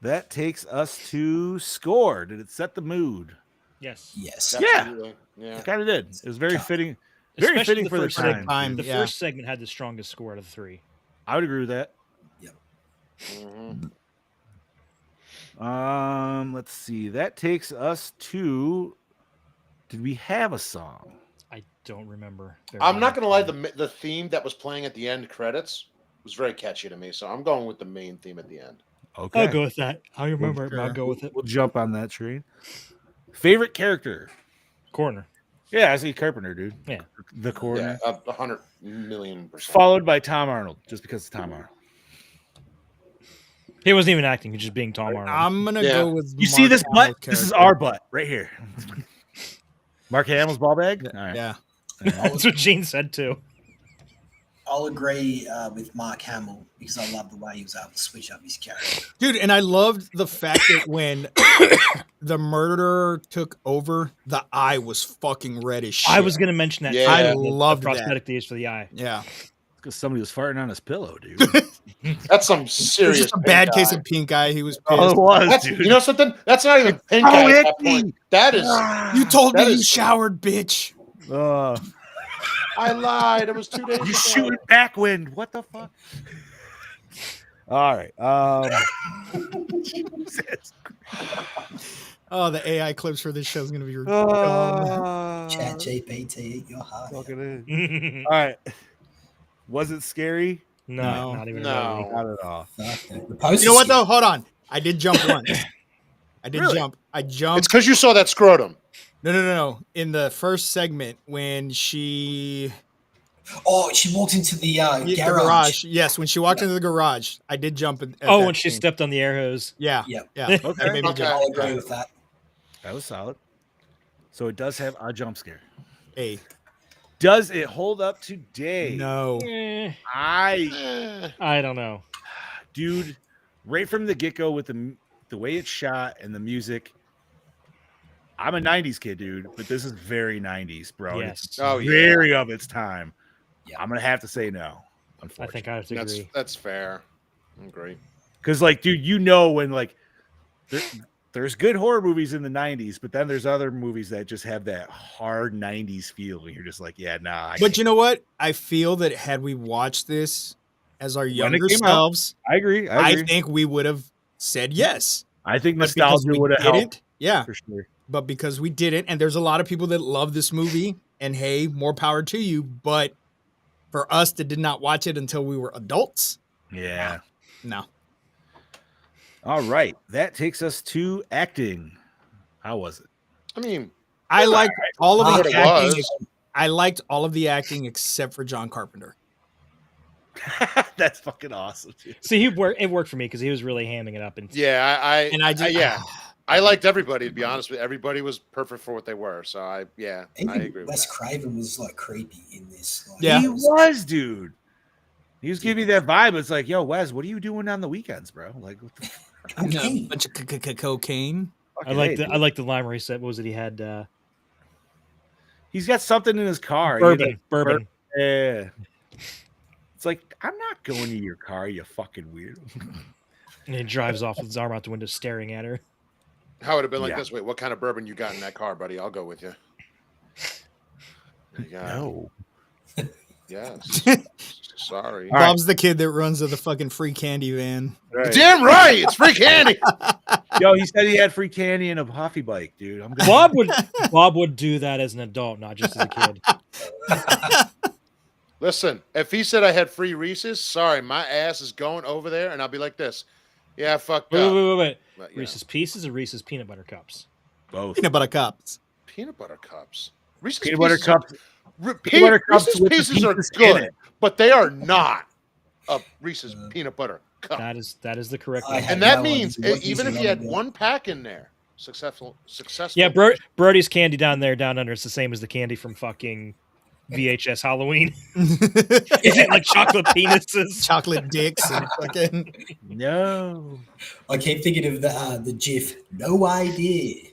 That takes us to score. Did it set the mood? Yes. Yes. Yeah. Absolutely. Yeah. It kind of did. It was very fitting. Very Especially fitting for the first time. segment. Time, The yeah. first segment had the strongest score out of the three. I would agree with that. Mhm. Let's see. That takes us to. Did we have a song? I don't remember. I'm not gonna lie. The theme that was playing at the end credits was very catchy to me, so I'm going with the main theme at the end. Okay. I'll go with that. I remember it, but I'll go with it. We'll jump on that train. Favorite character? Corner. Yeah, I see Carpenter, dude. Yeah. The corner. Yeah, 100,000,000%. Followed by Tom Arnold, just because it's Tom Arnold. He wasn't even acting. He was just being Tom Arnold. I'm gonna Yeah. go with You see Mark this Hamill's butt? This is character. our butt right here. Mark Hamill's ball bag? All right. Yeah. That's what Gene said too. I'll agree with Mark Hamill because I love the way he was able to switch up his character. Dude, and I loved the fact that when the murderer took over, the eye was fucking red as shit. I was going to mention that. Yeah. too, I the loved that. prosthetic they used for the eye. Yeah. Because somebody was farting on his pillow, dude. That's some It was serious. just a pink bad case eye. of pink eye. He was pissed. Oh, it was, That's, dude. you know something? That's not even pink Oh, eye at that Anthony! point. That is. You told That me you is- showered, bitch. I lied. It was 2 days. You ago. shooting backwind. What the fuck? All right. Jesus. Oh, the AI clips for this show is gonna be dumb. Chat GPT, eat your heart. Fucking no, All right. Was it scary? No. not even No. really. Not at all. Fuck that. The poster's You know what though? scary. Hold on. I did jump once. I did Really? jump. I It's jumped. because you saw that scrotum. No. In the first segment when she Oh, she walked into the the garage. Yes, when she walked into the garage, I did jump. At Oh, that when she scene. stepped on the air hose. Yeah. Yep. Yeah. Okay. That made me Okay. jump. I'll agree with that. That was solid. So it does have a jump scare. Hey, Does it hold up today? no. Eh, Eh. I don't know. Dude, right from the get-go with the way it's shot and the music. I'm a 90s kid, dude, but this is very 90s, bro. and Yes. It's Oh, yeah. very of its time. Yeah. I'm going to have to say no, I unfortunately. think I have to That's agree. that's fair. I agree. Because, like, dude, you know when, like, there's good horror movies in the 90s, but then there's other movies that just have that hard 90s feel. And you're just like, yeah, nah. But you know what? I feel that had we watched this as our it younger came out, selves, I agree. I think we would have said yes. I think But because nostalgia we would have helped didn't, yeah. for sure. But because we didn't, and there's a lot of people that love this movie, and hey, more power to you. But for us that did not watch it until we were adults, Yeah. no. All right. That takes us to acting. How was it? I mean, I liked all of what the it acting. was. I liked all of the acting except for John Carpenter. That's fucking awesome, dude. See, it worked for me because he was really hamming it up. And yeah, And I just yeah, I liked everybody. To be honest with you, everybody was perfect for what they were. So I Even agree with Wes that. Craven was like creepy in this. Like, Yeah. He was, dude. He was giving me that vibe. It's like, yo, Wes, what are you doing on the weekends, bro? Like, what the Okay. A bunch of cocaine. I fucking like hey, the dude. I like the line where he said, "What was it? He had He's got something in his car. He had, bourbon, like, bourbon." Yeah. It's like, I'm not going to your car, you fucking weird. And he drives off with his arm out the window, staring at her. How would it have been like Yeah. this? Wait, what kind of bourbon you got in that car, buddy? I'll go with you. Yeah. No. Yes. Sorry. All right. Bob's the kid that runs to the fucking free candy van. Right. Damn right. It's free candy. Yo, he said he had free candy and a Huffy bike, dude. I'm gonna Bob would do that as an adult, not just as a kid. Listen, if he said I had free Reese's, sorry, my ass is going over there, and I'll be like this. Yeah, I fucked Wait, up. wait, wait, wait. But, you know, Reese's Pieces or Reese's Peanut Butter Cups? both. Peanut butter cups. peanut butter cups. Reese's Peanut butter Pieces are- cups. Re- Peanut butter cups Reese's with the Pieces are pieces in good, it. but they are not a Reese's peanut butter cup. That is the correct I one. have And that no means idea what even these if are you had on about. one pack in there, successful. Yeah, Brody's candy down under is the same as the candy from fucking VHS Halloween. Is it like chocolate penises? Chocolate dicks and fucking. No. I keep thinking of the GIF. No idea.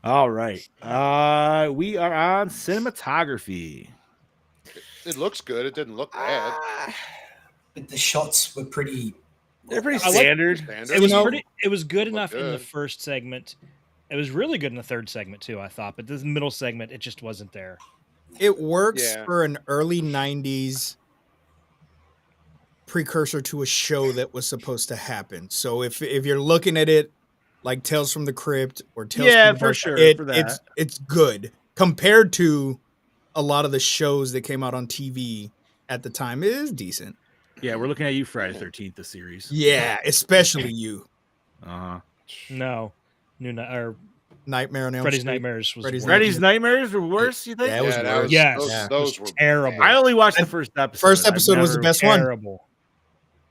All right. We are on cinematography. It looks good. It didn't look bad. But the shots were pretty. They're pretty I like- standard. Standard. It was know- it was good Looked enough in the good. first segment. It was really good in the third segment too, I thought, but this middle segment it just wasn't there. It works Yeah. for an early 90s precursor to a show that was supposed to happen. So if you're looking at it like Tales from the Crypt or Tales Yeah, from the for Dark, sure, for that. it's good compared to a lot of the shows that came out on TV at the time. It is decent. Yeah, we're looking at you Friday 13th, the series. Yeah, especially you. Uh-huh. No. Or Nightmare on Elm Freddy's Street. Nightmares was Freddy's worse. Freddy's Nightmares were worse, you think? Yeah, it was that worse. was, Yes. those, Yeah. those were terrible. I only watched the first episode. First episode was the best one. Terrible.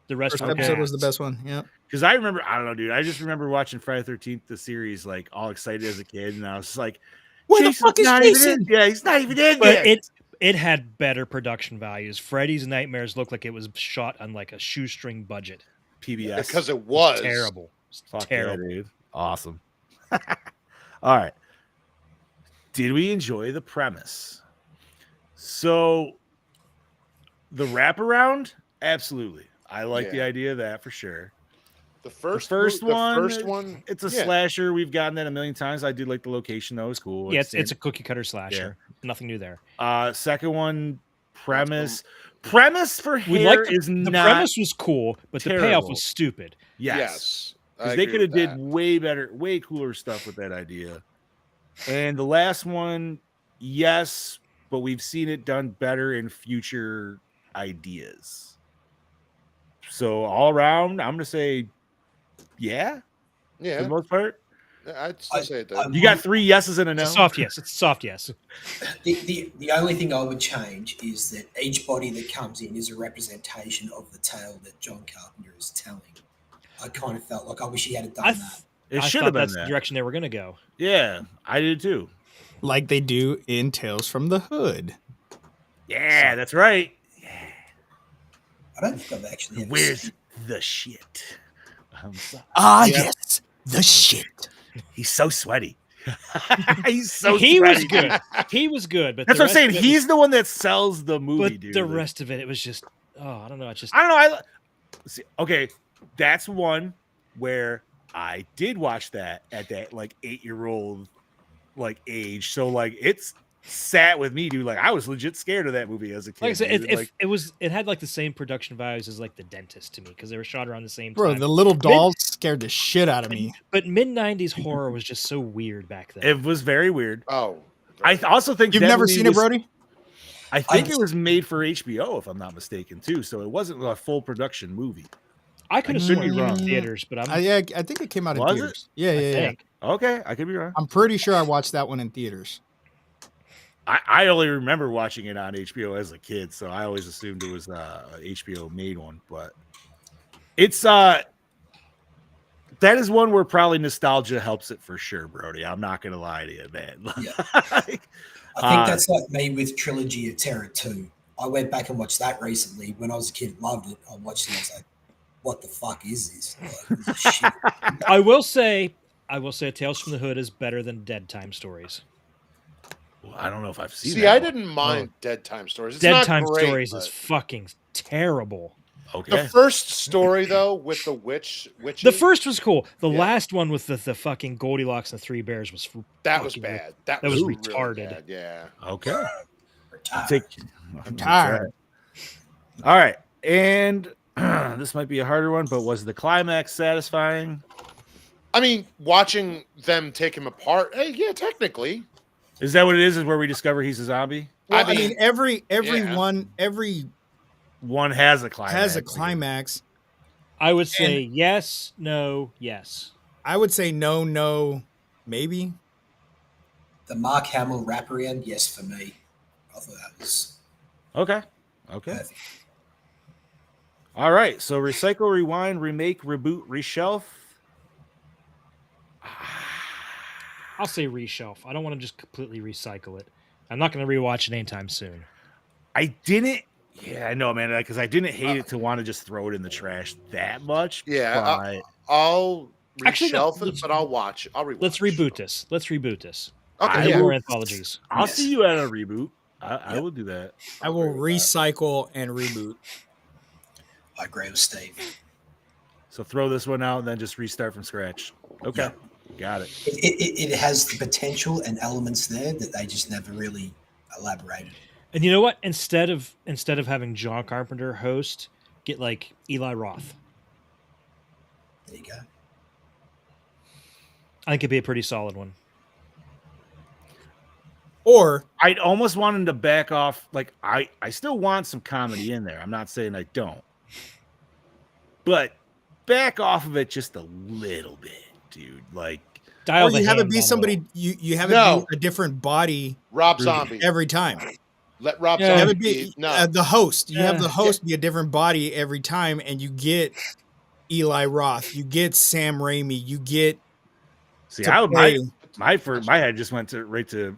The rest First were episode was the bad. best one. Yeah. Because I remember, I don't know, dude. I just remember watching Friday 13th, the series, like all excited as a kid, and I was just like, Where the Jason's fuck is not even Jason? in- Yeah, he's not even in But there. it had better production values. Freddy's Nightmares looked like it was shot on like a shoestring budget. PBS. because it was Terrible. Fuck Terrible. yeah, dude. Awesome. All right. Did we enjoy the premise? So, the wraparound, absolutely. I like the Yeah. idea of that for sure. the first the first one. one, it's a yeah. slasher. We've gotten that a million times. I do like the location though; it's cool. Yeah, it's a cookie cutter slasher. Nothing new there. second one premise for We hair liked is the not premise was cool, but the payoff terrible. was stupid. yes. I Because they agree could have with did that. way better, way cooler stuff with that idea. And the last one, yes, but we've seen it done better in future ideas. So all around, I'm gonna say, yeah, for Yeah, the most part. I'd still say it does. You got 3 yeses and a no. It's a soft yes. It's a soft yes. The only thing I would change is that each body that comes in is a representation of the tale that John Carpenter is telling. I kind of felt like I wish he had done that. It I should thought have been that's the that. direction they were gonna go. Yeah, I did too. Like they do in Tales from the Hood. Yeah, that's right. I don't think I've actually ever Where's seen the shit? I'm sorry. Ah, Yep. yes, the shit. He's so sweaty. He's so he was sweaty, good. dude. He was good, but That's the what I'm rest saying. of it He's the one that sells the was, movie, but dude. the Like, rest of it was just I don't know. It's just I don't know. See, okay, that's one where I did watch that at that like 8-year-old like age. So like it's sat with me, dude. Like I was legit scared of that movie as a kid. like I said, dude. it had like the same production values as like The Dentist to me because they were shot around the same Bro, time. the little dolls scared the shit out of me. But mid '90s horror was just so weird back then. It was very weird. Oh, I also think You've that never movie seen it, was- Brody? I think it was made for HBO, if I'm not mistaken, too. So it wasn't a full production movie. I could have could sworn be it came wrong. in theaters, but I'm Yeah, I think it came out in Was it? theaters. Yeah, I yeah, yeah. think. Okay, I could be wrong. I'm pretty sure I watched that one in theaters. I only remember watching it on HBO as a kid, so I always assumed it was a HBO made one. But it's that is one where probably nostalgia helps it for sure, Brody. I'm not gonna lie to you, man. Yeah. Like, I think that's like me with Trilogy of Terror 2. I went back and watched that recently. When I was a kid, loved it. I watched it and I was like, what the fuck is this? Like, this is shit. I will say Tales from the Hood is better than Dead Time Stories. well, I don't know if I've seen. see, that I one. didn't mind Dead Time Stories. It's Dead not Time great, Stories but is fucking terrible. Okay. the first story though with the witches. The first was cool. The Yeah. last one with the fucking Goldilocks and the Three Bears was that was fucking- bad. That was was really retarded. bad, yeah. Okay. Retired. Take. I'm tired. All right, and this might be a harder one, but was the climax satisfying? I mean, watching them take him apart. Hey, yeah, technically. Is that what it is? Is where we discover he's a zombie? Well, I mean, every yeah. one, every One has a climax. has a climax. I would say yes, no, yes. I would say no, maybe. The Mark Hamill wraparound, yes, for me. I thought that was Okay. perfect. All right. So recycle, rewind, remake, reboot, reshelf. I'll say reshelf. I don't want to just completely recycle it. I'm not going to rewatch it anytime soon. I didn't. Yeah, I know, man. Because I didn't hate it to want to just throw it in the trash that much. Yeah, but I'll Actually, no, reshelf it, let's- but I'll watch. I'll rewatch. Let's reboot this. Let's reboot this. Okay, I No yeah. more anthologies. I'll Yes. see you at a reboot. I Yep. will do that. I will agree with that. recycle and reboot. I agree with Steve. So throw this one out and then just restart from scratch. Okay. Yeah. Got it. It has the potential and elements there that they just never really elaborated. And you know what? Instead of having John Carpenter host, get like Eli Roth. There you go. I think it'd be a pretty solid one. Or I'd almost want him to back off. Like I still want some comedy in there. I'm not saying I don't. But back off of it just a little bit, dude. Like Dial the you have it hand be down a somebody little. you have it No. be a different body Rob Zombie. every time. Let Rob Yeah. Have Zombie it be no. the host. You have Yeah. the host be a different body every time, and you get Eli Roth, you get Sam Raimi, you get see, to I play. my head just went right to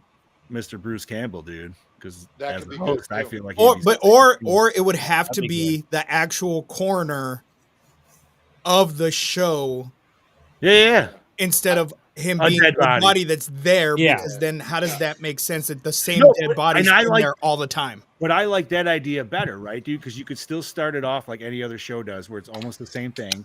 Mr. Bruce Campbell, dude. Because That as could a be host, good, I too. feel like or he'd be but or it would have to That'd be be the actual coroner of the show yeah. instead of him A being dead the body. body that's there. Yeah. Because then how does that make sense that the same No, dead but- body's and I in like- there all the time? But I like that idea better, right, dude? Because you could still start it off like any other show does, where it's almost the same thing.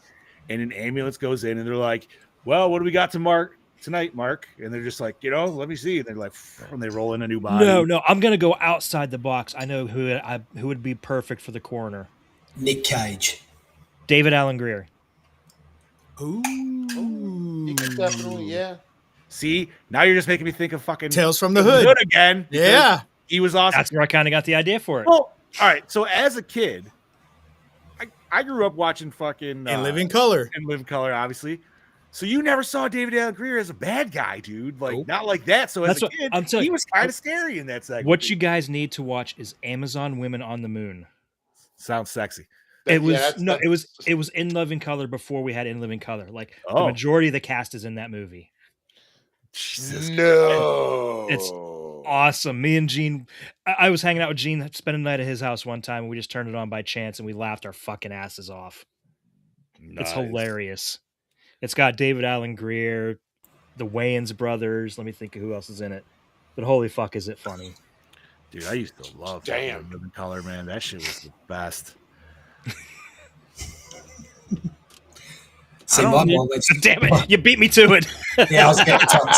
And an ambulance goes in and they're like, well, what do we got tonight, Mark? And they're just like, let me see. And they're like, and they roll in a new body. No, I'm gonna go outside the box. I know who would be perfect for the coroner. Nick Cage. David Allen Greer. Ooh. He could definitely, yeah. See, now you're just making me think of fucking Tales from the Hood. again. because Yeah. He was awesome. That's where I kind of got the idea for it. Well, all right. So as a kid, I grew up watching fucking And Living Color. and Live in Color, obviously. So you never saw David Allen Greer as a bad guy, dude. Like Nope. not like that. So as That's a what- kid, I'm telling he you, was kind of scary in that segment. What you guys need to watch is Amazon Women on the Moon. Sounds sexy. It was Yeah, it was In Living Color before we had In Living Color. Like the Oh. majority of the cast is in that movie. Jesus. No. It's awesome. Me and Gene, I was hanging out with Gene, spending the night at his house one time, and we just turned it on by chance, and we laughed our fucking asses off. It's Nice. hilarious. It's got David Allen Greer, the Wayans brothers. Let me think of who else is in it. But holy fuck, is it funny? Dude, I used to love Damn. fucking Live in Color, man. That shit was the best. See, I my don't mind went. Damn it, you beat me to it. Yeah, I was going to talk.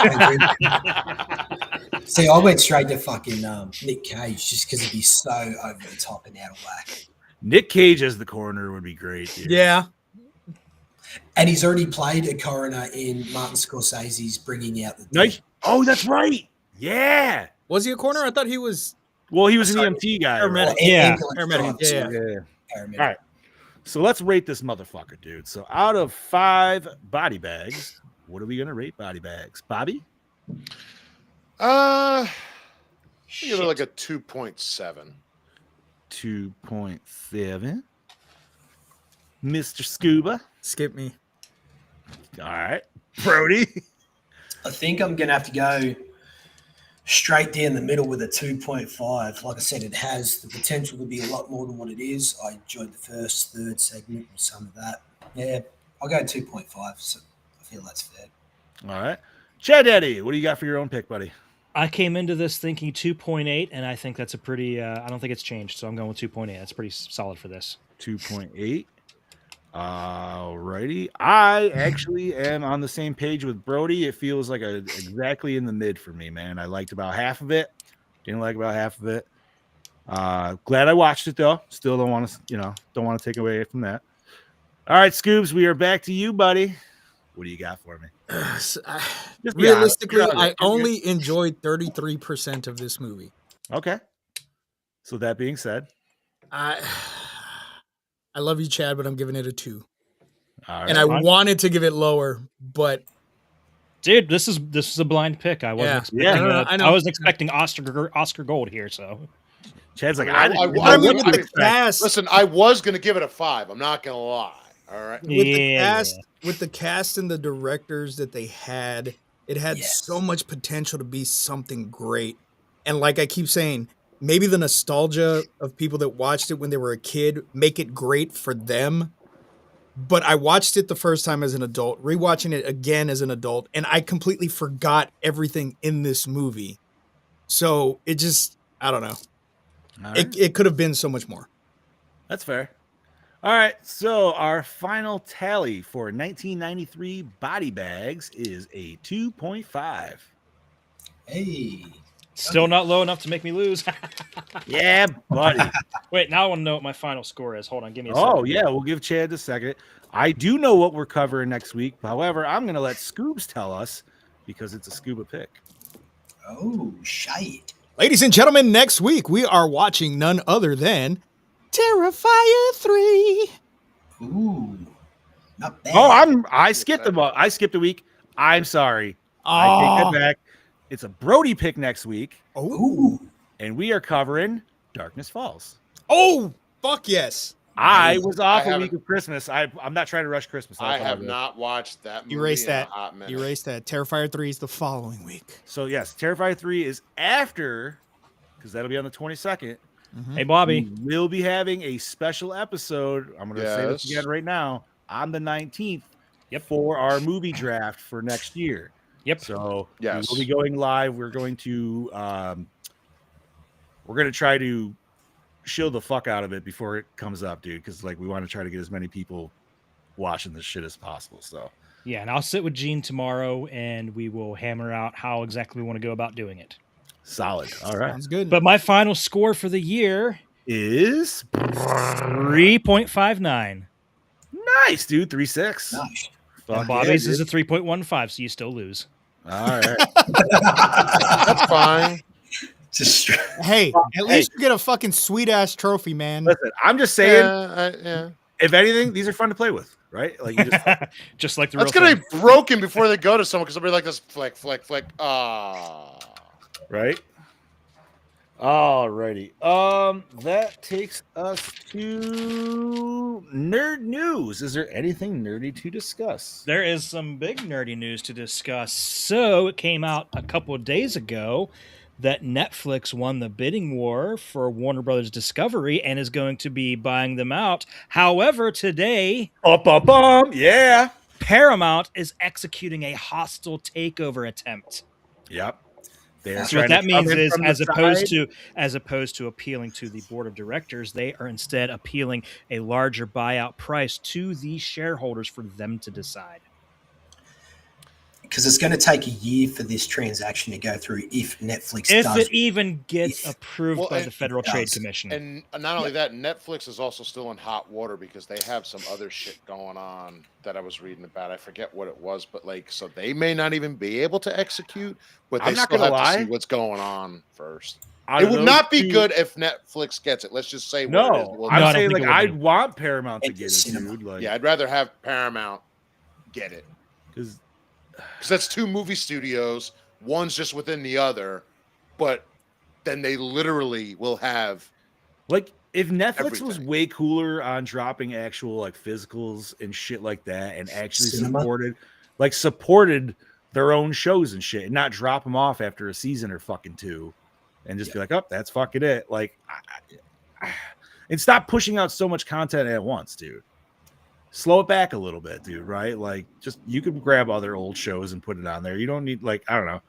See, I went straight to fucking Nick Cage just because it'd be so over the top and out of whack. Nick Cage as the coroner would be great, dude. Yeah. And he's already played a coroner in Martin Scorsese's Bringing Out the Dead. Nice. Oh, that's right. Yeah. Was he a corner? I thought he was. Well, he was an Sorry. EMT guy. Paramedic. Right? Yeah. Paramedic, yeah. Yeah. Paramedic. All right. So let's rate this motherfucker, dude. So out of 5 body bags, what are we gonna rate body bags? Bobby? Give it like a 2.7. 2.7. Mr. Scuba. Skip me. All right. Brody. I think I'm going to have to go straight down the middle with a 2.5. Like I said, it has the potential to be a lot more than what it is. I enjoyed the first, third segment and some of that. Yeah, I'll go 2.5. So I feel that's fair. All right. Chad Eddie, what do you got for your own pick, buddy? I came into this thinking 2.8, and I think that's a pretty. I don't think it's changed, so I'm going with 2.8. That's pretty solid for this. 2.8. All righty. I actually am on the same page with Brody. It feels like exactly in the mid for me, man. I liked about half of it. Didn't like about half of it. Glad I watched it though. Still don't want to, don't want to take away from that. All right, Scoobs, we are back to you, buddy. What do you got for me? Just be honest. Realistically, You're I only enjoyed 33% of this movie. Okay. So that being said, I love you, Chad, but I'm giving it a 2. all right. And I fine. wanted to give it lower, but Dude, this is a blind pick. I wasn't Yeah. expecting. Yeah, I know. I was expecting Oscar Gold here. So Chad's like, I mean, I didn't I know would- what with to the expect. cast, Listen, I was going to give it a 5. I'm not going to lie. All right. with the cast and the directors that they had, it had Yes. so much potential to be something great. And like I keep saying, maybe the nostalgia of people that watched it when they were a kid make it great for them. But I watched it the first time as an adult, rewatching it again as an adult, and I completely forgot everything in this movie. So it just, I don't know. All right. It could have been so much more. That's fair. All right. So our final tally for 1993 Body Bags is a 2.5. Hey, still not low enough to make me lose. Yeah, buddy. Wait, now I want to know what my final score is. Hold on, give me a second. Oh, yeah. We'll give Chad a second. I do know what we're covering next week. However, I'm going to let Scoobs tell us because it's a scuba pick. oh, shite. Ladies and gentlemen, next week we are watching none other than Terrifier 3. Ooh, not bad. Oh, I skipped I skipped a week. I'm sorry. I take that back. It's a Brody pick next week, Oh, and we are covering Darkness Falls. oh, fuck yes. I was off I a week of Christmas. I'm not trying to rush Christmas. I have apologize. not watched that movie Erase in that. a hot minute. Erase that. Terrifier 3 is the following week. So yes, Terrifier 3 is after, because that'll be on the 22nd. Hey, Bobby. We will be having a special episode. I'm going to say this Yes. again right now on the 19th. For our movie draft for next year. Yep. So Yes. we'll be going live. We're going to try to shill the fuck out of it before it comes up, dude. Because like we want to try to get as many people watching this shit as possible. So Yeah, and I'll sit with Gene tomorrow, and we will hammer out how exactly we want to go about doing it. solid. All right. Sounds good. But my final score for the year Is 3.59. nice, dude. 3.6. Nice. Fuck And Bobby's yeah, is a dude. 3.15, so you still lose. All right. That's fine. Just hey, at least you get a fucking sweet ass trophy, man. Listen, I'm just saying. Yeah. If anything, these are fun to play with, right? Like you just Just like the real That's gonna thing. be broken before they go to someone because they'll be like this flick. right? Alrighty. That takes us to nerd news. Is there anything nerdy to discuss? There is some big nerdy news to discuss. So it came out a couple of days ago that Netflix won the bidding war for Warner Brothers Discovery and is going to be buying them out. However, today, Yeah. Paramount is executing a hostile takeover attempt. Yep. They're So what trying that to come means in is, from the as opposed to appealing to the board of directors, they are instead appealing a larger buyout price to the shareholders for them to decide. because it's going to take a year for this transaction to go through if Netflix If does. it even gets approved Well, by and the Federal it Trade does. Commission. And not only that, Netflix is also still in hot water because they have some other shit going on that I was reading about. I forget what it was, but like, so they may not even be able to execute, but they I'm not still gonna have to lie. see what's going on first. Out It of would those not be two- good if Netflix gets it. Let's just say what it is. No, Well, I I'm don't saying think like it would I'd be. want Paramount to At get the it, cinema. dude. Like, yeah, I'd rather have Paramount get it because because that's two movie studios. One's just within the other, but then they literally will have. like if Netflix was Everything. way cooler on dropping actual like physicals and shit like that, and actually Cinema? supported their own shows and shit, and not drop them off after a season or fucking two, and just be like, oh, that's fucking it. Like, and stop pushing out so much content at once, dude. Slow it back a little bit, dude. Right? Like, just you can grab other old shows and put it on there. You don't need like I don't know.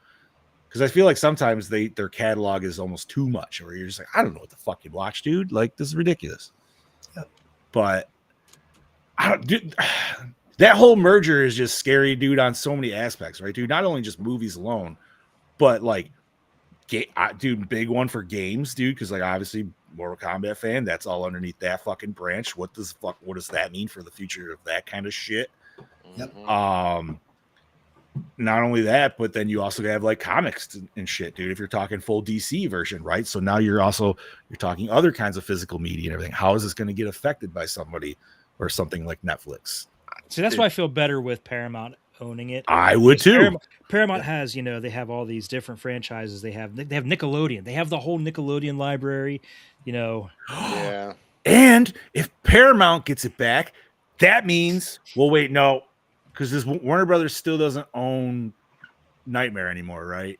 Because I feel like sometimes their catalog is almost too much, or you're just like, I don't know what the fuck you watch, dude. Like, this is ridiculous. Yep. But I don't, dude, that whole merger is just scary, dude, on so many aspects, right, dude? Not only just movies alone, but like, dude, big one for games, dude. Because like, obviously, Mortal Kombat fan, that's all underneath that fucking branch. What does that mean for the future of that kind of shit? Yep. Not only that, but then you also have like comics and shit, dude. If you're talking full DC version, right? So now you're talking other kinds of physical media and everything. How is this going to get affected by somebody or something like Netflix? See, that's why I feel better with Paramount owning it. I would too. Paramount has, they have all these different franchises. They have Nickelodeon. They have the whole Nickelodeon library. Yeah. And if Paramount gets it back, that means, well, wait, no, because this Warner Brothers still doesn't own Nightmare anymore, right?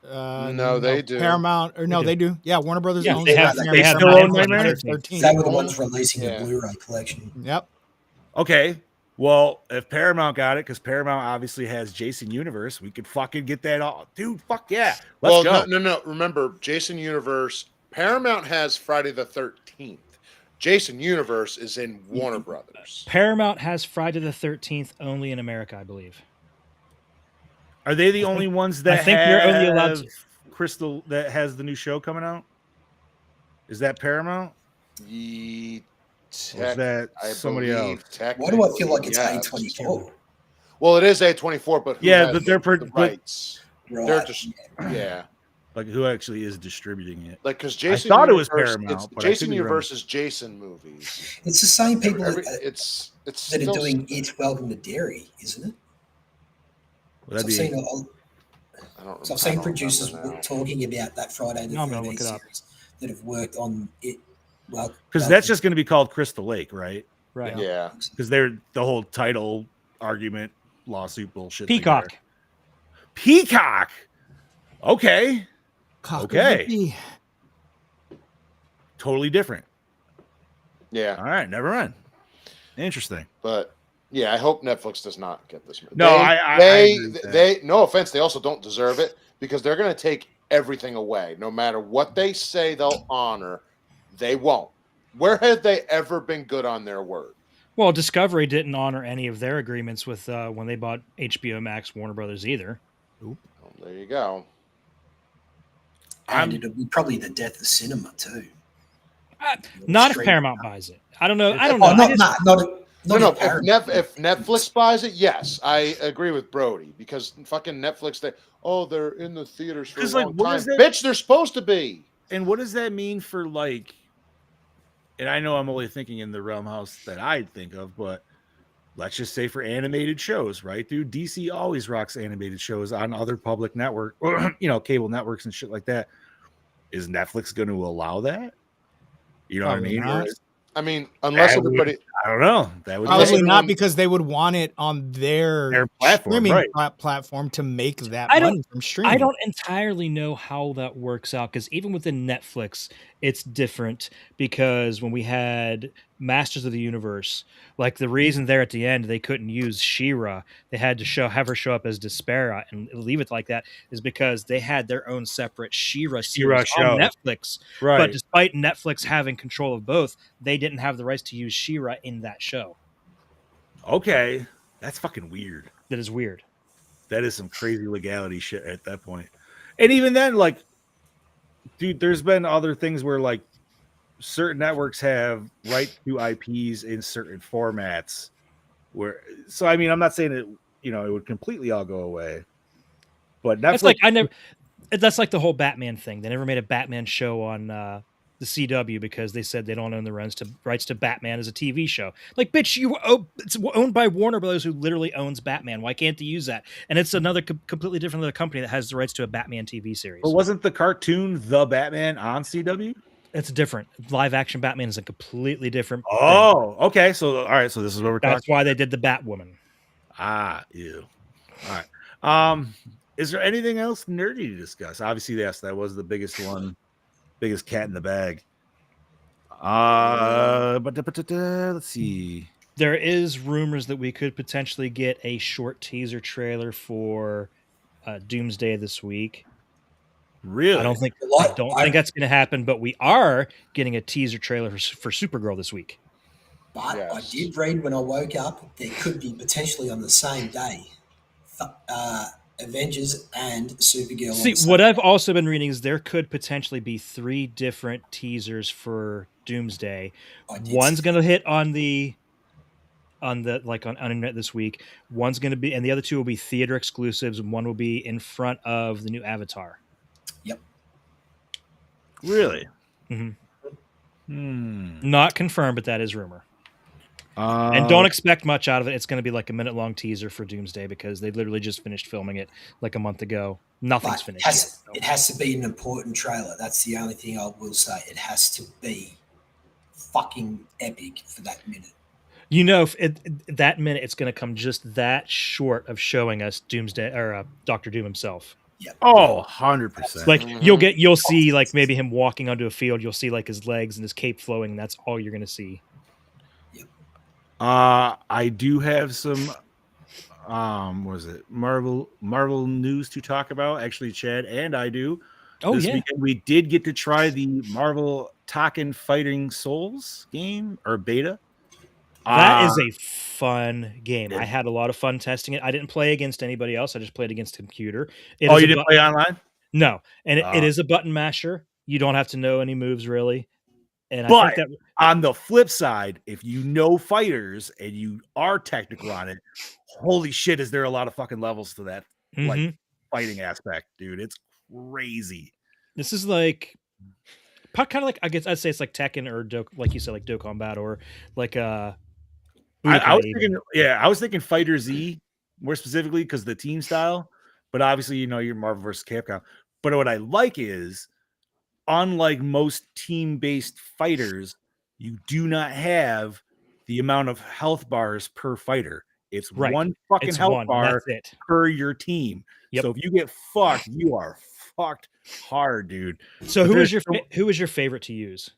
No, they do. Paramount, or no, they do. Yeah, Warner Brothers Yeah, owns they it. have- they still own Nightmare? 13. They were the ones releasing Yeah. the Blu-ray collection. Yep. Okay. Well, if Paramount got it, because Paramount obviously has Jason Universe, we could fucking get that all. Dude, fuck yeah. Let's go. No. Remember, Jason Universe, Paramount has Friday the 13th. Jason Universe is in Warner Brothers. Paramount has Friday the 13th only in America, I believe. Are they the only ones that I think they're only allowed have to. Crystal that has the new show coming out? Is that Paramount? Or is that somebody else? Why do I feel like it's yes. A24? Well, it is A24, but who Yeah, has but they're the rights. Right. They're just Like who actually is distributing it? like because Jason. thought it was Universe, Paramount, it's but I Jason could be wrong. Universe is Jason movies. It's the same people It's that are still- doing It Welcome to Dairy, isn't it? Well, So that'd I've be seen, I don't, so I've I seen don't producers remember now. talking about that Friday the No, I'm gonna 13th look it up. series that have worked on it. Well, because that's just going to be called Crystal Lake, right? Right. Yeah. Because they're the whole title argument lawsuit bullshit. thing Peacock. there. Peacock. Okay. Cock of Okay. the bee. Totally different. Yeah. All right. Never mind. Interesting. But yeah, I hope Netflix does not get this. No, I agree with that. they no offense, they also don't deserve it because they're going to take everything away. No matter what they say they'll honor, they won't. Where have they ever been good on their word? Well, Discovery didn't honor any of their agreements with when they bought HBO Max, Warner Brothers either. Well, there you go. and it'll be probably the death of cinema too. Not if Straight- Paramount buys it. I don't know. I don't Oh, know. No, if Paramount- if Netflix buys it, yes, I agree with Brody because fucking Netflix, they're in the theaters for a 'Cause, like, long what time. is that- Bitch, they're supposed to be. And what does that mean for like? And I know I'm only thinking in the realm house that I'd think of, but let's just say for animated shows, right, dude? DC always rocks animated shows on other public network, or cable networks and shit like that. Is Netflix going to allow that? You know what I Probably mean? not. Or is- I mean, unless That would- everybody. I don't know. That would Probably Unless not everyone- because they would want it on their platform, streaming right? platform to make that I don't- money from streaming. I don't entirely know how that works out because even within Netflix, it's different because when we had Masters of the Universe, like the reason there at the end they couldn't use She-Ra, they had to have her show up as Despera and leave it like that is because they had their own separate She-Ra series show. on Netflix. Right. But despite Netflix having control of both, they didn't have the rights to use She-Ra in that show. Okay. That's fucking weird. That is weird. That is some crazy legality shit at that point. And even then, like, dude, there's been other things where like certain networks have right to IPs in certain formats. So I mean, I'm not saying that it would completely all go away, but Netflix. That's like the whole Batman thing. They never made a Batman show on the CW because they said they don't own the rights to Batman as a TV show. Like, bitch, it's owned by Warner Brothers, who literally owns Batman. Why can't they use that? And it's another completely different other company that has the rights to a Batman TV series. But wasn't the cartoon The Batman on CW? It's different. Live action Batman is a completely different. Oh, okay. So all right. So this is what we're talking. That's why they did the Batwoman. Ew. All right. Is there anything else nerdy to discuss? Obviously, yes, that was the biggest one, biggest cat in the bag. Let's see. There is rumors that we could potentially get a short teaser trailer for Doomsday this week. Really? I don't think Like, that's going to happen, but we are getting a teaser trailer for Supergirl this week. But I Yes. did read when I woke up there could be potentially on the same day Avengers and Supergirl. See, what I've also been reading is there could potentially be 3 different teasers for Doomsday. One's going to hit on the like on internet this week. One's going to be, and the other 2 will be theater exclusives, and one will be in front of the new Avatar. Yep. Really? Mm-hmm. Not confirmed, but that is rumor. And don't expect much out of it. It's going to be like a minute-long teaser for Doomsday because they literally just finished filming it like a month ago. Nothing's finished yet. It has to be an important trailer. That's the only thing I will say. It has to be fucking epic for that minute. You know, if that minute, it's going to come just that short of showing us Doomsday or Dr. Doom himself. Yeah. Oh, 100%. Like you'll see like maybe him walking onto a field. You'll see like his legs and his cape flowing. And that's all you're going to see. I do have some Marvel news to talk about. Actually, Chad and I do. This weekend we did get to try the Marvel Tekken Fighting Souls game or beta. That is a fun game. I had a lot of fun testing it. I didn't play against anybody else. I just played against a computer. You didn't play online? No, and it is a button masher. You don't have to know any moves really. And but I think that on the flip side, if you know fighters and you are technical on it, holy shit, is there a lot of fucking levels to that like fighting aspect, dude? It's crazy. This is like kind of like, I guess I'd say it's like Tekken or like you said, like Do Combat or like I was thinking Fighter Z more specifically because the team style, but obviously you're Marvel versus Capcom. But what I like is, unlike most team-based fighters, you do not have the amount of health bars per fighter. It's one fucking health bar per your team. Yep. So if you get fucked, you are fucked hard, dude. So who is your favorite to use?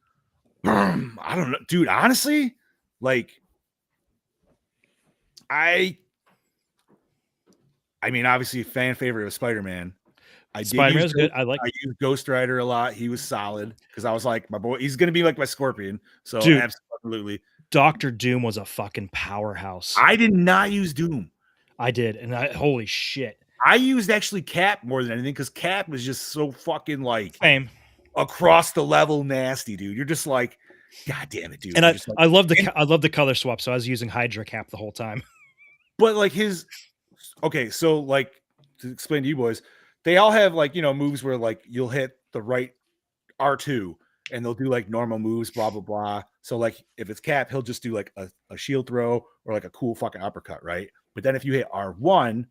I don't know, dude. Honestly, like I mean, obviously, fan favorite was Spider-Man. Spider-Man is good. I used Ghost Rider a lot. He was solid because I was like, my boy, he's gonna be like my Scorpion. So dude, absolutely. Dr. Doom was a fucking powerhouse. I did not use Doom. I did, and holy shit. I used actually Cap more than anything because Cap was just so fucking like across the level nasty, dude. You're just like, God damn it, dude. And I love the color swap, so I was using Hydra Cap the whole time. But like so like to explain to you boys, they all have like moves where like you'll hit the right R2 and they'll do like normal moves, blah blah blah. So like if it's Cap, he'll just do like a shield throw or like a cool fucking uppercut, right? But then if you hit R1,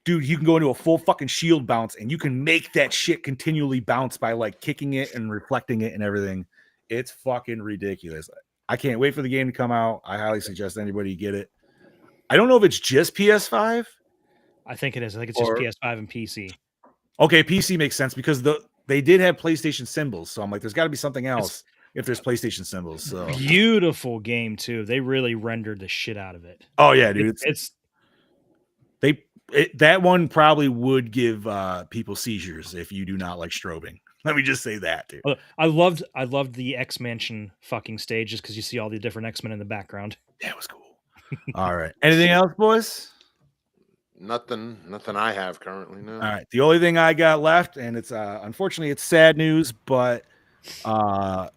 dude, you can go into a full fucking shield bounce and you can make that shit continually bounce by like kicking it and reflecting it and everything. It's fucking ridiculous. I can't wait for the game to come out. I highly suggest anybody get it. I don't know if it's just PS5. I think it is. I think it's just PS5 and PC. Okay, PC makes sense because they did have PlayStation symbols. So I'm like, there's got to be something else if there's PlayStation symbols. So beautiful game too. They really rendered the shit out of it. Oh yeah, dude. That one probably would give people seizures if you do not like strobing. Let me just say that, dude. I loved the X Mansion fucking stage just because you see all the different X-Men in the background. That was cool. All right. Anything else, boys? Nothing I have currently. No. All right. The only thing I got left, and it's unfortunately it's sad news, but our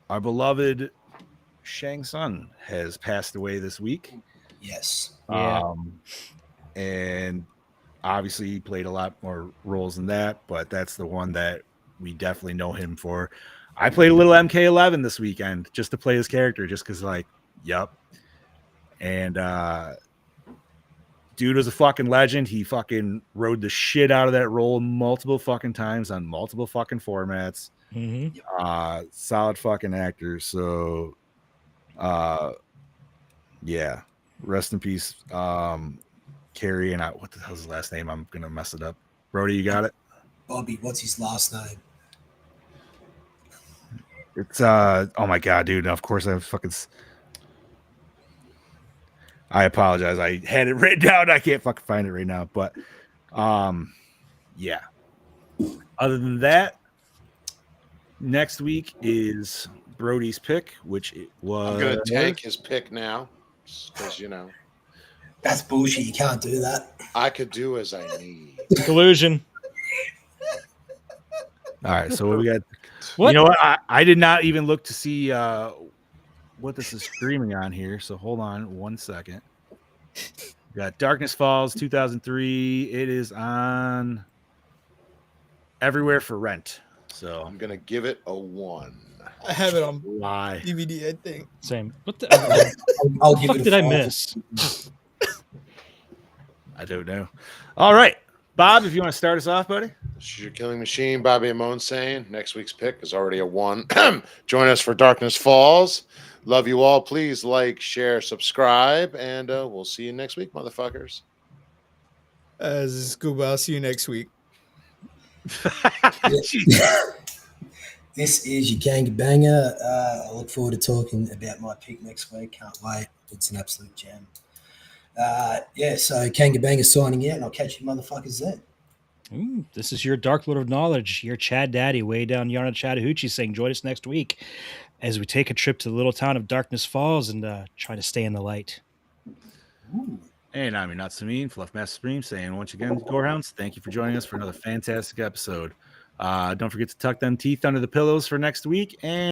beloved Shang Tsung has passed away this week. Yes. And obviously he played a lot more roles than that, but that's the one that we definitely know him for. I played a little MK11 this weekend just to play his character, just because yep. And dude was a fucking legend. He fucking rode the shit out of that role multiple fucking times on multiple fucking formats. Mm-hmm. Solid fucking actor. So yeah. Rest in peace. Carrie and what the hell's his last name? I'm gonna mess it up. Brody, you got it? Bobby, what's his last name? It's oh my god, dude. Of course I apologize. I had it written down. I can't fucking find it right now. But yeah. Other than that, next week is Brody's pick, which it was. I'm gonna take his pick now, because That's bullshit. You can't do that. I could do as I need. Collusion. All right, so what we got? What? You know what? I did not even look to see what this is streaming on here. So hold on 1 second. We got Darkness Falls 2003. It is on everywhere for rent. So I'm gonna give it a 1. I have it on why? DVD, I think. Same. What the I'll the give fuck it a did I 5. miss? I don't know. All right, Bob, if you want to start us off, buddy. This is your Killing Machine, Bobby Amon saying next week's pick is already a 1. Join us for Darkness Falls. Love you all. Please like, share, subscribe, and we'll see you next week, motherfuckers. This is Scuba. I'll see you next week. This is your Gangabanger. I look forward to talking about my pick next week. Can't wait. It's an absolute gem. So Gangabanger signing out, and I'll catch you motherfuckers then. Ooh, this is your Dark Lord of Knowledge, your Chad Daddy, way down yonder Chattahoochee, saying join us next week as we take a trip to the little town of Darkness Falls and try to stay in the light. And I'm your not so mean, Fluff Master Supreme, saying once again, Gorehounds, thank you for joining us for another fantastic episode. Don't forget to tuck them teeth under the pillows for next week. And